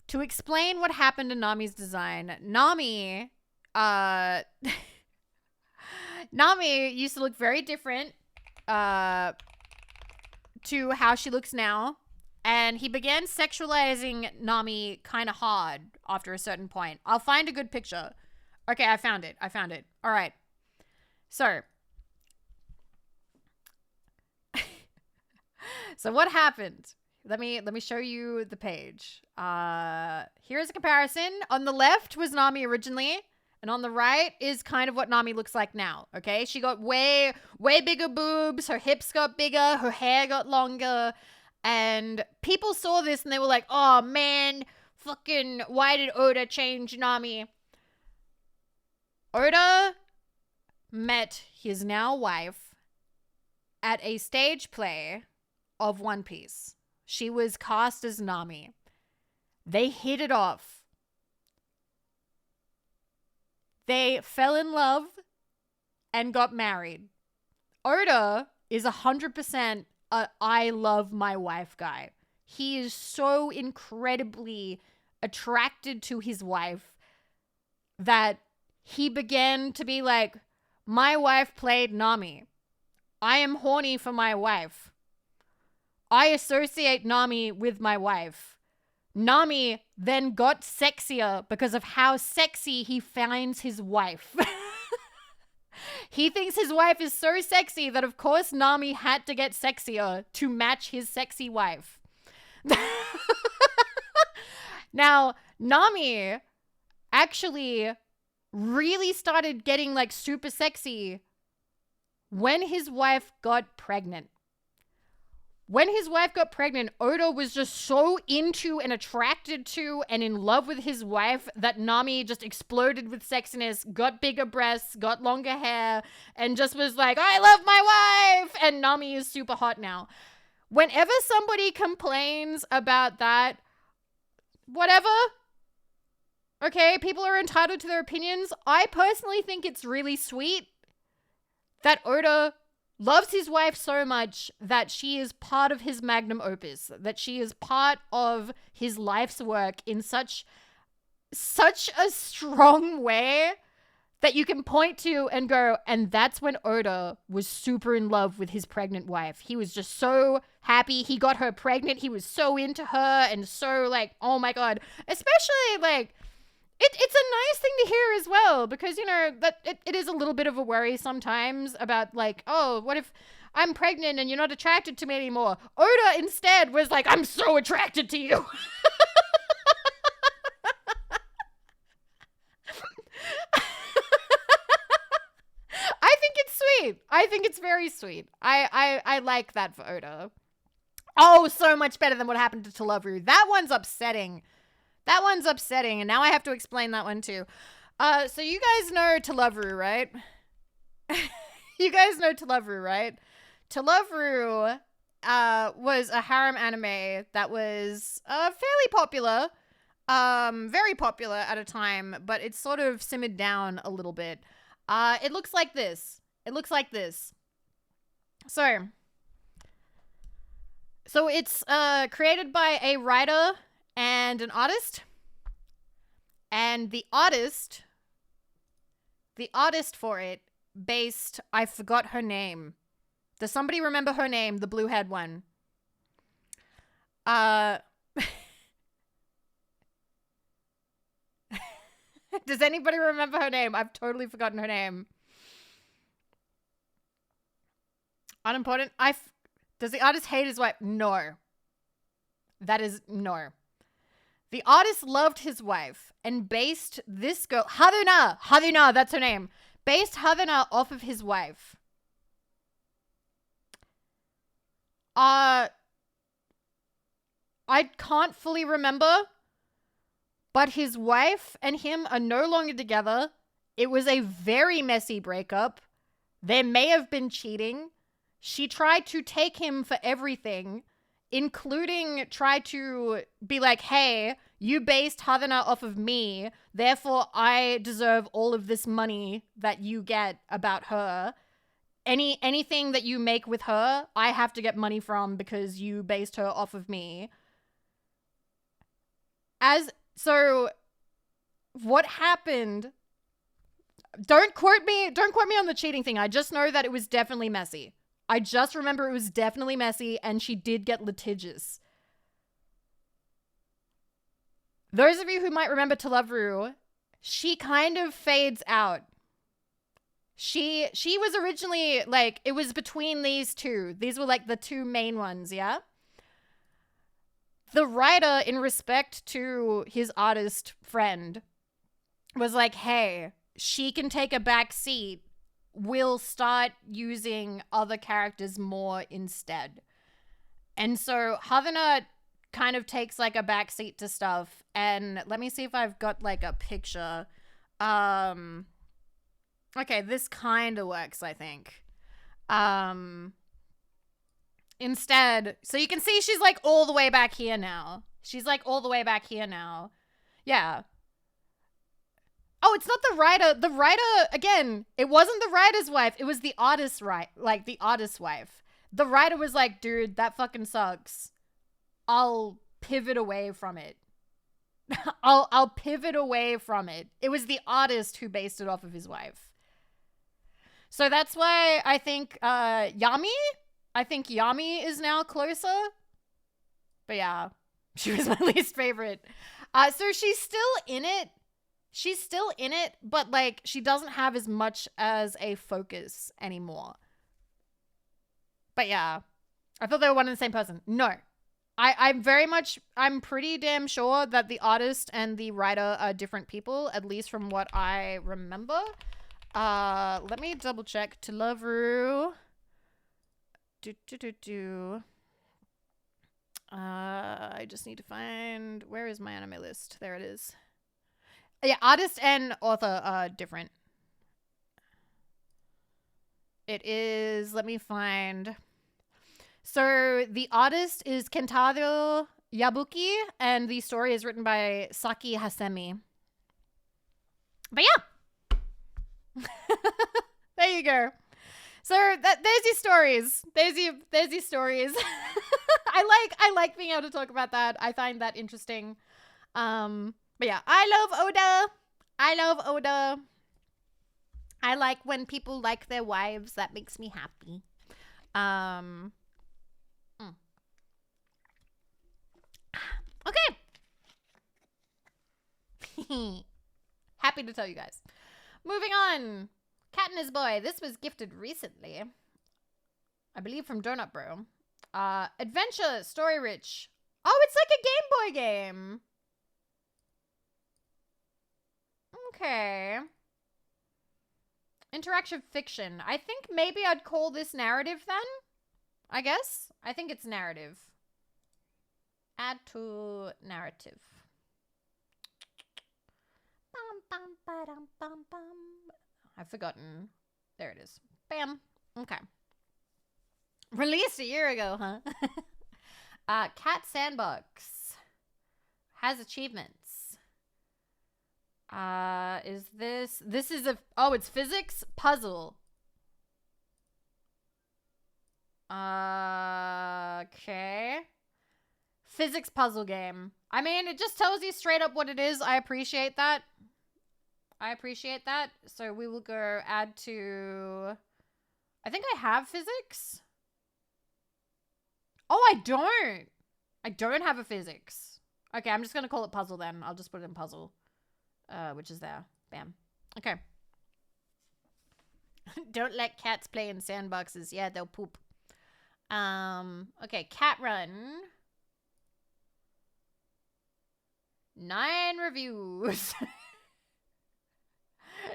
Speaker 1: To explain what happened to Nami's design, Nami used to look very different to how she looks now. And he began sexualizing Nami kind of hard after a certain point. I'll find a good picture. Okay, I found it. All right. So what happened? Let me show you the page. Here's a comparison. On the left was Nami originally, and on the right is kind of what Nami looks like now. Okay, she got way bigger boobs. Her hips got bigger. Her hair got longer. And people saw this and they were like, oh man, fucking, why did Oda change Nami? Oda met his now wife at a stage play of One Piece. She was cast as Nami. They hit it off. They fell in love and got married. Oda is 100% a I love my wife guy. He is so incredibly attracted to his wife that he began to be like, my wife played Nami. I am horny for my wife. I associate Nami with my wife. Nami then got sexier because of how sexy he finds his wife. He thinks his wife is so sexy that, of course, Nami had to get sexier to match his sexy wife. Now, Nami actually really started getting, like, super sexy when his wife got pregnant. When his wife got pregnant, Oda was just so into and attracted to and in love with his wife that Nami just exploded with sexiness, got bigger breasts, got longer hair, and just was like, I love my wife! And Nami is super hot now. Whenever somebody complains about that, whatever. Okay, people are entitled to their opinions. I personally think it's really sweet that Oda loves his wife so much that she is part of his magnum opus, that she is part of his life's work in such a strong way that you can point to and go, and that's when Oda was super in love with his pregnant wife. He was just so happy. He got her pregnant. He was so into her and so like, oh my God. Especially like, it's a nice thing to hear as well, because, you know, that it is a little bit of a worry sometimes about like, oh, what if I'm pregnant and you're not attracted to me anymore? Oda instead was like, I'm so attracted to you. I think it's sweet. I think it's very sweet. I like that for Oda. Oh, so much better than what happened to Telovru. That one's upsetting. That one's upsetting, and now I have to explain that one too. So you guys know Telovru, right? You guys know Telovru, right? Telovru was a harem anime that was fairly popular. Very popular at a time, but it's sort of simmered down a little bit. It looks like this. It looks like this. So it's created by a writer and an artist. And the artist for it based, I forgot her name. Does somebody remember her name? The blue-haired one. Does anybody remember her name? I've totally forgotten her name. Unimportant. Does the artist hate his wife? No. That is no. The artist loved his wife and based this girl, Haruna, that's her name, based Haruna off of his wife. I can't fully remember, but his wife and him are no longer together. It was a very messy breakup. There may have been cheating. She tried to take him for everything, including try to be like, hey, you based Haruna off of me, therefore I deserve all of this money that you get about her. Anything that you make with her, I have to get money from because you based her off of me. So what happened? Don't quote me on the cheating thing. I just know that it was definitely messy. I just remember it was definitely messy and she did get litigious. Those of you who might remember Telovru, she kind of fades out. She was originally, like, it was between these two. These were, like, the two main ones, yeah? The writer, in respect to his artist friend, was like, hey, she can take a back seat. We'll start using other characters more instead. And so Haruna kind of takes, like, a back seat to stuff. And let me see if I've got, like, a picture. Okay, this kind of works, I think. Instead, so you can see she's, like, all the way back here now. She's, like, all the way back here now. Yeah. Oh, it's not the writer. The writer, again, it wasn't the writer's wife. It was the artist's the artist's wife. The writer was like, dude, that fucking sucks. I'll pivot away from it. I'll pivot away from it. It was the artist who based it off of his wife. So that's why I think Yami is now closer. But yeah, she was my least favorite. So she's still in it. She's still in it, but, like, she doesn't have as much as a focus anymore. But yeah, I thought they were one and the same person. No. I'm pretty damn sure that the artist and the writer are different people, at least from what I remember. Let me double check. Telovru. I just need to find, where is my anime list? There it is. Yeah, artist and author are different. It is, let me find. So the artist is Kentaro Yabuki, and the story is written by Saki Hasemi. But yeah. There you go. So there's your stories. There's your stories. I like being able to talk about that. I find that interesting. But yeah, I love Oda. I like when people like their wives. That makes me happy. Okay. Happy to tell you guys. Moving on. Cat and His Boy. This was gifted recently. I believe from Donut Bro. Adventure, story rich. Oh, it's like a Game Boy game. Okay. Interactive fiction. I think maybe I'd call this narrative then. I guess. I think it's narrative. Add to narrative. I've forgotten. There it is. Bam. Okay. Released a year ago, huh? Cat Sandbox has achievements. Is this is a, oh, it's physics puzzle. Okay. Physics puzzle game. I mean, it just tells you straight up what it is. I appreciate that. So we will go add to, I think I have physics. Oh, I don't. I don't have a physics. Okay, I'm just going to call it puzzle then. I'll just put it in puzzle, which is there. Bam. Okay. Don't let cats play in sandboxes. Yeah, they'll poop. Okay, cat run. 9 reviews.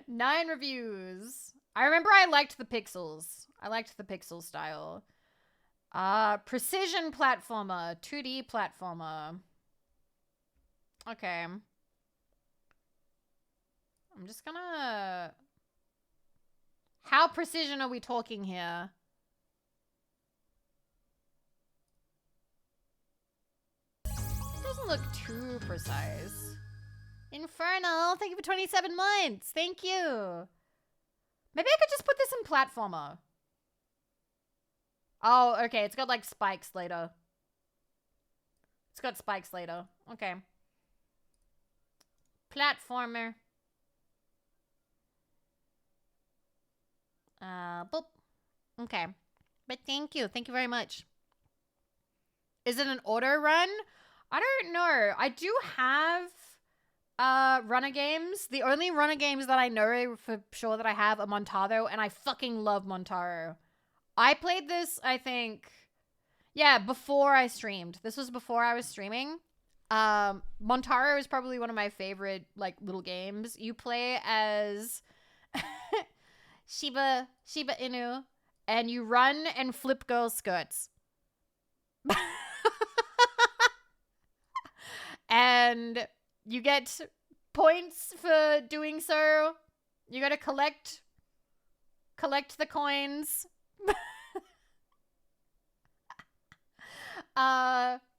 Speaker 1: 9 reviews. I remember I liked the pixels. I liked the pixel style. Precision platformer. 2D platformer. Okay. I'm just gonna... How precision are we talking here? Doesn't look too precise. Infernal, thank you for 27 months. Thank you. Maybe I could just put this in platformer. Oh, okay. It's got like spikes later. It's got spikes later. Okay. Platformer. Boop. Okay. But thank you. Thank you very much. Is it an auto run? I don't know. I do have runner games. The only runner games that I know for sure that I have are Montaro, and I fucking love Montaro. I played this, I think, yeah, before I streamed. This was before I was streaming. Montaro is probably one of my favorite, like, little games. You play as Shiba Inu, and you run and flip girls' skirts. And you get points for doing so. You gotta collect the coins.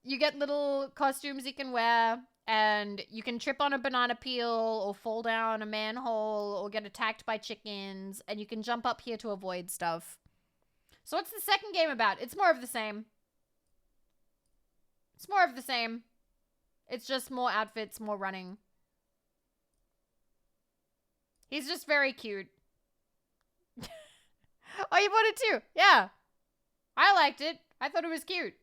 Speaker 1: You get little costumes you can wear, and you can trip on a banana peel or fall down a manhole or get attacked by chickens, and you can jump up here to avoid stuff. So what's the second game about? It's more of the same. It's more of the same. It's just more outfits, more running. He's just very cute. Oh, you bought it too? Yeah. I liked it. I thought it was cute.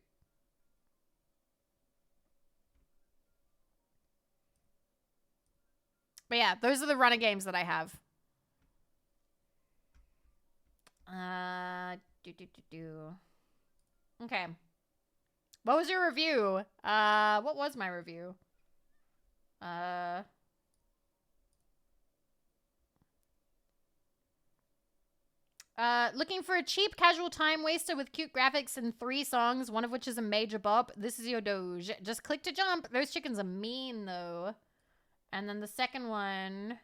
Speaker 1: But yeah, those are the runner games that I have. Okay. What was your review? What was my review? Looking for a cheap casual time waster with cute graphics and 3 songs, one of which is a major bop. This is your Doge. Just click to jump. Those chickens are mean, though. And then the second one,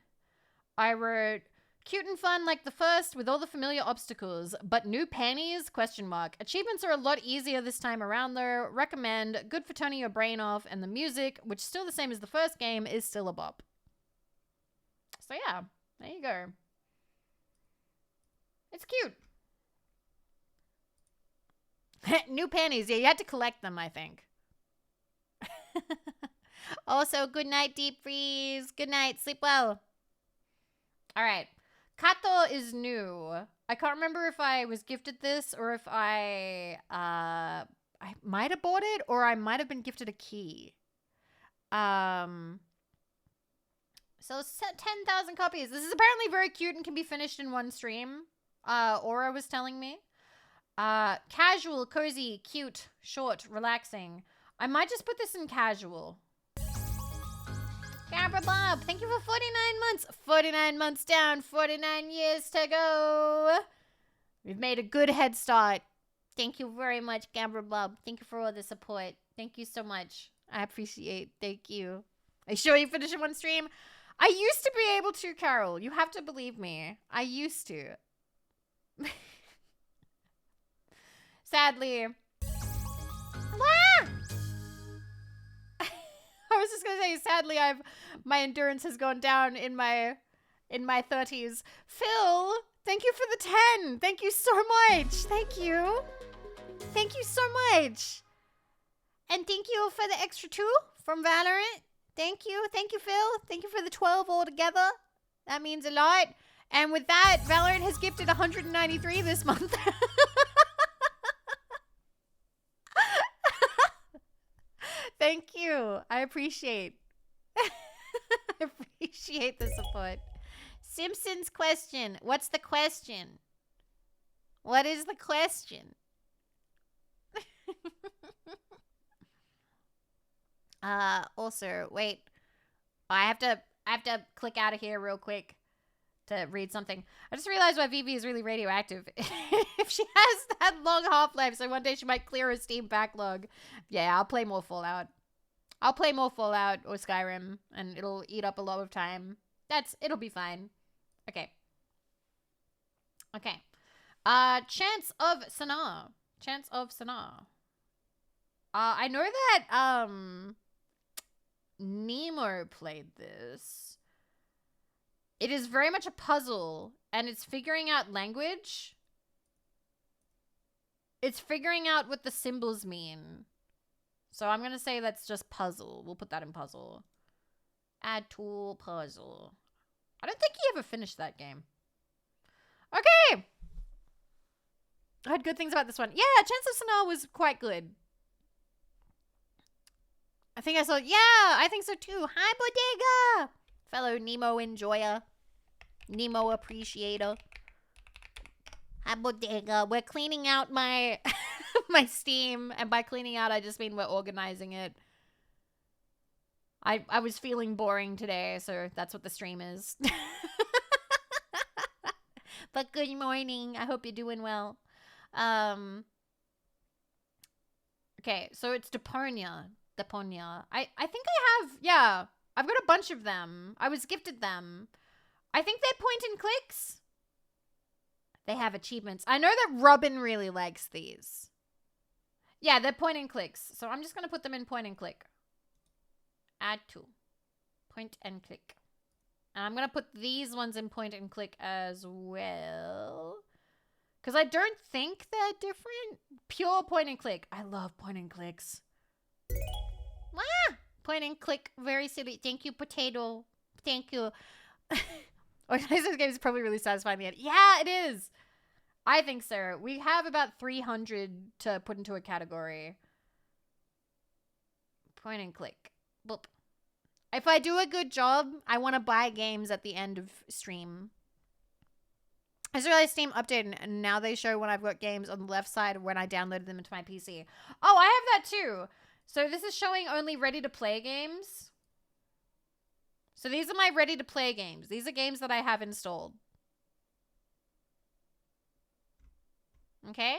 Speaker 1: I wrote, cute and fun like the first with all the familiar obstacles, but new panties? Question mark. Achievements are a lot easier this time around, though. Recommend. Good for turning your brain off, and the music, which is still the same as the first game, is still a bop. So yeah, there you go. It's cute. New panties. Yeah, you had to collect them, I think. Also, good night, Deep Freeze. Good night. Sleep well. All right. Kato is new. I can't remember if I was gifted this or if I might have bought it or I might have been gifted a key. So 10,000 copies. This is apparently very cute and can be finished in one stream. Aura was telling me. Casual, cozy, cute, short, relaxing. I might just put this in casual. Gabra Bob, thank you for 49 months. 49 months down, 49 years to go. We've made a good head start. Thank you very much, Gabra Bob. Thank you for all the support. Thank you so much. I appreciate. Thank you. Are you sure you finish in one stream? I used to be able to, Carol. You have to believe me. I used to. Sadly. Ah! I was just gonna say, sadly, my endurance has gone down in my 30s. Phil, thank you for the 10. Thank you so much. Thank you. Thank you so much. And thank you for the extra 2 from Valorant. Thank you. Thank you, Phil. Thank you for the 12 altogether. That means a lot. And with that, Valorant has gifted 193 this month. Thank you. I appreciate. I appreciate the support. Simpsons question. What's the question? What is the question? Also, wait. I have to click out of here real quick to read something. I just realized why Vivi is really radioactive. If she has that long half-life, so one day she might clear her Steam backlog. Yeah, I'll play more Fallout. I'll play more Fallout or Skyrim, and it'll eat up a lot of time. It'll be fine. Okay. Okay. Chance of Sanaa. Chance of Sanaa. I know that, Nemo played this. It is very much a puzzle, and it's figuring out language. It's figuring out what the symbols mean. So I'm gonna say that's just puzzle. We'll put that in puzzle. Add tool, puzzle. I don't think he ever finished that game. Okay! I heard good things about this one. Yeah, Chance of Sanaa was quite good. I think I saw, yeah, I think so too. Hi, Bodega! Fellow Nemo enjoyer. Nemo appreciator. Hi, Bodega. We're cleaning out my my Steam. And by cleaning out, I just mean we're organizing it. I was feeling boring today, so that's what the stream is. But good morning. I hope you're doing well. Okay, so it's Deponia. Deponia. I think I have, yeah. I've got a bunch of them. I was gifted them. I think they're point and clicks. They have achievements. I know that Robin really likes these. Yeah, they're point and clicks. So I'm just going to put them in point and click. Add to. Point and click. And I'm going to put these ones in point and click as well. Because I don't think they're different. Pure point and click. I love point and clicks. Ah! Point and click. Very silly. Thank you, potato. Thank you. Organizing this game is probably really satisfying in the end. Yeah, it is. I think so. We have about 300 to put into a category. Point and click. Boop. If I do a good job, I want to buy games at the end of stream. I just realized Steam updated, and now they show when I've got games on the left side when I downloaded them into my PC. Oh, I have that too. So this is showing only ready-to-play games. So these are my ready-to-play games. These are games that I have installed. Okay?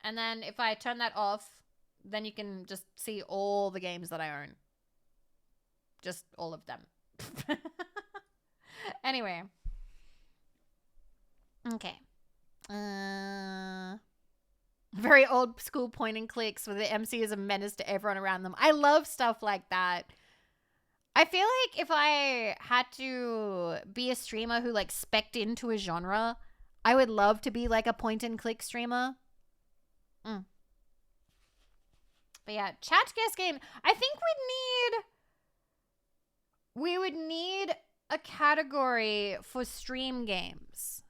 Speaker 1: And then if I turn that off, then you can just see all the games that I own. Just all of them. Anyway. Okay. Very old school point and clicks where the MC is a menace to everyone around them. I love stuff like that. I feel like if I had to be a streamer who like spec'd into a genre, I would love to be like a point and click streamer. But yeah, chat guess game. I think we would need a category for stream games.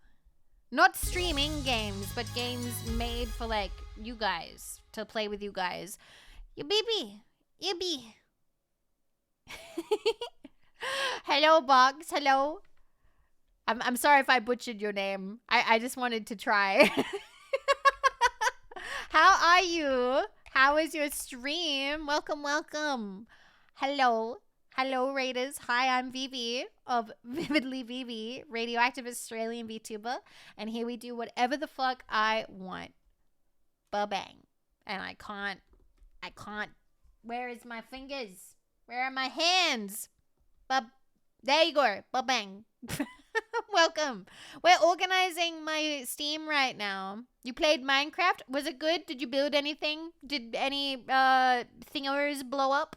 Speaker 1: Not streaming games, but games made for, like, you guys. To play with you guys. You baby. You be. Hello, Boggs. Hello. I'm sorry if I butchered your name. I just wanted to try. How are you? How is your stream? Welcome, welcome. Hello. Hello, Raiders. Hi, I'm Vivi of Vividly Vivi, radioactive Australian VTuber, and here we do whatever the fuck I want. Ba-bang. And I can't. Where is my fingers? Where are my hands? There you go. Ba-bang. Welcome. We're organizing my Steam right now. You played Minecraft? Was it good? Did you build anything? Did any thingers blow up?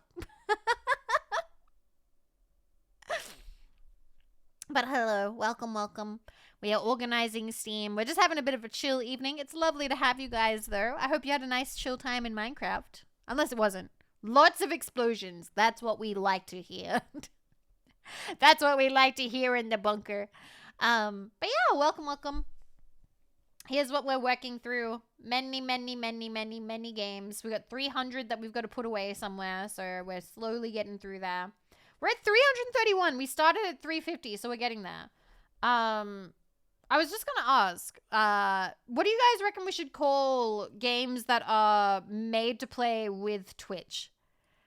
Speaker 1: But hello, welcome. We are organizing Steam. We're just having a bit of a chill evening. It's lovely to have you guys, though. I hope you had a nice chill time in Minecraft. Unless it wasn't. Lots of explosions. That's what we like to hear. That's what we like to hear in the bunker. But yeah, welcome. Here's what we're working through. Many games. We got 300 that we've got to put away somewhere, so we're slowly getting through there. We're at 331. We started at 350, so we're getting there. I was just gonna ask, what do you guys reckon we should call games that are made to play with Twitch?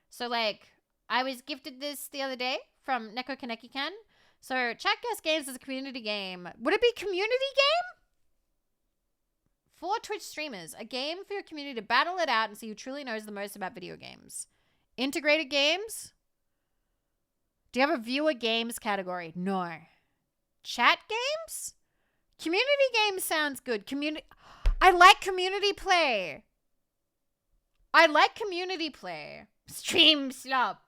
Speaker 1: So, like, I was gifted this the other day from Neko Kaneki-kan. So, Chat Guest Games is a community game. Would it be community game? For Twitch streamers, a game for your community to battle it out and see who truly knows the most about video games. Integrated games? Do you have a viewer games category? No. Chat games? Community games sounds good. I like community play. Stream slop.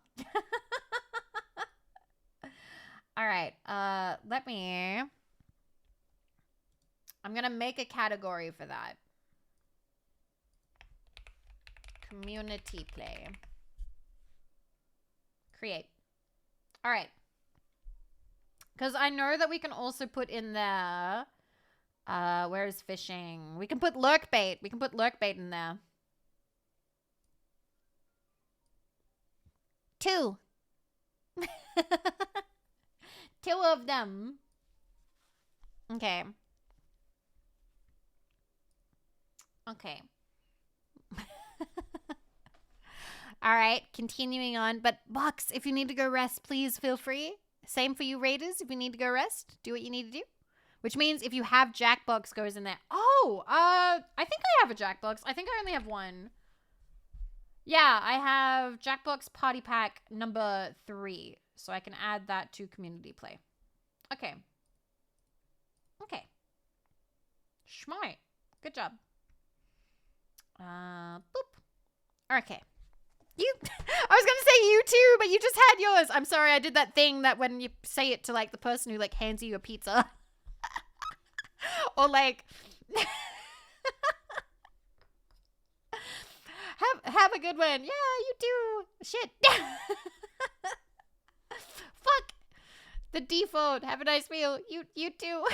Speaker 1: All right. I'm going to make a category for that. Community play. Create. All right. Because I know that we can also put in there. Where is fishing? We can put lurk bait. In there. 2. 2 of them. Okay. All right, continuing on. But Box, if you need to go rest, please feel free. Same for you, Raiders. If you need to go rest, do what you need to do. Which means if you have Jackbox goes in there. Oh, I think I have a Jackbox. I think I only have one. Yeah, I have Jackbox Party Pack number 3. So I can add that to community play. Okay. Schmart. Good job. Boop. Okay. I was gonna say you too, but you just had yours. I'm sorry, I did that thing that when you say it to like the person who like hands you a pizza. Or like have a good one. Yeah, you too. Shit. Fuck. The default. Have a nice meal. You too.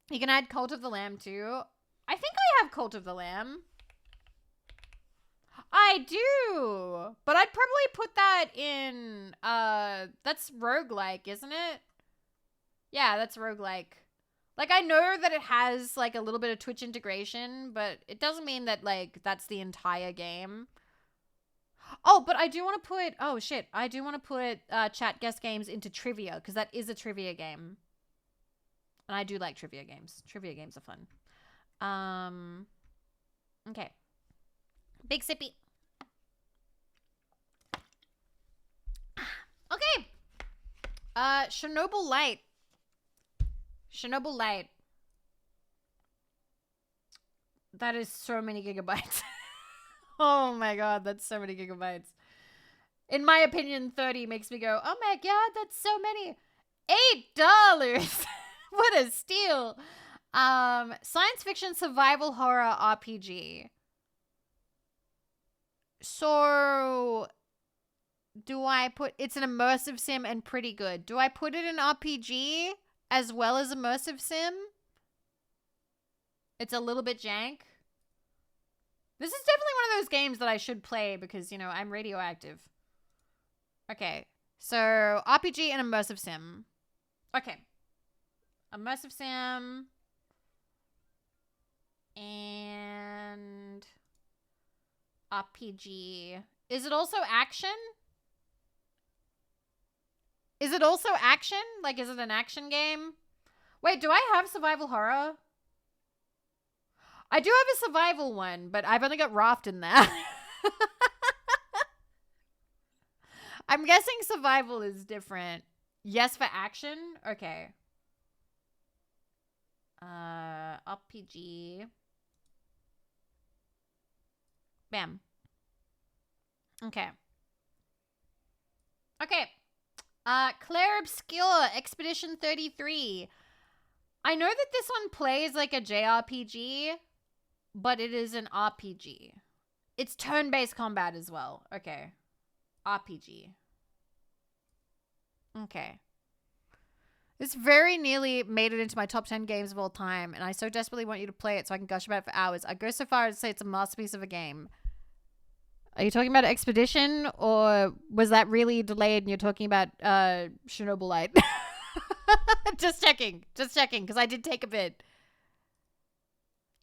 Speaker 1: You can add Cult of the Lamb too. I think I have Cult of the Lamb. I do. But I'd probably put that in, that's roguelike, isn't it? Yeah, that's roguelike. Like, I know that it has, like, a little bit of Twitch integration, but it doesn't mean that, like, that's the entire game. Oh, but I do want to put, oh, shit. I do want to put Chat Guest Games into trivia, because that is a trivia game. And I do like trivia games. Trivia games are fun. Okay. Big sippy. Okay. Chernobyl Light. That is so many gigabytes. Oh my god, that's so many gigabytes. In my opinion, 30 makes me go, oh my god, that's so many. $8. What a steal. Science fiction survival horror RPG. So, do I put... It's an immersive sim and pretty good. Do I put it in RPG as well as immersive sim? It's a little bit jank. This is definitely one of those games that I should play because, you know, I'm radioactive. Okay. So, RPG and immersive sim. Okay. Immersive sim. And... RPG Is it also action? Is it also action? Like, is it an action game? Wait, do I have survival horror? I do have a survival one, but I've only got Raft in there. I'm guessing survival is different. Yes for action? Okay. RPG. Bam. Okay. Okay. Claire Obscure, Expedition 33. I know that this one plays like a JRPG, but it is an RPG. It's turn-based combat as well. Okay. RPG. Okay. This very nearly made it into my top 10 games of all time, and I so desperately want you to play it so I can gush about it for hours. I go so far as to say it's a masterpiece of a game. Are you talking about Expedition, or was that really delayed and you're talking about Chernobylite? Just checking, because I did take a bit.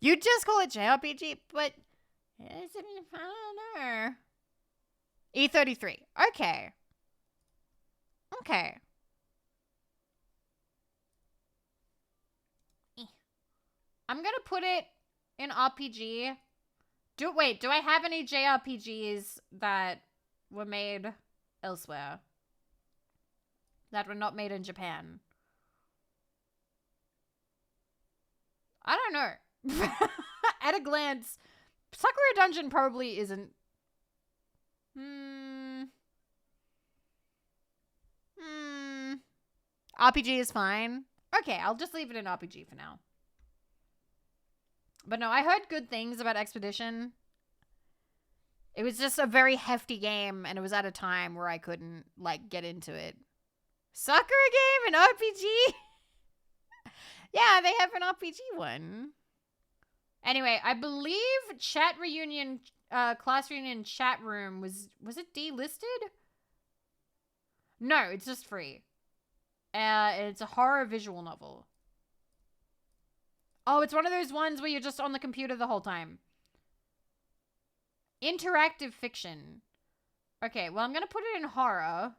Speaker 1: You just call it JRPG, but I don't know. E33. Okay. Okay. I'm gonna put it in RPG. Do I have any JRPGs that were made elsewhere? That were not made in Japan? I don't know. At a glance, Sakura Dungeon probably isn't. RPG is fine. Okay, I'll just leave it in RPG for now. But no, I heard good things about Expedition. It was just a very hefty game, and it was at a time where I couldn't, like, get into it. Sakura game? An RPG? Yeah, they have an RPG one. Anyway, I believe chat reunion, class reunion chat room was it delisted? No, it's just free. It's a horror visual novel. Oh, it's one of those ones where you're just on the computer the whole time. Interactive fiction. Okay, well, I'm going to put it in horror.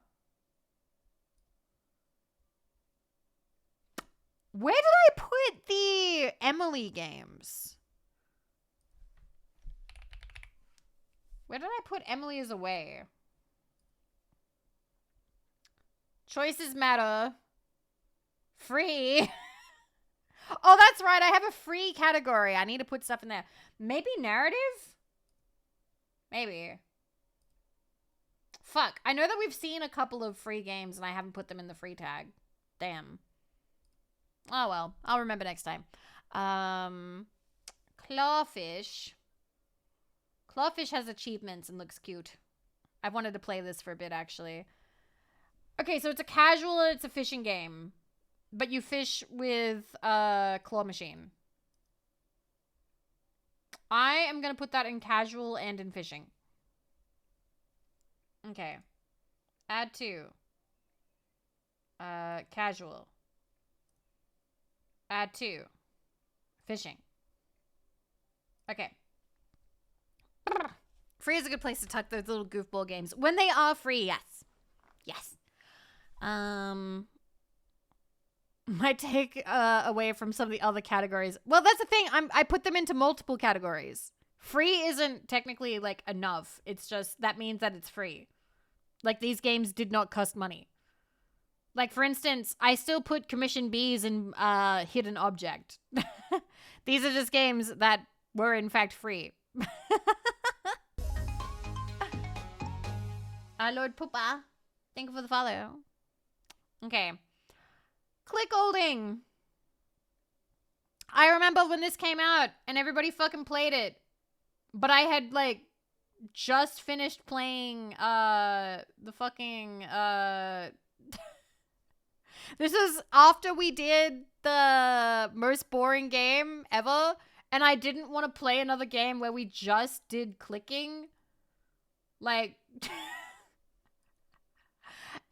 Speaker 1: Where did I put the Emily games? Where did I put Emily is Away? Choices matter. Free. Oh, that's right. I have a free category. I need to put stuff in there. Maybe narrative? Maybe. Fuck. I know that we've seen a couple of free games and I haven't put them in the free tag. Damn. Oh, well. I'll remember next time. Clawfish. Clawfish has achievements and looks cute. I've wanted to play this for a bit, actually. Okay, so it's a casual and it's a fishing game. But you fish with a claw machine. I am going to put that in casual and in fishing. Okay. Add to. Casual. Add to. Fishing. Okay. Free is a good place to tuck those little goofball games. When they are free, yes. Yes. Might take away from some of the other categories. Well, that's the thing. I put them into multiple categories. Free isn't technically, like, enough. It's just, that means that it's free. Like, these games did not cost money. Like, for instance, I still put Commission B's in Hidden Object. These are just games that were, in fact, free. Lord Poopa, thank you for the follow. Okay. Click holding. I remember when this came out and everybody fucking played it. But I had, like, just finished playing the fucking This is after we did the most boring game ever, and I didn't want to play another game where we just did clicking. Like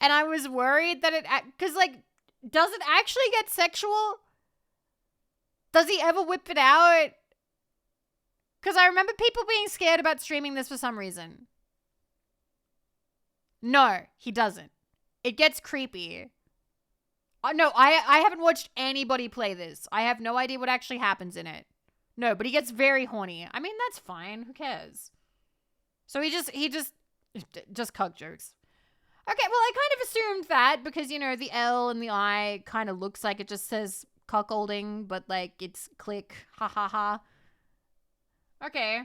Speaker 1: and I was worried that it, cuz like, does it actually get sexual? Does he ever whip it out? Because I remember people being scared about streaming this for some reason. No, he doesn't. It gets creepy. No, I haven't watched anybody play this. I have no idea what actually happens in it. No, but he gets very horny. I mean, that's fine. Who cares? So he just cuck jokes. Okay, well, I kind of assumed that because, you know, the L and the I kind of looks like it just says cuckolding, but like it's click. Ha ha ha. Okay.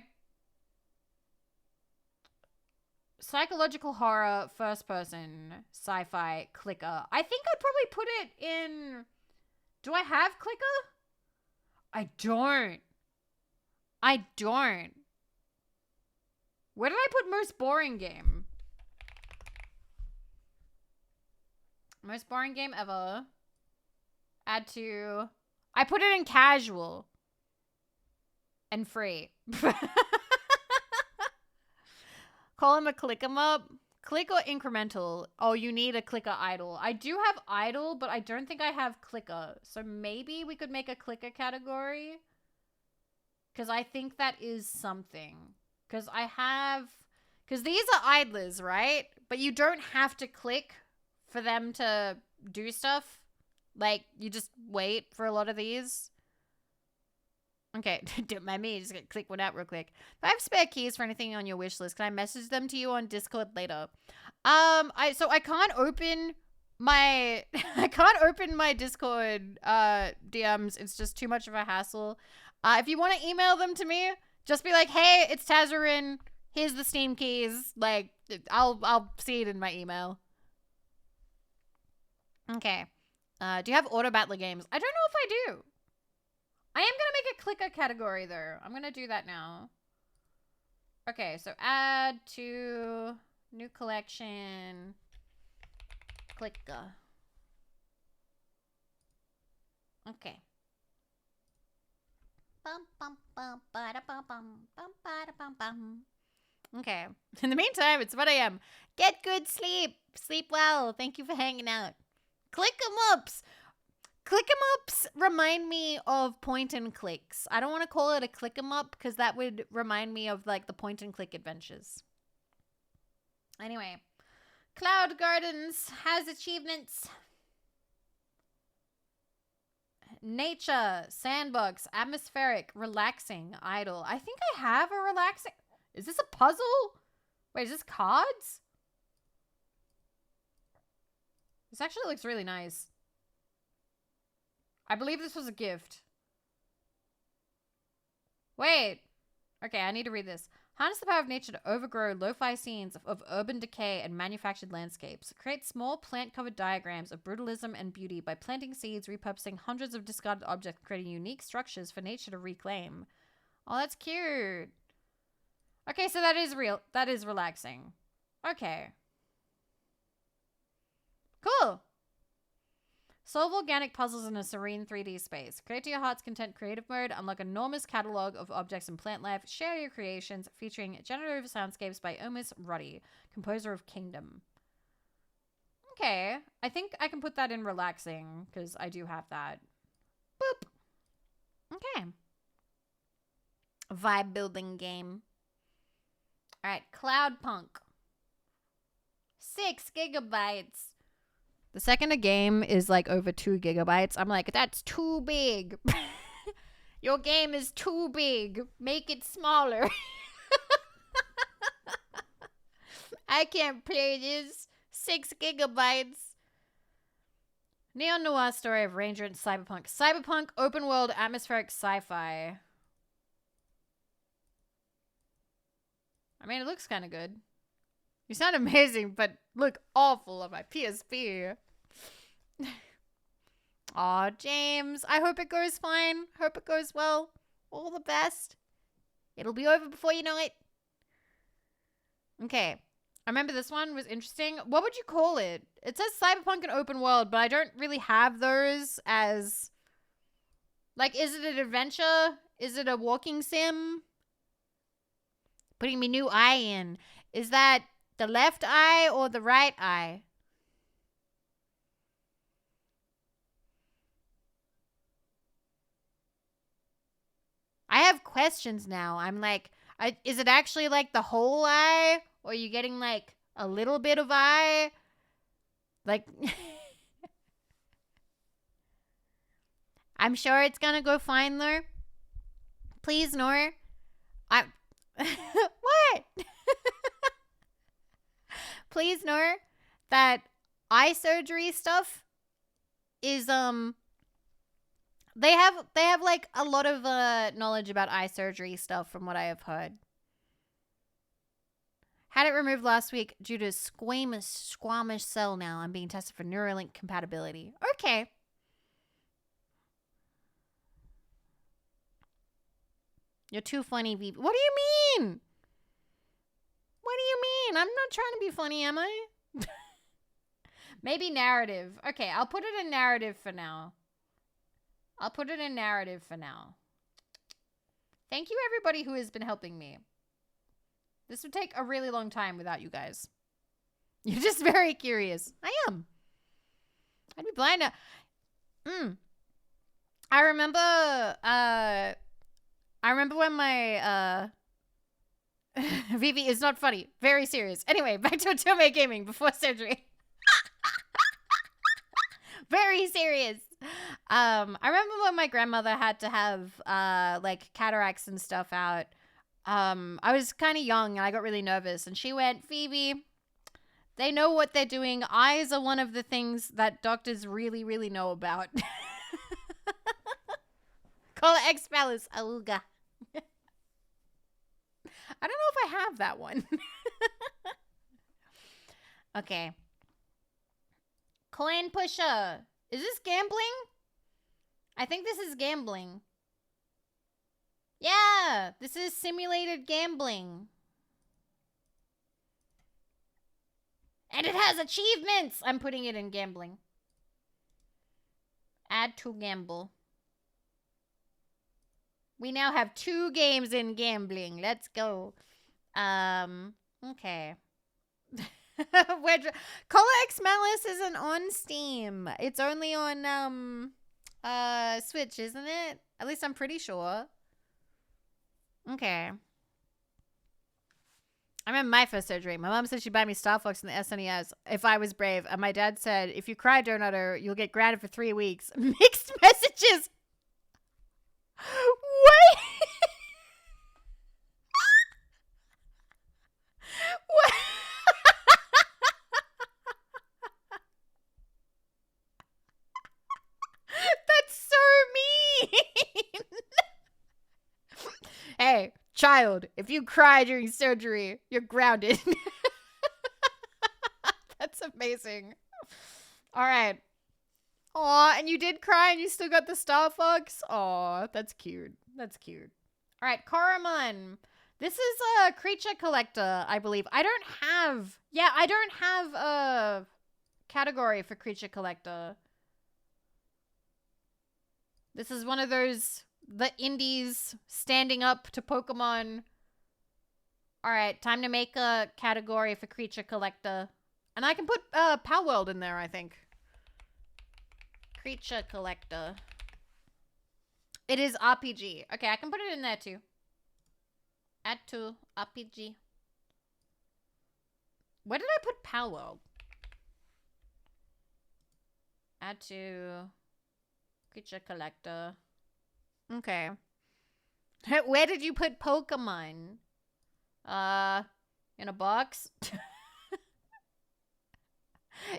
Speaker 1: Psychological horror, first person, sci-fi, clicker. I think I'd probably put it in... Do I have clicker? I don't. Where did I put most boring game? Most boring game ever. Add to... I put it in casual. And free. Call him a click 'em up. Click or incremental? Oh, you need a clicker idle. I do have idle, but I don't think I have clicker. So maybe we could make a clicker category. Because I think that is something. Because these are idlers, right? But you don't have to click for them to do stuff. Like, you just wait for a lot of these. Okay, don't mind me. Just gonna click one out real quick. If I have spare keys for anything on your wish list, can I message them to you on Discord later? I can't open my Discord DMs. It's just too much of a hassle. If you want to email them to me, just be like, hey, it's Tazarin. Here's the Steam keys. Like, I'll see it in my email. Okay. Do you have auto battler games? I don't know if I do. I am going to make a clicker category, though. I'm going to do that now. Okay, so add to new collection. Clicker. Okay. Okay. In the meantime, it's 1 a.m. Get good sleep. Sleep well. Thank you for hanging out. Click 'em ups. Click 'em ups remind me of point and clicks. I don't want to call it a click 'em up because that would remind me of like the point and click adventures. Anyway, Cloud Gardens has achievements. Nature, sandbox, atmospheric, relaxing, idle. I think I have a relaxing. Is this a puzzle? Wait, is this cards? This actually looks really nice. I believe this was a gift. Wait. Okay, I need to read this. Harness the power of nature to overgrow lo-fi scenes of urban decay and manufactured landscapes. Create small plant-covered diagrams of brutalism and beauty by planting seeds, repurposing hundreds of discarded objects, creating unique structures for nature to reclaim. Oh, that's cute. Okay, so that is real. That is relaxing. Okay. Cool. Solve organic puzzles in a serene 3D space. Create to your heart's content creative mode. Unlock an enormous catalog of objects in plant life. Share your creations featuring generative soundscapes by Omis Ruddy, composer of Kingdom. Okay. I think I can put that in relaxing because I do have that. Boop. Okay. Vibe building game. All right. Cloudpunk. 6 gigabytes. The second a game is like over 2 gigabytes, I'm like, that's too big. Your game is too big. Make it smaller. I can't play this. 6 gigabytes. Neo-noir story of Ranger and Cyberpunk. Cyberpunk, open world, atmospheric sci-fi. I mean, it looks kind of good. You sound amazing, but look awful on my PSP. Aw, James. I hope it goes fine. Hope it goes well. All the best. It'll be over before you know it. Okay. I remember this one was interesting. What would you call it? It says Cyberpunk and open world, but I don't really have those as... Like, is it an adventure? Is it a walking sim? Putting me new eye in. Is that the left eye or the right eye? I have questions now. I'm like, is it actually like the whole eye? Or are you getting like a little bit of eye. Like, I'm sure it's gonna go fine though. Please, Nor. I. What? Please, Nor, that eye surgery stuff is they have like a lot of knowledge about eye surgery stuff from what I have heard. Had it removed last week due to squamous cell now. I'm being tested for Neuralink compatibility. Okay. You're too funny, Vivi. What do you mean? What do you mean? I'm not trying to be funny, am I? Maybe narrative. Okay, I'll put it in narrative for now. Thank you, everybody who has been helping me. This would take a really long time without you guys. You're just very curious. I am. I'd be blind now. I remember when my Vivi is not funny. Very serious. Anyway, back to Otome Gaming before surgery. Very serious. I remember when my grandmother had to have like cataracts and stuff out. I was kind of young and I got really nervous, and she went, Phoebe, they know what they're doing. Eyes are one of the things that doctors really, really know about. Call it X-Palace. Auga. I don't know if I have that one. Okay. Coin pusher. Is this gambling? I think this is gambling. Yeah, this is simulated gambling. And it has achievements. I'm putting it in gambling. Add to gamble. We now have 2 games in gambling. Let's go. Okay. Color X Malice isn't on Steam. It's only on Switch, isn't it? At least I'm pretty sure. Okay. I remember my first surgery. My mom said she'd buy me Star Fox and the SNES if I was brave. And my dad said, if you cry, Donutter, you'll get grounded for 3 weeks. Mixed messages. What? What? That's so mean. Hey, child, if you cry during surgery, you're grounded. That's amazing. All right. Aw, and you did cry and you still got the Star Fox? Aw, that's cute. That's cute. All right, Koromon. This is a creature collector, I believe. I don't have a category for creature collector. This is one of those, the indies standing up to Pokemon. All right, time to make a category for creature collector. And I can put Palworld in there, I think. Creature collector. It is RPG. Okay, I can put it in there too. Add to RPG. Where did I put Palworld? Add to creature collector. Okay. Where did you put Pokemon? In a box?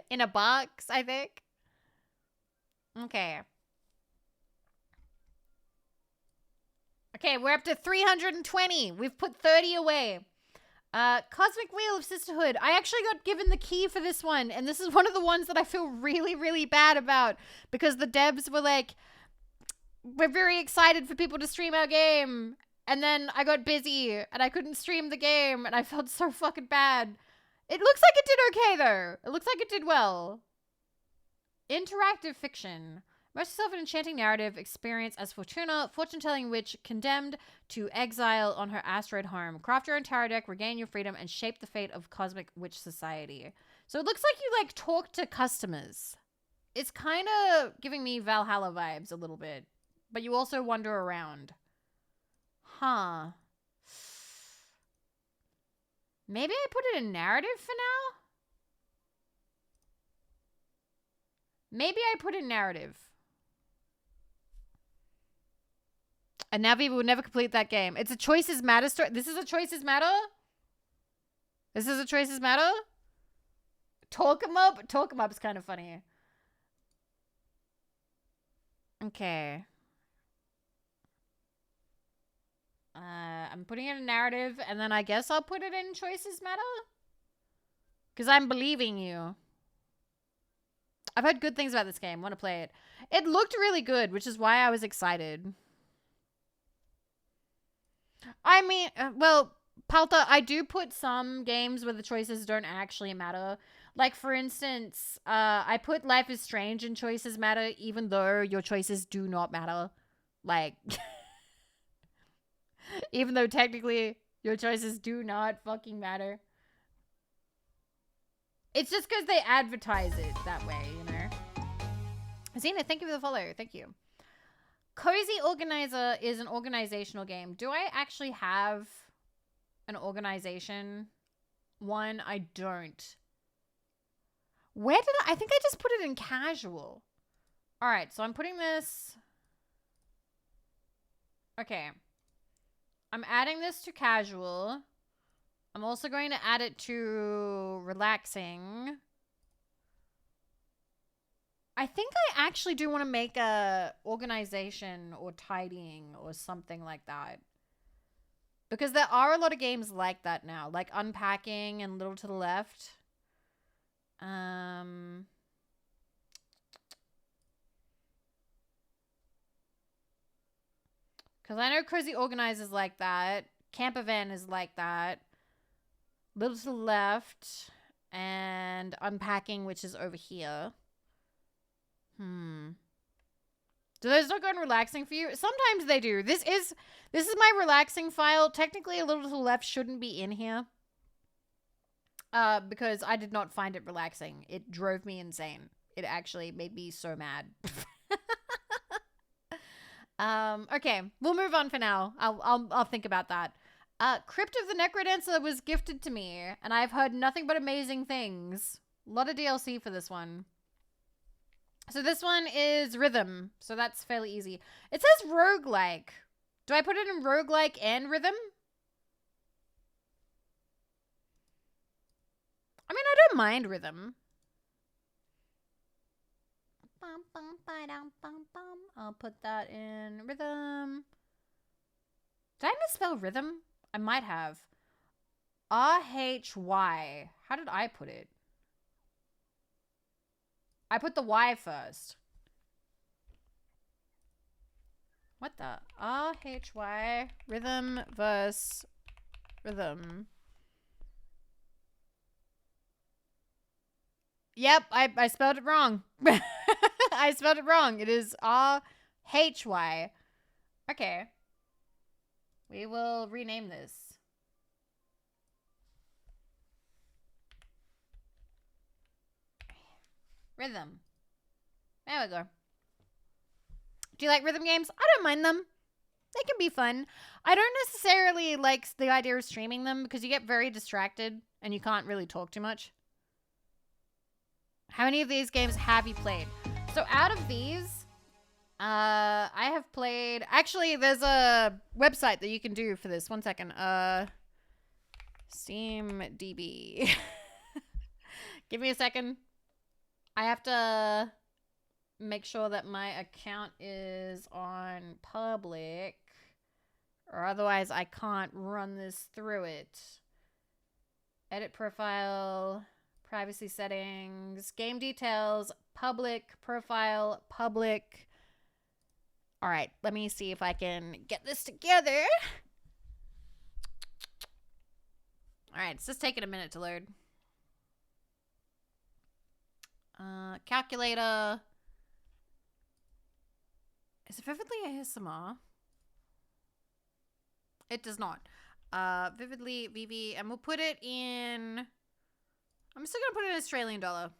Speaker 1: In a box, I think. Okay. Okay, we're up to 320. We've put 30 away. Cosmic Wheel of Sisterhood. I actually got given the key for this one, and this is one of the ones that I feel really, really bad about, because the devs were like, we're very excited for people to stream our game, and then I got busy, and I couldn't stream the game, and I felt so fucking bad. It looks like it did okay, though. It looks like it did well. Interactive fiction. Immerse yourself in enchanting narrative experience as Fortuna, fortune-telling witch condemned to exile on her asteroid home. Craft your own tarot deck, regain your freedom, and shape the fate of cosmic witch society. So it looks like you, like, talk to customers. It's kind of giving me Valhalla vibes a little bit. But you also wander around. Huh. Maybe I put it in narrative for now? Maybe I put in narrative. And now Vivi will never complete that game. It's a choices matter story. This is a choices matter? This is a choices matter? Talk 'em up? Talk 'em up is kind of funny. Okay. I'm putting it in narrative, and then I guess I'll put it in choices matter? Because I'm believing you. I've heard good things about this game. Want to play it. It looked really good, which is why I was excited. I mean, well, Palta, I do put some games where the choices don't actually matter. Like, for instance, I put Life is Strange in choices matter, even though your choices do not matter. Like, even though technically your choices do not fucking matter. It's just because they advertise it that way, you know? Zena, thank you for the follow. Thank you. Cozy Organizer is an organizational game. Do I actually have an organization one? I don't. Where did I think I just put it in casual. All right, so I'm putting this. Okay. I'm adding this to casual. I'm also going to add it to relaxing. I think I actually do want to make a organization or tidying or something like that. Because there are a lot of games like that now. Like Unpacking and Little to the Left. Because I know Cozy Organizers like that. Camper Van is like that. Little to the Left. And Unpacking, which is over here. Do those not go in relaxing for you? Sometimes they do. This is my relaxing file. Technically, A Little to the Left shouldn't be in here. Because I did not find it relaxing. It drove me insane. It actually made me so mad. Okay, we'll move on for now. I'll think about that. Crypt of the Necrodancer was gifted to me, and I've heard nothing but amazing things. A lot of DLC for this one. So this one is rhythm, so that's fairly easy. It says roguelike. Do I put it in roguelike and rhythm? I mean, I don't mind rhythm. I'll put that in rhythm. Did I misspell rhythm? I might have. R-H-Y. How did I put it? I put the Y first. What the? R-H-Y. Rhythm verse rhythm. Yep, I spelled it wrong. I spelled it wrong. It is R-H-Y. Okay. We will rename this. Rhythm. There we go. Do you like rhythm games? I don't mind them. They can be fun. I don't necessarily like the idea of streaming them because you get very distracted and you can't really talk too much. How many of these games have you played? So out of these, I have played... Actually, there's a website that you can do for this. One second. SteamDB. Give me a second. I have to make sure that my account is on public, or otherwise I can't run this through it. Edit profile, privacy settings, game details, public, profile, public. All right, let me see if I can get this together. All right, it's just taking a minute to load. Calculator. Is it Vividly ASMR? It does not. Vividly, Vivi, and we'll put it in... I'm still gonna put it in Australian dollar.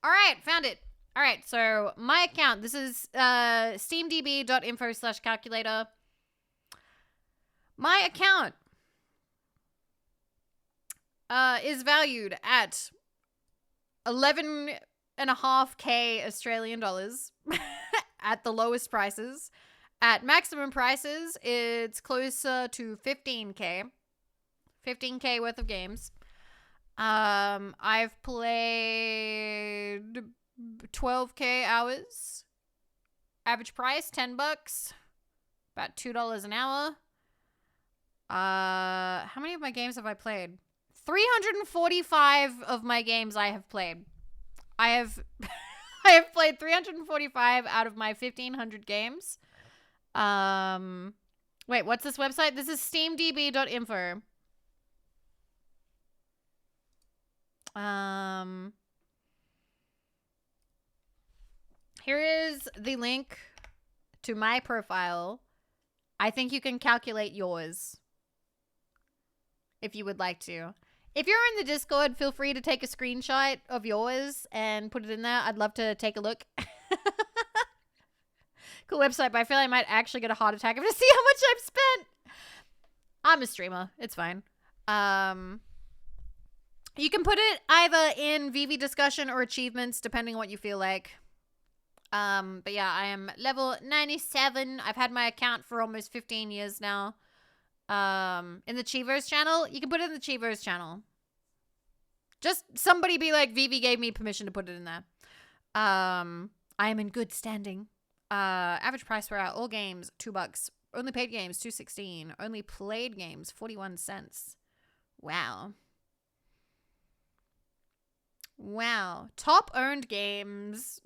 Speaker 1: All right, found it. All right, so my account, this is steamdb.info/calculator. My account is valued at 11.5k Australian dollars at the lowest prices. At maximum prices, it's closer to 15k. 15k worth of games. I've played 12k hours. Average price $10, about $2 an hour. How many of my games have I played? 345 of my games I have played. I have I have played 345 out of my 1500 games. Wait, what's this website? This is steamdb.info. Here is the link to my profile. I think you can calculate yours if you would like to. If you're in the Discord, feel free to take a screenshot of yours and put it in there. I'd love to take a look. Cool website, but I feel like I might actually get a heart attack if I see how much I've spent. I'm a streamer. It's fine. You can put it either in Vivi discussion or achievements, depending on what you feel like. But yeah, I am level 97. I've had my account for almost 15 years now. In the Cheevers channel, you can put it in the Cheevers channel. Just somebody be like, Vivi gave me permission to put it in there. I am in good standing. Average price per hour, all games, $2. Only paid games, $2.16. Only played games, 41 cents. Wow. Wow. Top earned games.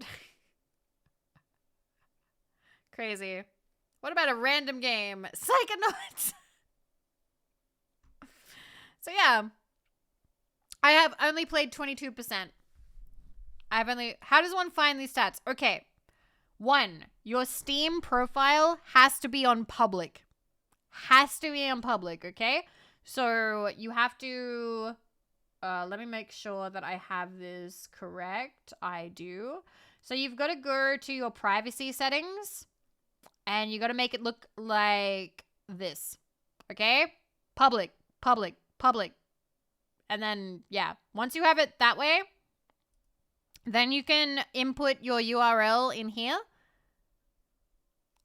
Speaker 1: Crazy. What about a random game? Psychonauts. So yeah. I have only played 22%. How does one find these stats? Okay. 1, your Steam profile has to be on public. Has to be on public, okay? So you have to, let me make sure that I have this correct. I do. So you've got to go to your privacy settings and you got to make it look like this, okay? Public, public, public. And then, yeah, once you have it that way, then you can input your URL in here.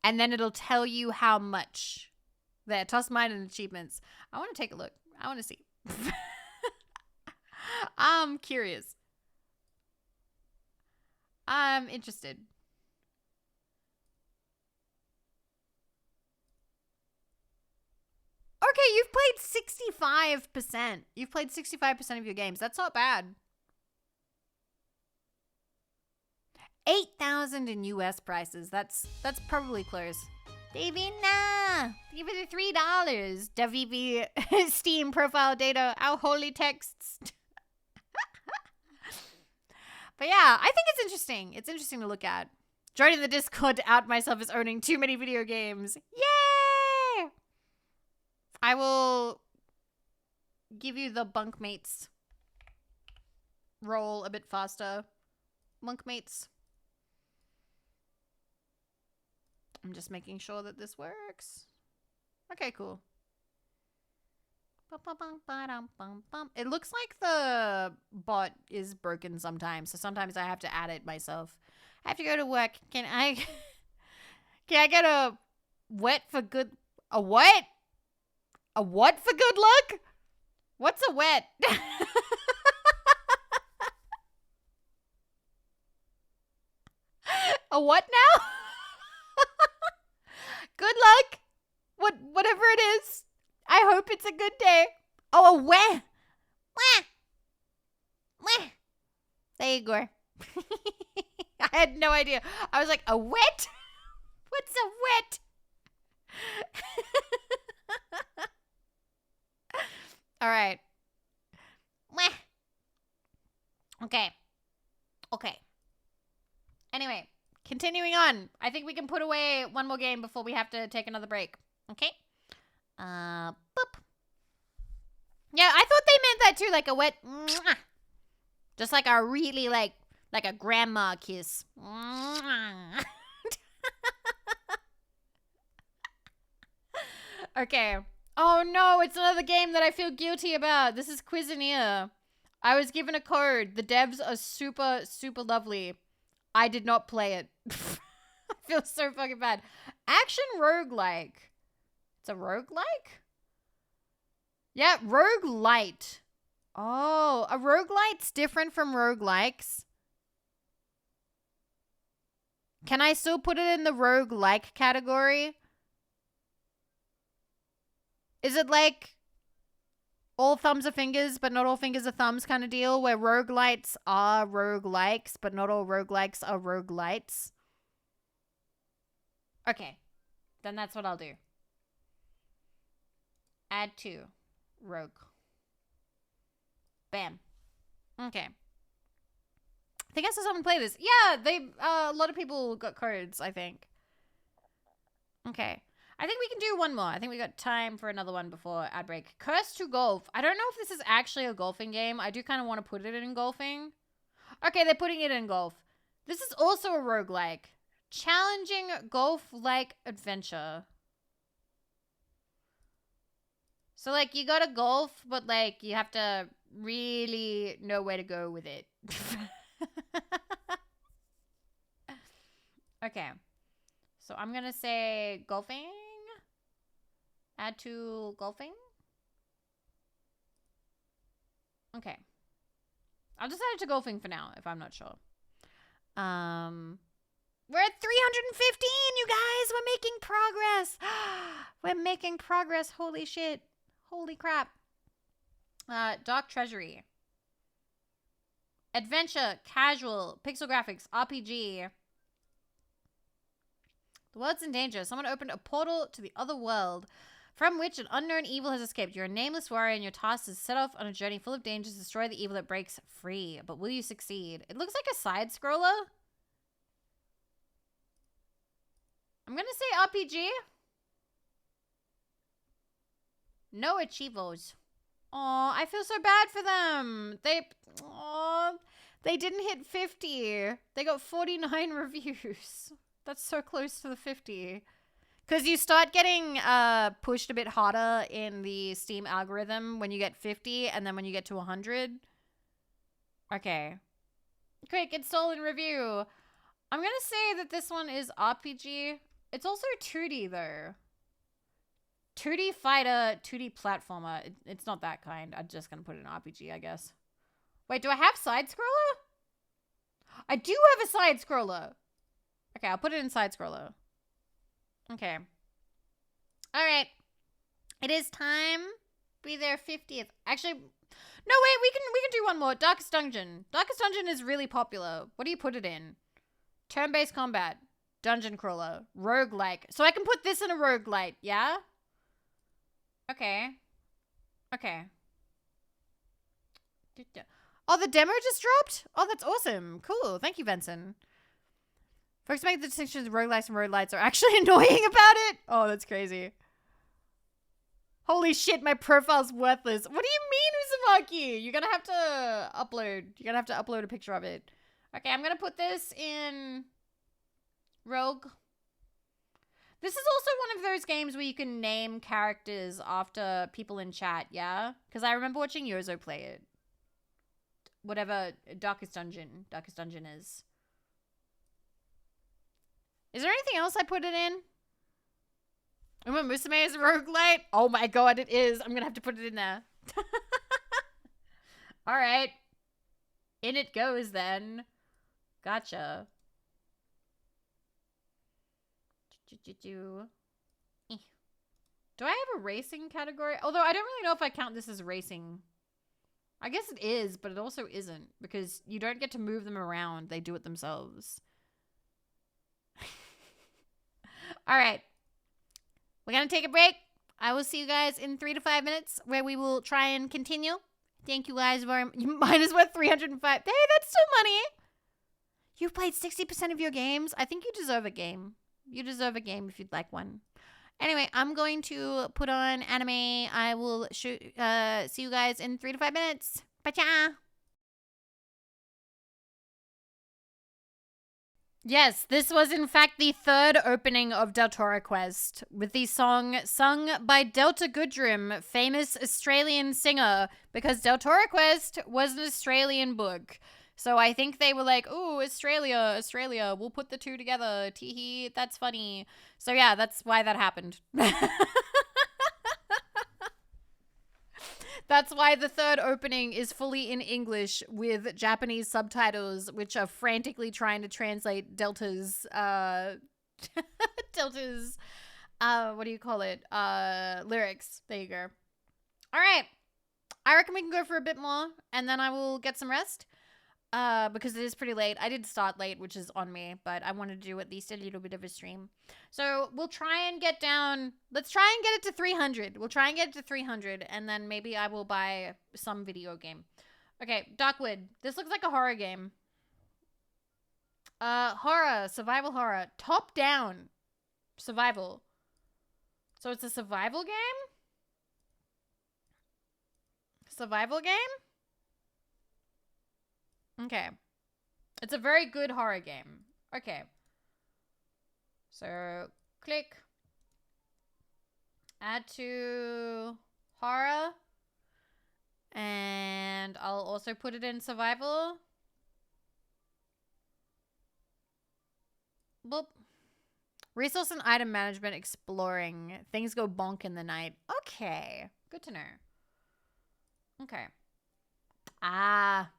Speaker 1: And then it'll tell you how much. There, toss mine and achievements. I want to take a look. I want to see. I'm curious. I'm interested. Okay, you've played 65%. You've played 65% of your games. That's not bad. 8,000 in US prices. That's probably close. Davina, give it $3. WV Steam profile data, our holy texts. But yeah, I think it's interesting. It's interesting to look at. Joining the Discord to out myself as owning too many video games. Yay! I will give you the bunkmates roll a bit faster. Bunkmates. I'm just making sure that this works. Okay, cool. It looks like the bot is broken sometimes, so sometimes I have to add it myself. I have to go to work. Can I get a wet for good... A what? A what for good luck? What's a wet? A what now? Good luck. Whatever it is. I hope it's a good day. Oh, a wet. Wah. Wah. There you go. I had no idea. I was like, a wet? What's a wet? All right. Wah. Okay. Okay. Anyway, continuing on. I think we can put away one more game before we have to take another break. Okay? Boop. Yeah, I thought they meant that too, like a wet mwah. Just like a really like a grandma kiss. Okay. Oh no, it's another game that I feel guilty about. This is Cuisineer. I was given a code. The devs are super, super lovely. I did not play it. I feel so fucking bad. Action roguelike. It's a roguelike? Yeah, roguelite. Oh, a roguelite's different from roguelikes. Can I still put it in the roguelike category? Is it like all thumbs are fingers, but not all fingers are thumbs kind of deal, where roguelites are roguelikes, but not all roguelikes are roguelites? Okay, then that's what I'll do. Add to rogue. Bam. Okay. I think I saw someone play this. Yeah, a lot of people got codes, I think. Okay. I think we can do one more. I think we got time for another one before ad break. Curse to Golf. I don't know if this is actually a golfing game. I do kind of want to put it in golfing. Okay, they're putting it in golf. This is also a roguelike. Challenging golf-like adventure. So, like, you gotta golf, but, like, you have to really know where to go with it. Okay. So, I'm gonna say golfing. Add to golfing. Okay. I'll just add it to golfing for now, if I'm not sure. We're at 315, you guys! We're making progress! We're making progress. Holy shit. Holy crap. Dark Treasury. Adventure, casual, pixel graphics, RPG. The world's in danger. Someone opened a portal to the other world from which an unknown evil has escaped. You're a nameless warrior and your task is to set off on a journey full of dangers to destroy the evil that breaks free. But will you succeed? It looks like a side-scroller. I'm gonna say RPG. No achievos. Aw, I feel so bad for them. They didn't hit 50. They got 49 reviews. That's so close to the 50. Because you start getting pushed a bit harder in the Steam algorithm when you get 50 and then when you get to 100. Okay. Quick, install and review. I'm going to say that this one is RPG. It's also 2D though. 2D fighter, 2D platformer. It's not that kind. I'm just going to put it in RPG, I guess. Wait, do I have side-scroller? I do have a side-scroller. Okay, I'll put it in side-scroller. Okay. All right. It is time. Be their 50th. Actually, no, wait. We can do one more. Darkest Dungeon. Darkest Dungeon is really popular. What do you put it in? Turn-based combat. Dungeon crawler. Roguelike. So I can put this in a roguelite, yeah? Okay. Okay. Oh, the demo just dropped? Oh, that's awesome. Cool. Thank you, Benson. Folks make the distinctions of roguelites and roguelites are actually annoying about it. Oh, that's crazy. Holy shit, my profile's worthless. What do you mean, Uzumaki? You're gonna have to upload. You're gonna have to upload a picture of it. Okay, I'm gonna put this in Rogue. This is also one of those games where you can name characters after people in chat, yeah? Because I remember watching Yozo play it. Whatever Darkest Dungeon is. Is there anything else I put it in? Uma Musume is a roguelite? Oh my god, it is. I'm gonna have to put it in there. Alright. In it goes then. Gotcha. Do I have a racing category? Although I don't really know if I count this as racing. I guess it is, but it also isn't. Because you don't get to move them around. They do it themselves. Alright. We're going to take a break. I will see you guys in 3 to 5 minutes where we will try and continue. Thank you guys very much. Mine is worth 305. Hey, that's still money. You've played 60% of your games. I think you deserve a game. You deserve a game if you'd like one. Anyway, I'm going to put on anime. I will see you guys in 3 to 5 minutes. Bye-cha. Yes, this was in fact the third opening of Deltora Quest, with the song sung by Delta Goodrem, famous Australian singer, because Deltora Quest was an Australian book. So I think they were like, ooh, Australia, we'll put the two together. Teehee, that's funny. So yeah, that's why that happened. That's why the third opening is fully in English with Japanese subtitles, which are frantically trying to translate Delta's, Delta's, what do you call it? Lyrics. There you go. All right. I reckon we can go for a bit more, and then I will get some rest. Because it is pretty late. I did start late, which is on me, but I wanted to do at least a little bit of a stream. So we'll try and get down. Let's try and get it to 300. We'll try and get it to 300, and then maybe I will buy some video game. Okay, Darkwood. This looks like a horror game. Horror, survival horror, top down, survival. So it's a survival game. Survival game. Okay. It's a very good horror game. Okay. So, click. Add to horror. And I'll also put it in survival. Boop. Resource and item management exploring. Things go bonk in the night. Okay. Good to know. Okay. Ah.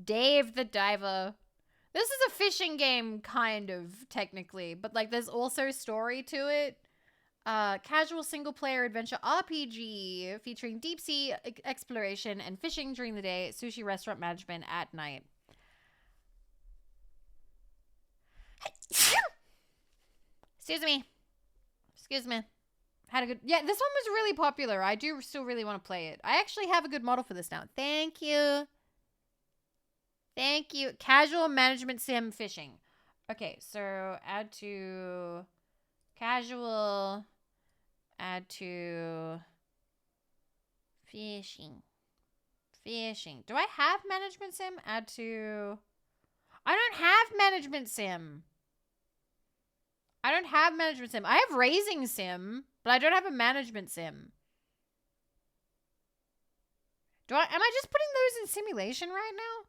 Speaker 1: Dave the Diver. This is a fishing game, kind of, technically. But, like, there's also story to it. Casual single-player adventure RPG featuring deep-sea exploration and fishing during the day, sushi restaurant management at night. Excuse me. Had a good... Yeah, this one was really popular. I do still really want to play it. I actually have a good model for this now. Thank you. Thank you. Casual management sim fishing. Okay, so add to casual, add to fishing. Do I have management sim? Add to... I don't have management sim. I have raising sim, but I don't have a management sim. Am I just putting those in simulation right now?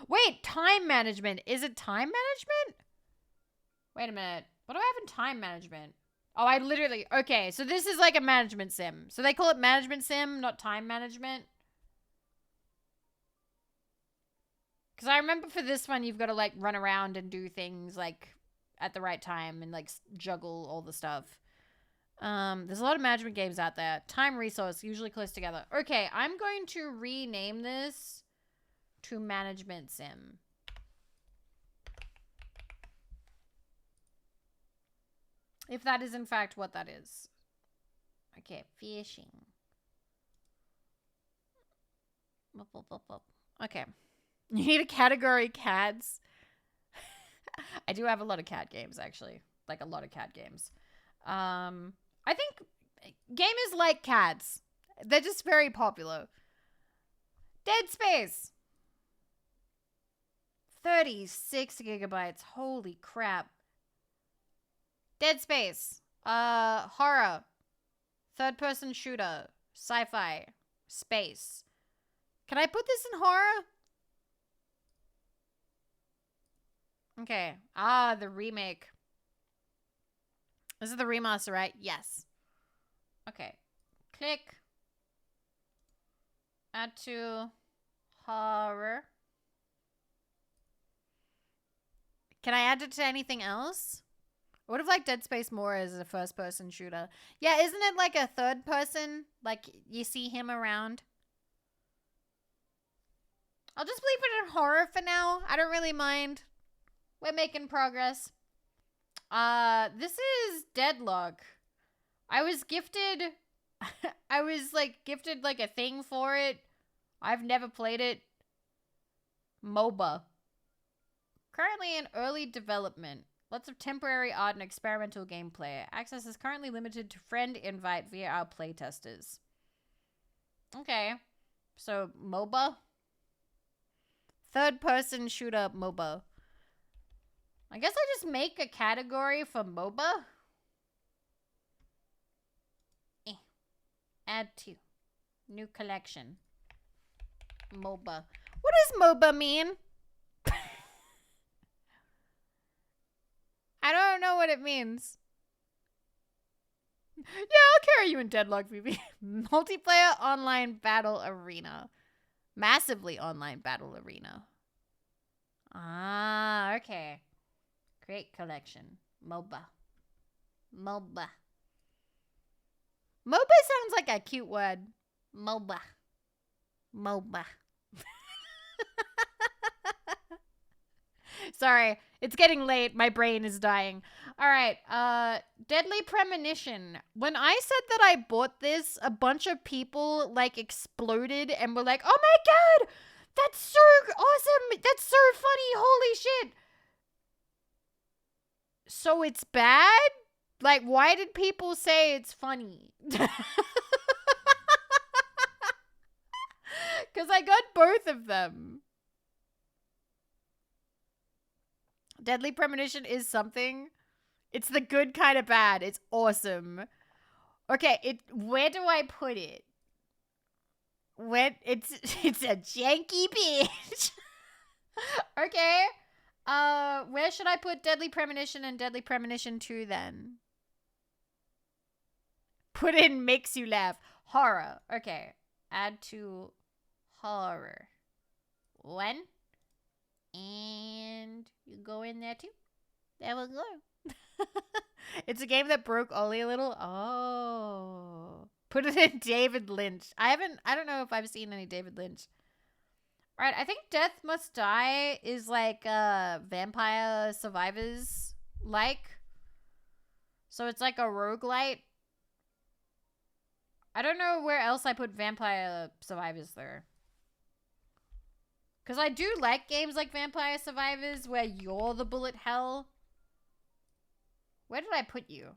Speaker 1: Wait, time management. Is it time management? Wait a minute. What do I have in time management? Oh, I literally... Okay, so this is like a management sim. So they call it management sim, not time management. Because I remember for this one, you've got to like run around and do things like at the right time and like juggle all the stuff. There's a lot of management games out there. Time resource, usually close together. Okay, I'm going to rename this to management sim. If that is in fact what that is. Okay, fishing. Okay. You need a category CADs. I do have a lot of CAD games, actually. Like a lot of CAD games. I think gamers like CADs. They're just very popular. Dead Space. 36 gigabytes. Holy crap. Dead Space. Horror. Third-person shooter. Sci-fi. Space. Can I put this in horror? Okay. The remake. This is the remaster, right? Yes. Okay. Click. Add to horror. Can I add it to anything else? I would have liked Dead Space more as a first-person shooter. Yeah, isn't it like a third person? Like, you see him around? I'll just leave it in horror for now. I don't really mind. We're making progress. This is Deadlock. I was gifted... I was, like, gifted, like, a thing for it. I've never played it. MOBA. Currently in early development. Lots of temporary art and experimental gameplay. Access is currently limited to friend invite via our playtesters. Okay. So, MOBA? Third-person shooter MOBA. I guess I just make a category for MOBA. Add to. New collection. MOBA. What does MOBA mean? I don't know what it means. Yeah, I'll carry you in Deadlock, Vivi. Multiplayer online battle arena. Massively online battle arena. Ah, okay. Great collection. MOBA. MOBA. MOBA sounds like a cute word. MOBA. MOBA. Sorry, it's getting late. My brain is dying. All right, Deadly Premonition. When I said that I bought this, a bunch of people, like, exploded and were like, oh my god, that's so awesome. That's so funny. Holy shit. So it's bad? Like, why did people say it's funny? Because I got both of them. Deadly Premonition is something. It's the good kind of bad. It's awesome. Okay, where do I put it? It's a janky bitch. Okay. Where should I put Deadly Premonition and Deadly Premonition 2 then? Put in makes you laugh. Horror. Okay. Add to horror. 1. And you go in there too. There we go. It's a game that broke Ollie a little. Oh. Put it in David Lynch. I don't know if I've seen any David Lynch. Alright, I think Death Must Die is like Vampire Survivors like. So it's like a roguelite. I don't know where else I put Vampire Survivors there. Because I do like games like Vampire Survivors where you're the bullet hell. Where did I put you?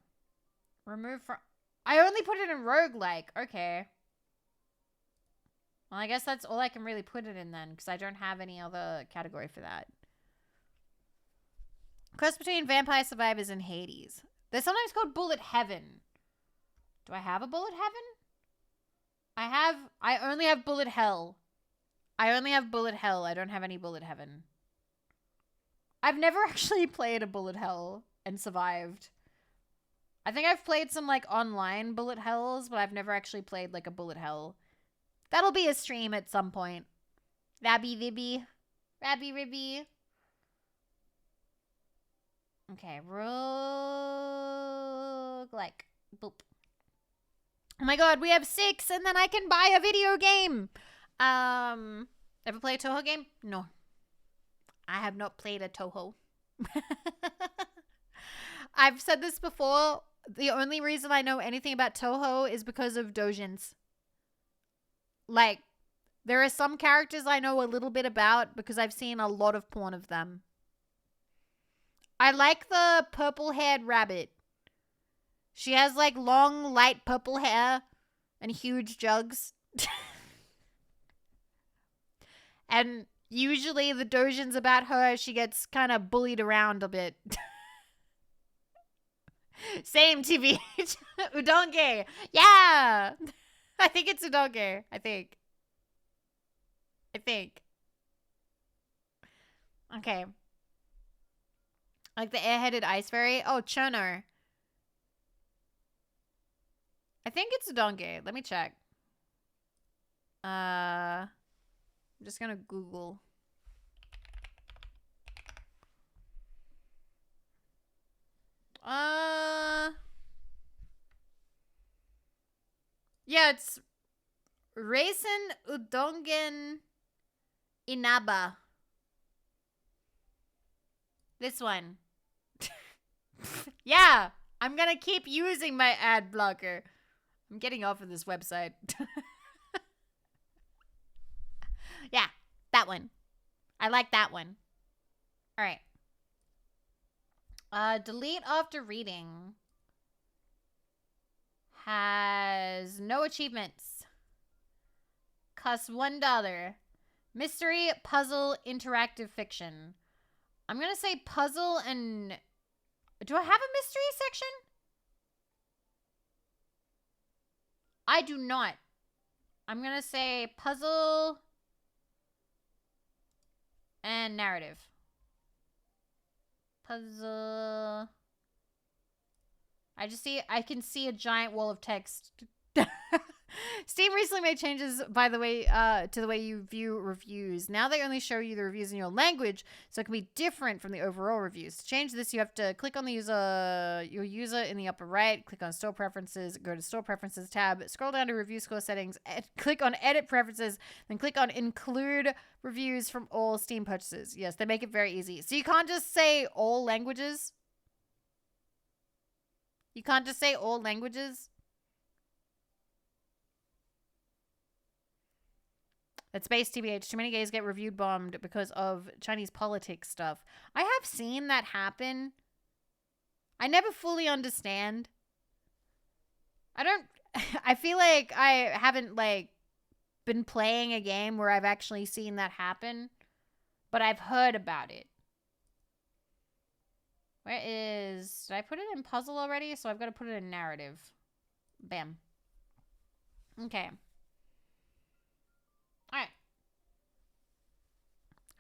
Speaker 1: Remove from... I only put it in roguelike. Okay. Well, I guess that's all I can really put it in then, because I don't have any other category for that. Cross between Vampire Survivors and Hades. They're sometimes called Bullet Heaven. Do I have a Bullet Heaven? I only have Bullet Hell. I only have Bullet Hell. I don't have any Bullet Heaven. I've never actually played a Bullet Hell and survived. I think I've played some, like, online Bullet Hells, but I've never actually played, like, a Bullet Hell. That'll be a stream at some point. Rabby Vibby. Rabby Ribby. Okay, roguelike. Boop. Oh my god, we have 6, and then I can buy a video game. Ever play a Toho game? No. I have not played a Toho. I've said this before. The only reason I know anything about Toho is because of doujins. Like, there are some characters I know a little bit about because I've seen a lot of porn of them. I like the purple-haired rabbit. She has, like, long, light purple hair and huge jugs. And usually the doujin's about her. She gets kind of bullied around a bit. Same TV. Udonge. Yeah. I think it's Udonge. I think. Okay. Like the air-headed ice fairy. Oh, Chono. I think it's Udonge. Let me check. I'm just gonna Google. Yeah, it's Reisen Udongen Inaba. This one. Yeah, I'm gonna keep using my ad blocker. I'm getting off of this website. Yeah, that one. I like that one. All right. Delete after reading. Has no achievements. Costs $1. Mystery, puzzle, interactive fiction. I'm going to say puzzle and... Do I have a mystery section? I do not. I'm going to say puzzle and narrative. Puzzle. I can see a giant wall of text. Steam recently made changes, by the way, to the way you view reviews. Now they only show you the reviews in your language, so it can be different from the overall reviews. To change this, you have to click on your user in the upper right, click on Store Preferences, go to Store Preferences tab, scroll down to Review Score Settings, click on Edit Preferences, then click on Include Reviews from all Steam purchases. Yes, they make it very easy. So you can't just say all languages. You can't just say all languages. That's space TBH. Too many gays get reviewed bombed because of Chinese politics stuff. I have seen that happen. I never fully understand. I feel like I haven't, like, been playing a game where I've actually seen that happen. But I've heard about it. Did I put it in puzzle already? So I've got to put it in narrative. Bam. Okay. Alright.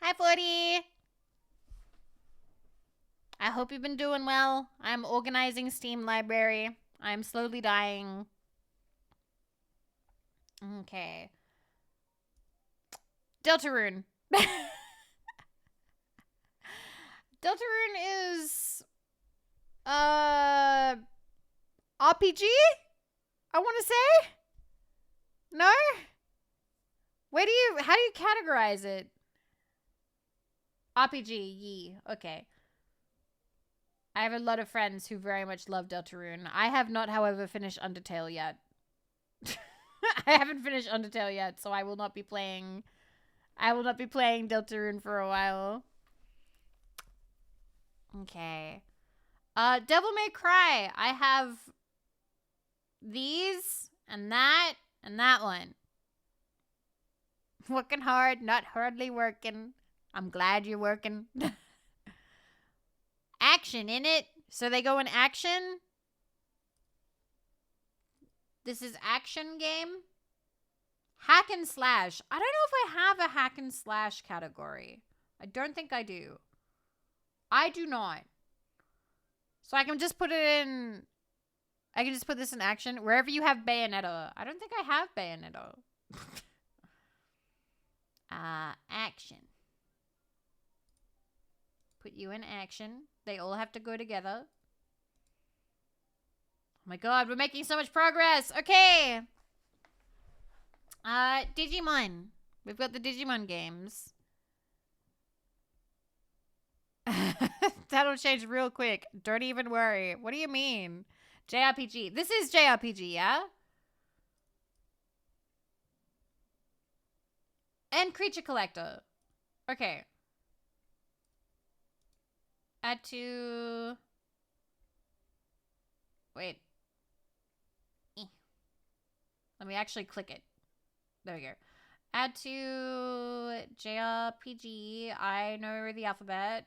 Speaker 1: Hi, 40. I hope you've been doing well. I'm organizing Steam library. I'm slowly dying. Okay. Deltarune. Deltarune is RPG? I want to say? No? How do you categorize it? RPG, yee. Okay. I have a lot of friends who very much love Deltarune. I have not, however, finished Undertale yet. I haven't finished Undertale yet, so I will not be playing Deltarune for a while. Okay. Devil May Cry. I have these and that one. Working hard, not hardly working. I'm glad you're working. Action in it. So they go in action. This is action game. Hack and slash. I don't know if I have a hack and slash category. I don't think I do. I do not. So I can just put it in... I can just put this in action. Wherever you have Bayonetta. I don't think I have Bayonetta. Action. Put you in action. They all have to go together. Oh my god, we're making so much progress. Okay. Digimon. We've got the Digimon games. That'll change real quick. Don't even worry. What do you mean? JRPG. This is JRPG, yeah? And Creature Collector. Okay. Add to... Wait. Let me actually click it. There we go. Add to JRPG. I know the alphabet.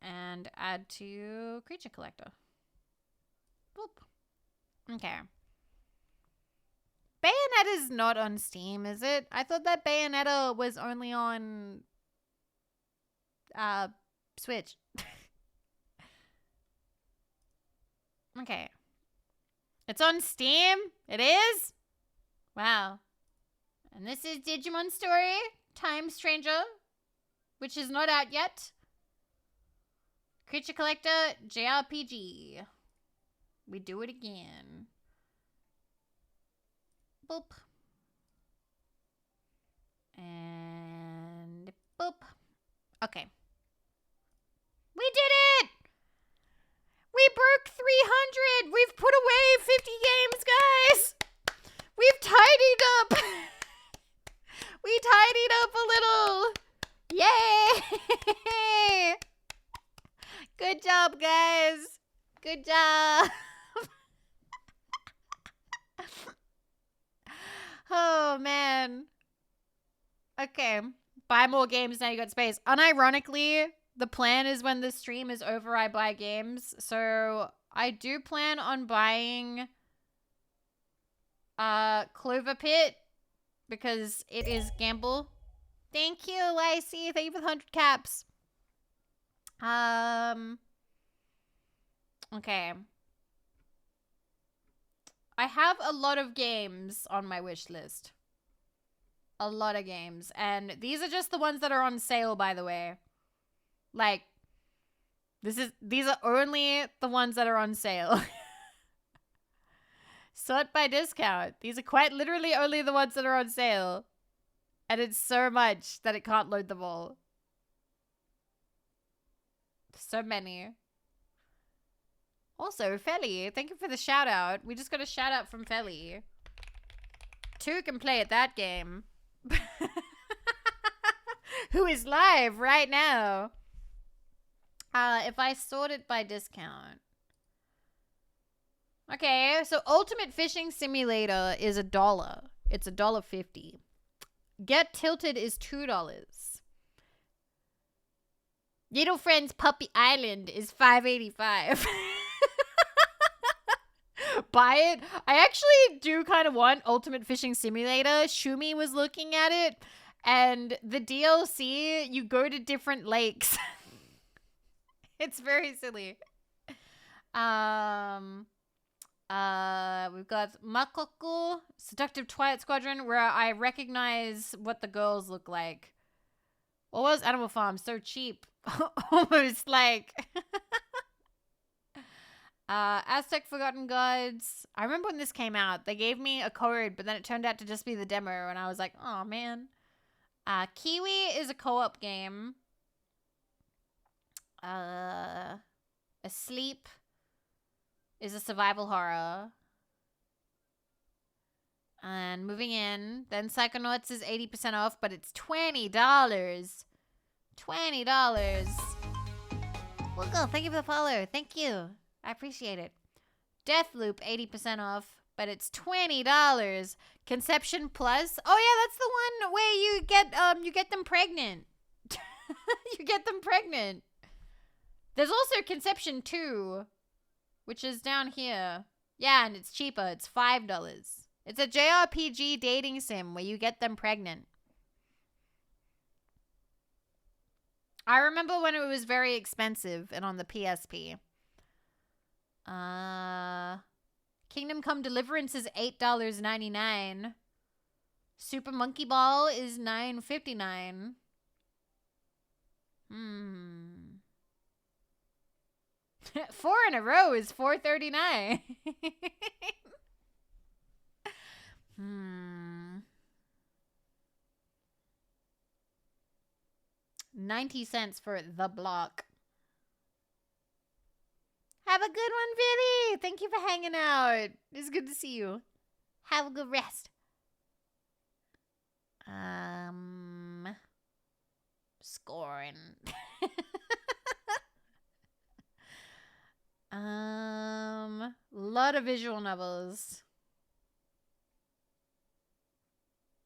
Speaker 1: And add to Creature Collector. Boop. Okay. Bayonetta is not on Steam, is it? I thought that Bayonetta was only on Switch. Okay. It's on Steam? It is? Wow. And this is Digimon Story, Time Stranger, which is not out yet. Creature Collector, JRPG. We do it again. Boop. And boop. Okay. We did it! We broke 300! We've put away 50 games, guys! We've tidied up! We tidied up a little! Yay! Good job, guys! Good job! Oh, man. Okay. Buy more games now you got space. Unironically, the plan is when the stream is over, I buy games. So I do plan on buying Clover Pit because it is gamble. Thank you, Lacey. Thank you for the 100 caps. Okay. I have a lot of games on my wish list. A lot of games. And these are just the ones that are on sale, by the way. Like, these are only the ones that are on sale. Sort by discount. These are quite literally only the ones that are on sale. And it's so much that it can't load them all. So many. Also, Felly, thank you for the shout out. We just got a shout out from Felly. 2 can play at that game. Who is live right now. If I sort it by discount. Okay, so Ultimate Fishing Simulator is $1. It's $1.50. Get Tilted is $2. Little Friends Puppy Island is $5.85. Buy it. I actually do kind of want Ultimate Fishing Simulator. Shumi was looking at it, and the DLC, you go to different lakes. It's very silly. We've got Makoku, Seductive Twilight Squadron, where I recognize what the girls look like. What was Animal Farm? So cheap. Almost like... Aztec Forgotten Gods. I remember when this came out, they gave me a code, but then it turned out to just be the demo, and I was like, oh, man. Kiwi is a co-op game. Asleep is a survival horror. And moving in, then Psychonauts is 80% off, but it's $20. $20. Well, go. Thank you for the follow. Thank you. I appreciate it. Deathloop, 80% off, but it's $20. Conception Plus. Oh yeah, that's the one where you get them pregnant. You get them pregnant. There's also Conception 2, which is down here. Yeah, and it's cheaper. It's $5. It's a JRPG dating sim where you get them pregnant. I remember when it was very expensive and on the PSP. Kingdom Come Deliverance is $8.99. Super Monkey Ball is $9.59. 4 in a row is $4.39. 90 cents for The Block. Have a good one, Vivi. Thank you for hanging out. It's good to see you. Have a good rest. Scoring. Lot of visual novels.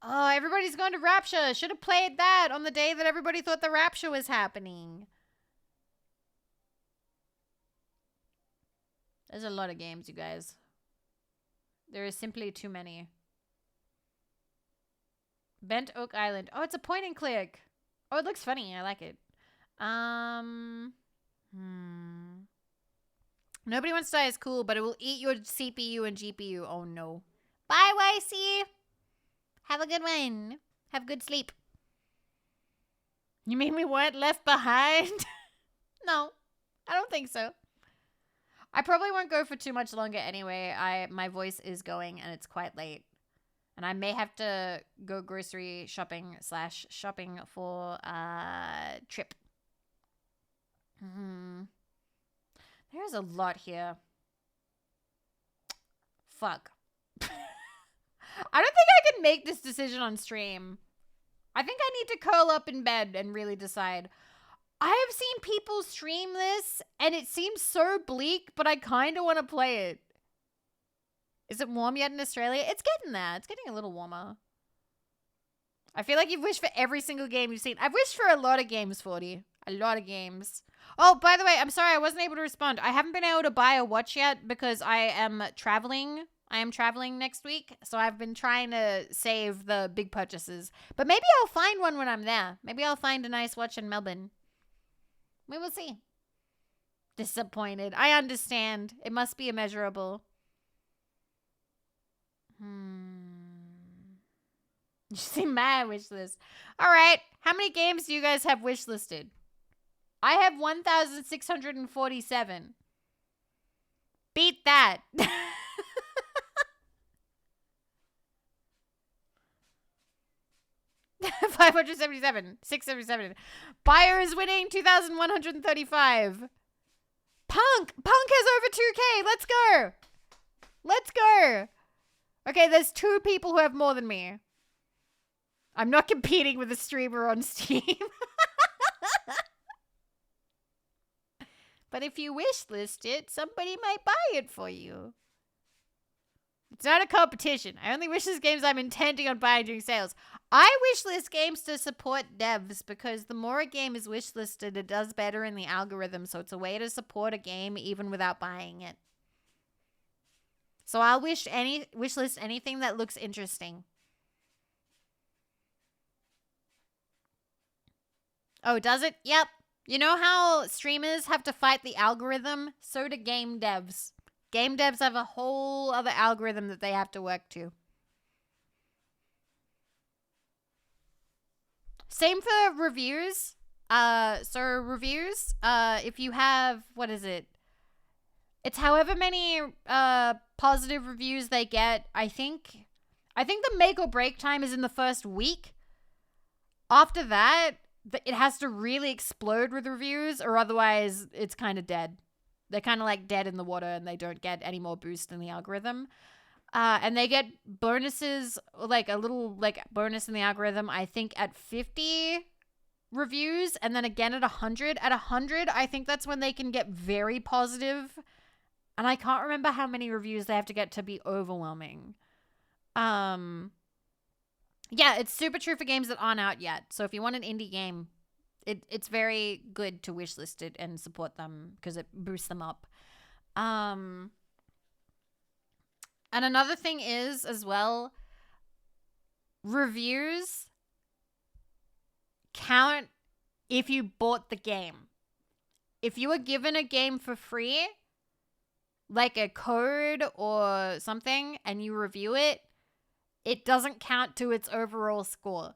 Speaker 1: Oh, everybody's going to Rapture. Should have played that on the day that everybody thought the Rapture was happening. There's a lot of games, you guys. There is simply too many. Bent Oak Island. Oh, it's a point and click. Oh, it looks funny. I like it. Nobody Wants to Die is cool, but it will eat your CPU and GPU. Oh, no. Bye, YC. Have a good one. Have good sleep. You mean we weren't left behind? No, I don't think so. I probably won't go for too much longer anyway. My voice is going and it's quite late. And I may have to go grocery shopping / shopping for a trip. There's a lot here. Fuck. I don't think I can make this decision on stream. I think I need to curl up in bed and really decide. I have seen people stream this, and it seems so bleak, but I kind of want to play it. Is it warm yet in Australia? It's getting there. It's getting a little warmer. I feel like you've wished for every single game you've seen. I've wished for a lot of games, 40. A lot of games. Oh, by the way, I'm sorry I wasn't able to respond. I haven't been able to buy a watch yet because I am traveling. I am traveling next week, so I've been trying to save the big purchases. But maybe I'll find one when I'm there. Maybe I'll find a nice watch in Melbourne. We will see. Disappointed. I understand. It must be immeasurable. You see my wish list. All right. How many games do you guys have wish listed? I have 1,647. Beat that. 577. 677. Buyer is winning 2,135. Punk has over 2K. Let's go. Let's go. Okay, there's 2 people who have more than me. I'm not competing with a streamer on Steam. But if you wish list it, somebody might buy it for you. It's not a competition. I only wish list games I'm intending on buying during sales. I wish list games to support devs because the more a game is wish listed, it does better in the algorithm. So it's a way to support a game even without buying it. So I'll wish list anything that looks interesting. Oh, does it? Yep. You know how streamers have to fight the algorithm? So do game devs. Game devs have a whole other algorithm that they have to work to. Same for reviews. So reviews, if you have, what is it? It's however many positive reviews they get. I think the make or break time is in the first week. After that, it has to really explode with reviews or otherwise it's kind of dead. They're kind of like dead in the water and they don't get any more boost in the algorithm. And they get bonuses, like a little like bonus in the algorithm, I think at 50 reviews and then again at 100. At 100, I think that's when they can get very positive. And I can't remember how many reviews they have to get to be overwhelming. Yeah, it's super true for games that aren't out yet. So if you want an indie game, it's very good to wishlist it and support them because it boosts them up. And another thing is as well, reviews count if you bought the game. If you were given a game for free, like a code or something, and you review it, it doesn't count to its overall score.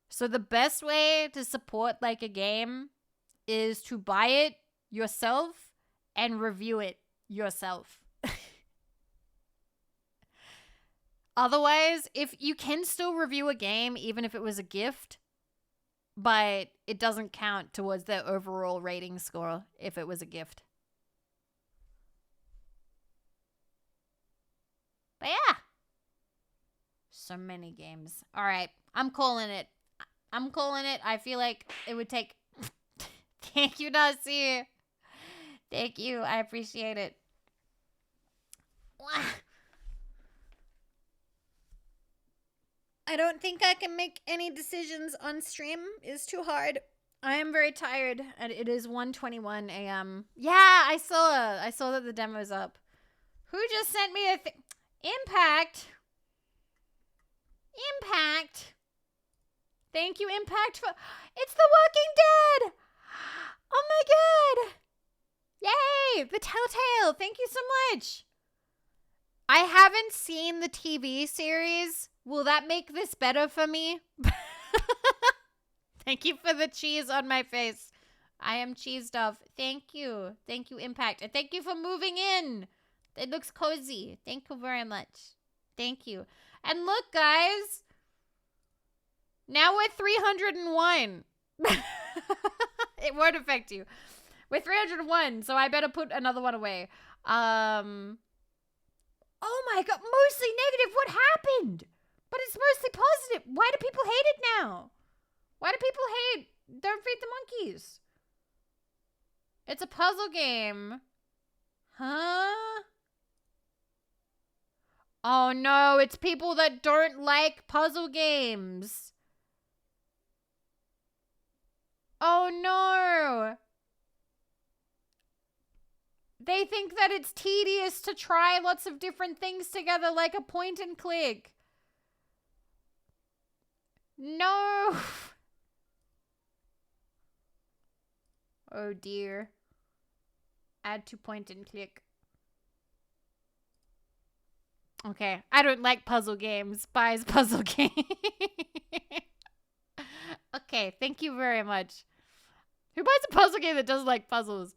Speaker 1: So the best way to support like a game is to buy it yourself and review it yourself. Otherwise, if you can still review a game even if it was a gift, but it doesn't count towards the overall rating score if it was a gift. But yeah. So many games. All right. I'm calling it. I feel like it would take... Thank you, Nasi. Thank you. I appreciate it. I don't think I can make any decisions on stream. It's too hard. I am very tired, and it is 1:21 a.m. Yeah, I saw that the demo's up. Who just sent me a thing? Impact. Thank you, Impact. It's The Walking Dead. Oh my god. Yay. The Telltale. Thank you so much. I haven't seen the TV series. Will that make this better for me? Thank you for the cheese on my face. I am cheesed off. Thank you. Thank you, Impact. And thank you for moving in. It looks cozy. Thank you very much. Thank you. And look, guys. Now we're 301. It won't affect you. We're 301, so I better put another one away. Oh my god, mostly negative. What happened? But it's mostly positive. Why do people hate it now? Why do people hate Don't Feed the Monkeys? It's a puzzle game. Huh? Oh no, it's people that don't like puzzle games. Oh no! They think that it's tedious to try lots of different things together like a point and click. No! Oh dear. Add to point and click. Okay, I don't like puzzle games. Buys puzzle game. Okay, thank you very much. Who buys a puzzle game that doesn't like puzzles?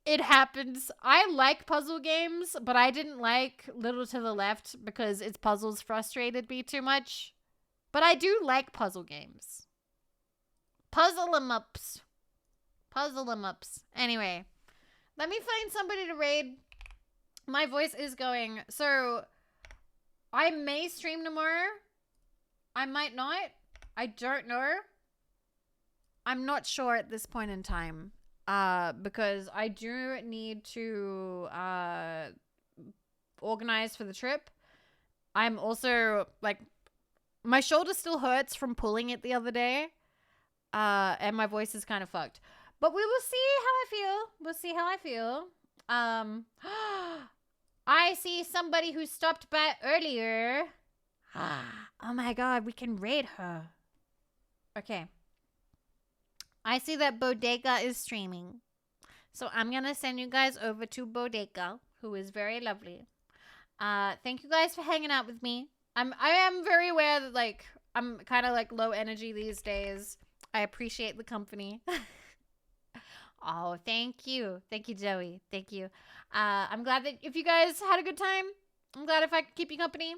Speaker 1: It happens. I like puzzle games, but I didn't like Little to the Left because its puzzles frustrated me too much. But I do like puzzle games. Puzzle 'em ups. Puzzle 'em ups. Anyway, let me find somebody to raid. My voice is going. So, I may stream tomorrow. I might not. I don't know. I'm not sure at this point in time. Because I do need to organize for the trip. I'm also like, my shoulder still hurts from pulling it the other day. And my voice is kind of fucked. But we will see how I feel. We'll see how I feel. I see somebody who stopped by earlier. Oh my god, we can raid her. Okay. I see that Bodega is streaming. So I'm going to send you guys over to Bodega, who is very lovely. Thank you guys for hanging out with me. I am very aware that, like, I'm kind of, like, low energy these days. I appreciate the company. Oh, thank you. Thank you, Joey. Thank you. I'm glad that if you guys had a good time, I'm glad if I could keep you company.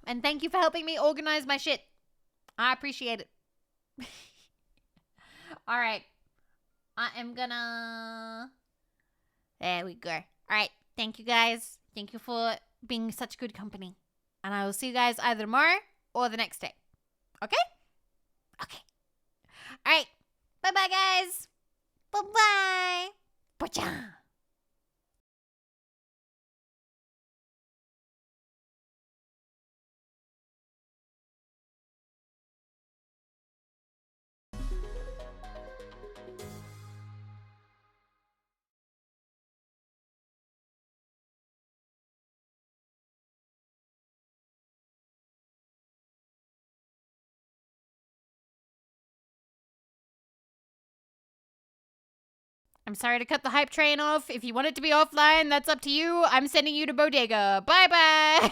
Speaker 1: And thank you for helping me organize my shit. I appreciate it. All right. I am gonna... There we go. All right. Thank you, guys. Thank you for being such good company. And I will see you guys either tomorrow or the next day. Okay? Okay. All right. Bye-bye, guys. Bye-bye. Bye-bye. I'm sorry to cut the hype train off. If you want it to be offline, that's up to you. I'm sending you to Bodega. Bye-bye.